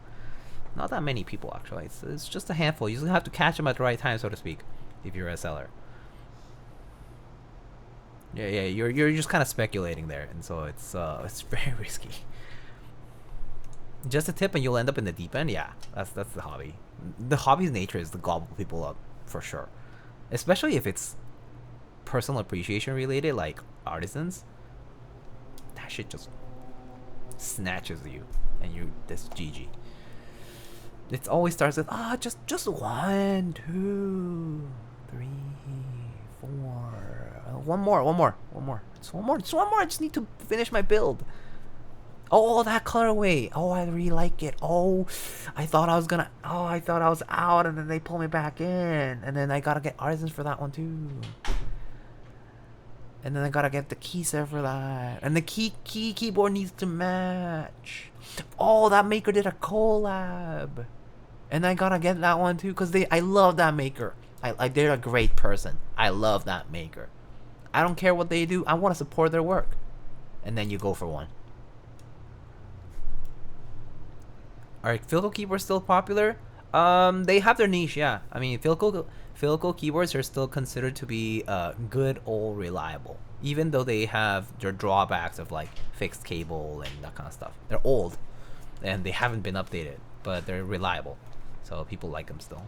Not that many people, actually. It's just a handful. You just have to catch them at the right time, so to speak, if you're a seller. Yeah, you're just kind of speculating there, and so it's very risky. Just a tip, and you'll end up in the deep end. Yeah, that's the hobby. The hobby's nature is to gobble people up, for sure. Especially if it's personal appreciation related, like artisans. That shit just snatches you, and that's GG. It always starts with just 1, 2, 3, 4. One more. Just one more. I just need to finish my build. Oh, that colorway. Oh, I really like it. Oh, I thought I was out, and then they pull me back in, and then I gotta get artisans for that one too. And then I gotta get the key set for that, and the keyboard needs to match. Oh, that maker did a collab, and I gotta get that one too because I love that maker. They're a great person. I love that maker. I don't care what they do. I want to support their work. And then you go for one. Are Philco keyboards still popular? They have their niche, yeah. I mean, Philco keyboards are still considered to be good or reliable, even though they have their drawbacks of like fixed cable and that kind of stuff. They're old, and they haven't been updated, but they're reliable, so people like them still.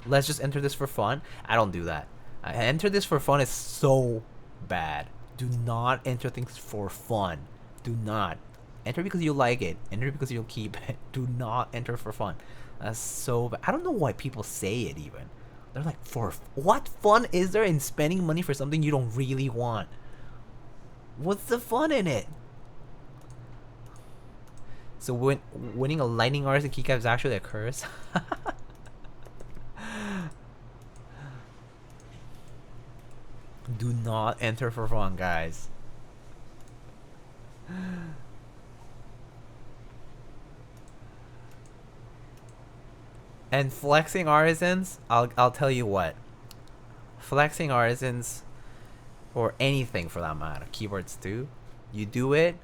Let's just enter this for fun. I don't do that. I enter this for fun is so bad. Do not enter things for fun. Do not. Enter because you like it. Enter because you'll keep it. Do not enter for fun. That's so bad. I don't know why people say it even. They're like, what fun is there in spending money for something you don't really want? What's the fun in it? So winning a lightning artist in Keycaps is actually a curse? Do not enter for fun, guys. And flexing artisans, I'll tell you what. Flexing artisans, or anything for that matter, keyboards too. You do it,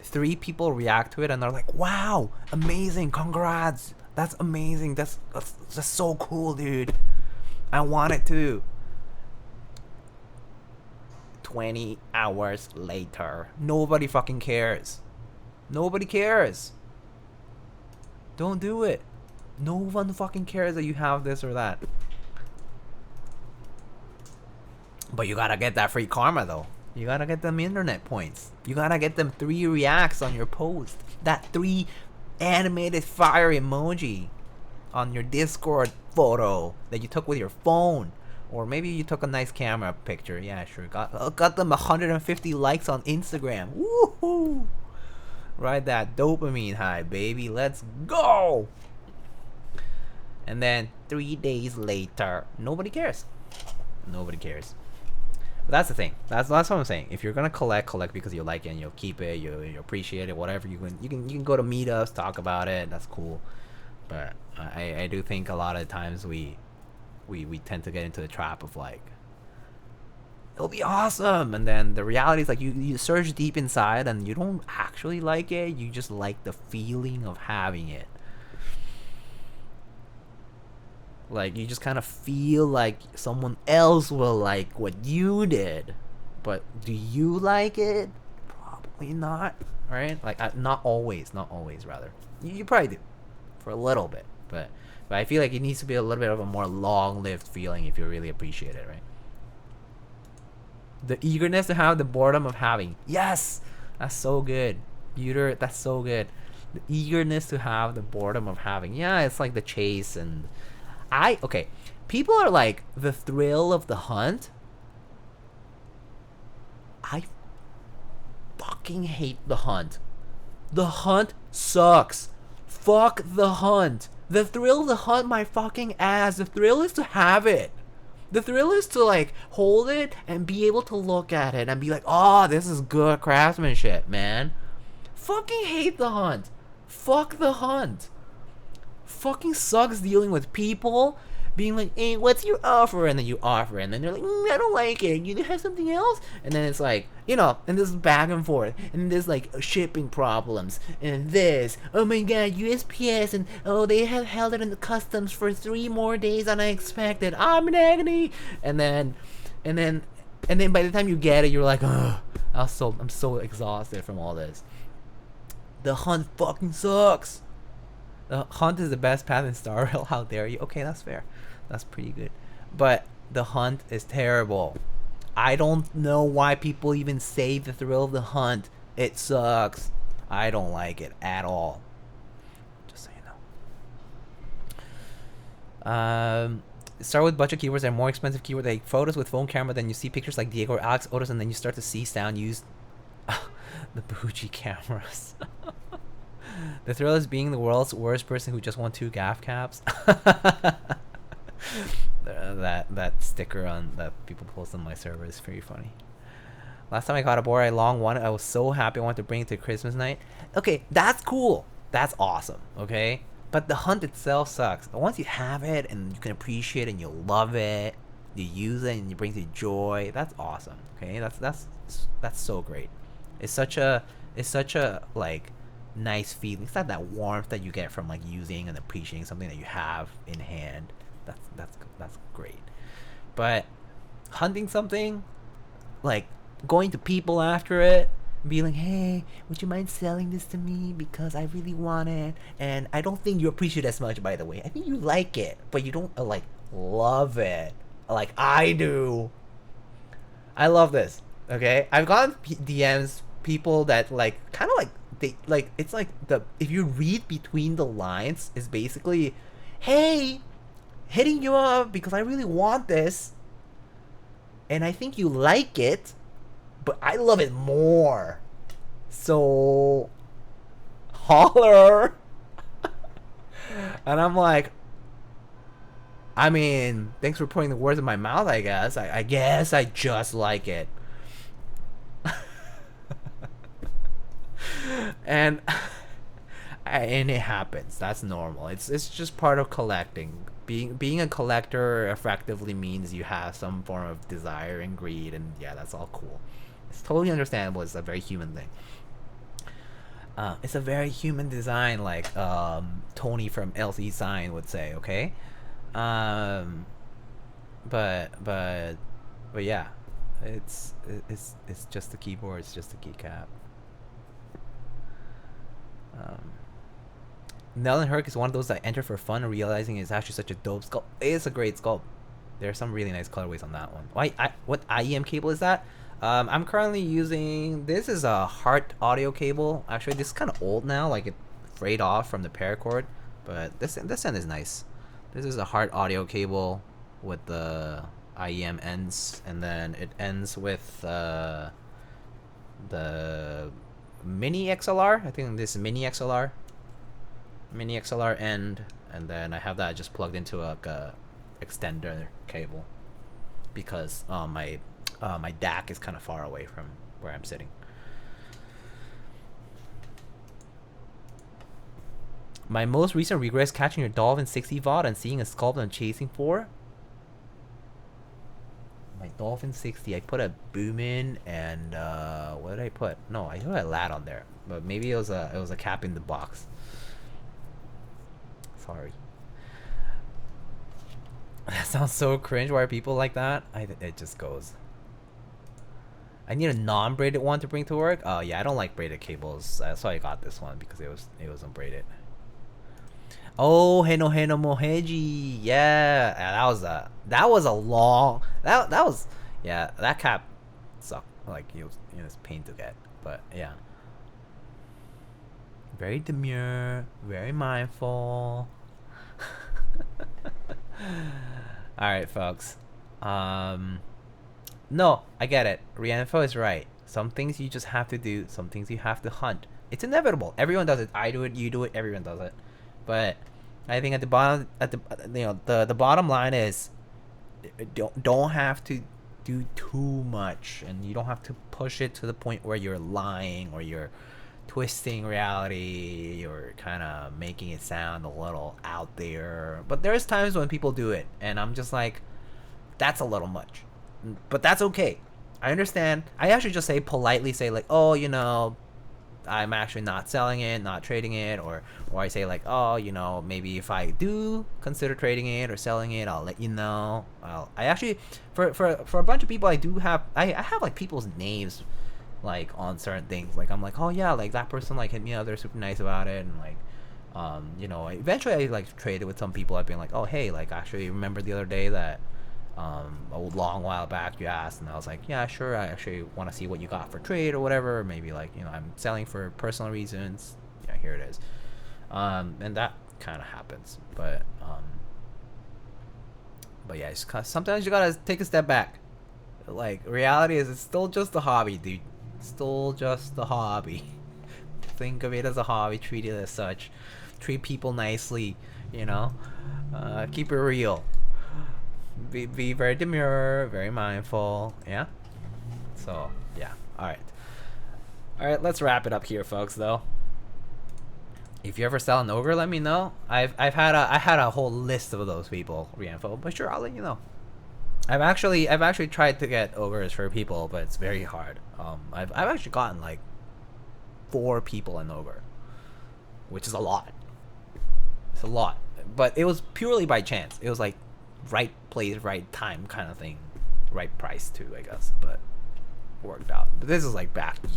3 people react to it, and they're like, "Wow, amazing! Congrats! That's amazing! That's so cool, dude! I want it too." 20 hours later, nobody fucking cares. Nobody cares. Don't do it. No one fucking cares that you have this or that. But you gotta get that free karma though. You gotta get them internet points. You gotta get them 3 reacts on your post. That 3 animated fire emoji on your Discord photo that you took with your phone. Or maybe you took a nice camera picture. Yeah, sure. Got them 150 likes on Instagram. Woohoo! Ride that dopamine high, baby. Let's go! And then 3 days later, nobody cares. Nobody cares. But that's the thing. That's what I'm saying. If you're gonna collect because you like it and you'll keep it, you appreciate it, whatever. You can go to meetups, talk about it. That's cool. But I do think a lot of times we tend to get into the trap of like, it'll be awesome, and then the reality is like you search deep inside and you don't actually like it. You just like the feeling of having it. Like, you just kind of feel like someone else will like what you did. But do you like it? Probably not, right? Like, not always, rather. You probably do. For a little bit. But I feel like it needs to be a little bit of a more long-lived feeling if you really appreciate it, right? The eagerness to have, the boredom of having. Yes! That's so good. Buter, that's so good. The eagerness to have, the boredom of having. Yeah, it's like the chase and... okay, people are like, the thrill of the hunt. I fucking hate the hunt. The hunt sucks. Fuck the hunt. The thrill of the hunt, my fucking ass. The thrill is to have it. The thrill is to like hold it and be able to look at it and be like, oh, this is good craftsmanship, man. Fucking hate the hunt. Fuck the hunt. Fucking sucks dealing with people being like, hey, what's your offer? And then you offer, and then they're like, I don't like it. You have something else? And then it's like, you know, and this back and forth, and there's like shipping problems, and this, oh my god, USPS, and oh, they have held it in the customs for 3 more days than I expected. I'm in agony. And then by the time you get it, you're like, oh, I'm so exhausted from all this. The hunt fucking sucks. The hunt is the best path in Star Rail. How dare you? Okay, that's fair. That's pretty good. But the hunt is terrible. I don't know why people even say the thrill of the hunt. It sucks. I don't like it at all. Just so you know. Start with budget keywords and more expensive keywords. Like photos with phone camera, then you see pictures like Diego or Alex Otis, and then you start to see sound use the bougie cameras. The thrill is being the world's worst person who just won 2 gaff caps. that sticker on that people post on my server is pretty funny. Last time I got a board I long wanted, I was so happy I wanted to bring it to Christmas night. Okay, that's cool. That's awesome. Okay, but the hunt itself sucks. But once you have it and you can appreciate it and you love it, you use it and it brings you joy. That's awesome. Okay, that's so great. It's such a like nice feeling. It's not that warmth that you get from like using and appreciating something that you have in hand. That's great. But hunting something, like going to people after it, be like, hey, would you mind selling this to me because I really want it? And I don't think you appreciate it as much, by the way. I think you like it, but you don't like love it like I do. I love this. Okay, I've gotten DMs, people that like kind of like they like it's like the if you read between the lines is basically, hey, hitting you up because I really want this, and I think you like it, but I love it more. So holler. And I'm like, I mean, thanks for putting the words in my mouth, I guess. I guess I just like it. and and it happens. That's normal. It's just part of collecting. Being a collector effectively means you have some form of desire and greed, and yeah, that's all cool. It's totally understandable. It's a very human thing. It's a very human design, like Tony from LC Sign would say. Okay, but yeah, it's just the keyboard. It's just a keycap. Nellen Herc is one of those that enter for fun, realizing it's actually such a dope sculpt. It's a great sculpt. There's some really nice colorways on that one. What IEM cable is that? I'm currently using, this is a Heart audio cable. Actually, this is kind of old now, like it frayed off from the paracord, but this end is nice. This is a Heart audio cable with the IEM ends, and then it ends with the mini XLR. I think this is mini XLR end, and then I have that just plugged into a extender cable because my DAC is kind of far away from where I'm sitting. My most recent regret is catching your Dolphin 60 VOD and seeing a sculpt I'm chasing for. My Dolphin 60, I put a boom in, and what did I put? No, I put a lat on there, but maybe it was a cap in the box. Sorry. That sounds so cringe. Why are people like that? It just goes. I need a non-braided one to bring to work. Oh yeah, I don't like braided cables. That's why I got this one, because it was unbraided. Oh, Heno Moheji. Yeah, that was a long. That was, yeah. That cap sucked. Like it was pain to get. But yeah. Very demure. Very mindful. All right, folks. No, I get it. Rianfo is right. Some things you just have to do. Some things you have to hunt. It's inevitable. Everyone does it. I do it. You do it. Everyone does it. But I think at the bottom, the bottom line is, don't have to do too much, and you don't have to push it to the point where you're lying or you're twisting reality or kind of making it sound a little out there. But there's times when people do it, and I'm just like, that's a little much. But that's okay. I understand. I actually just politely say like, oh, I'm actually not selling it, not trading it, or I say like, oh, maybe if I do consider trading it or selling it, I'll let you know. I actually, for a bunch of people, I have like people's names like on certain things. Like I'm like, oh yeah, like that person like hit me up, they're super nice about it, and like eventually I like traded with some people. I've been like, oh hey, like actually remember the other day that a long while back you asked, and I was like, yeah, sure, I actually want to see what you got for trade or whatever, or maybe like I'm selling for personal reasons. Yeah, here it is. And that kind of happens, but yeah, it's sometimes you gotta take a step back. Like reality is, it's still just a hobby, dude. It's still just a hobby. Think of it as a hobby, treat it as such, treat people nicely, keep it real. Be very demure, very mindful. Yeah. So yeah. All right. Let's wrap it up here, folks. Though, if you ever sell an ogre, let me know. I had a whole list of those people, Reinfo, but sure, I'll let you know. I've actually tried to get ogres for people, but it's very hard. I've actually gotten like 4 people an ogre, which is a lot. It's a lot, but it was purely by chance. It was like right place, right time kind of thing, right price too, I guess, but worked out. But this is like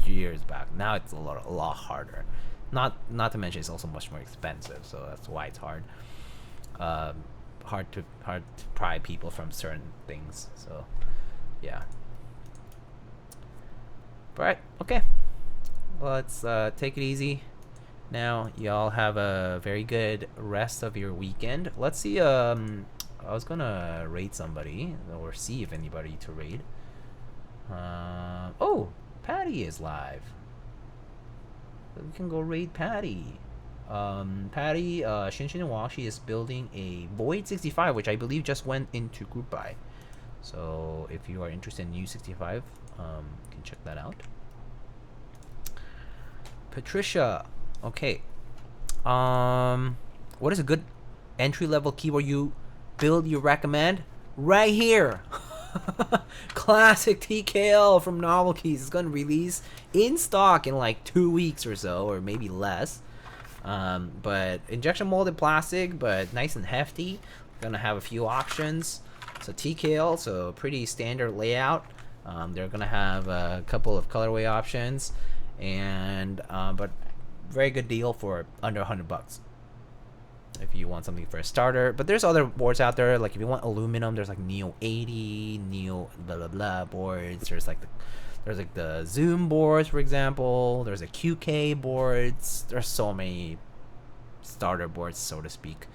years back. Now it's a lot harder. Not to mention it's also much more expensive, so that's why it's hard. Hard to pry people from certain things. So yeah. Alright, okay. Let's take it easy. Now, y'all have a very good rest of your weekend. Let's see, I was gonna raid somebody, or see if anybody to raid. Oh, Patty is live. We can go raid Patty. Patty, Shinshin she is building a Void 65, which I believe just went into group buy. So if you are interested in U65, you can check that out. Patricia, okay. What is a good entry-level keyboard you recommend? Right here. Classic TKL from Novel Keys. It's gonna release in stock in like 2 weeks or so, or maybe less. But injection molded plastic, but nice and hefty. Gonna have a few options. So TKL, so pretty standard layout. They're gonna have a couple of colorway options, and but very good deal for under $100 if you want something for a starter. But there's other boards out there, like if you want aluminum, there's like Neo 80, Neo blah blah blah boards. There's like the Zoom boards, for example. There's a QK boards. There's so many starter boards, so to speak,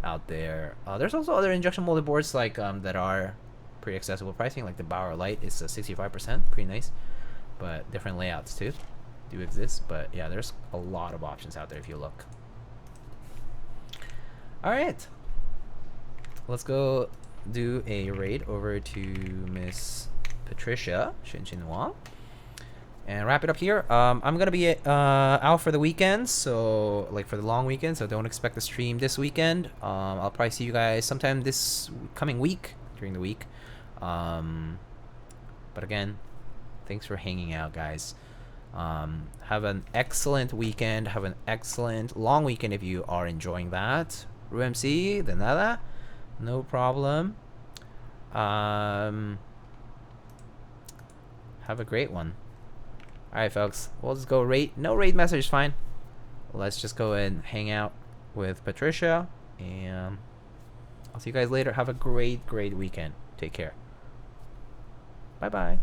out there. There's also other injection molded boards like that are pretty accessible pricing, like the Bauer Light is 65%, pretty nice, but different layouts too do exist. But yeah, there's a lot of options out there if you look. All right, let's go do a raid over to Miss Patricia Shinshin and wrap it up here. I'm gonna be out for the weekend, so like for the long weekend, so don't expect the stream this weekend. I'll probably see you guys sometime this coming week, during the week. But again, thanks for hanging out, guys. Have an excellent weekend. Have an excellent long weekend if you are enjoying that. RMC, de nada, no problem. Have a great one. Alright, folks, we'll just go raid. No raid message, fine. Let's just go and hang out with Patricia, and I'll see you guys later. Have a great weekend. Take care. Bye bye.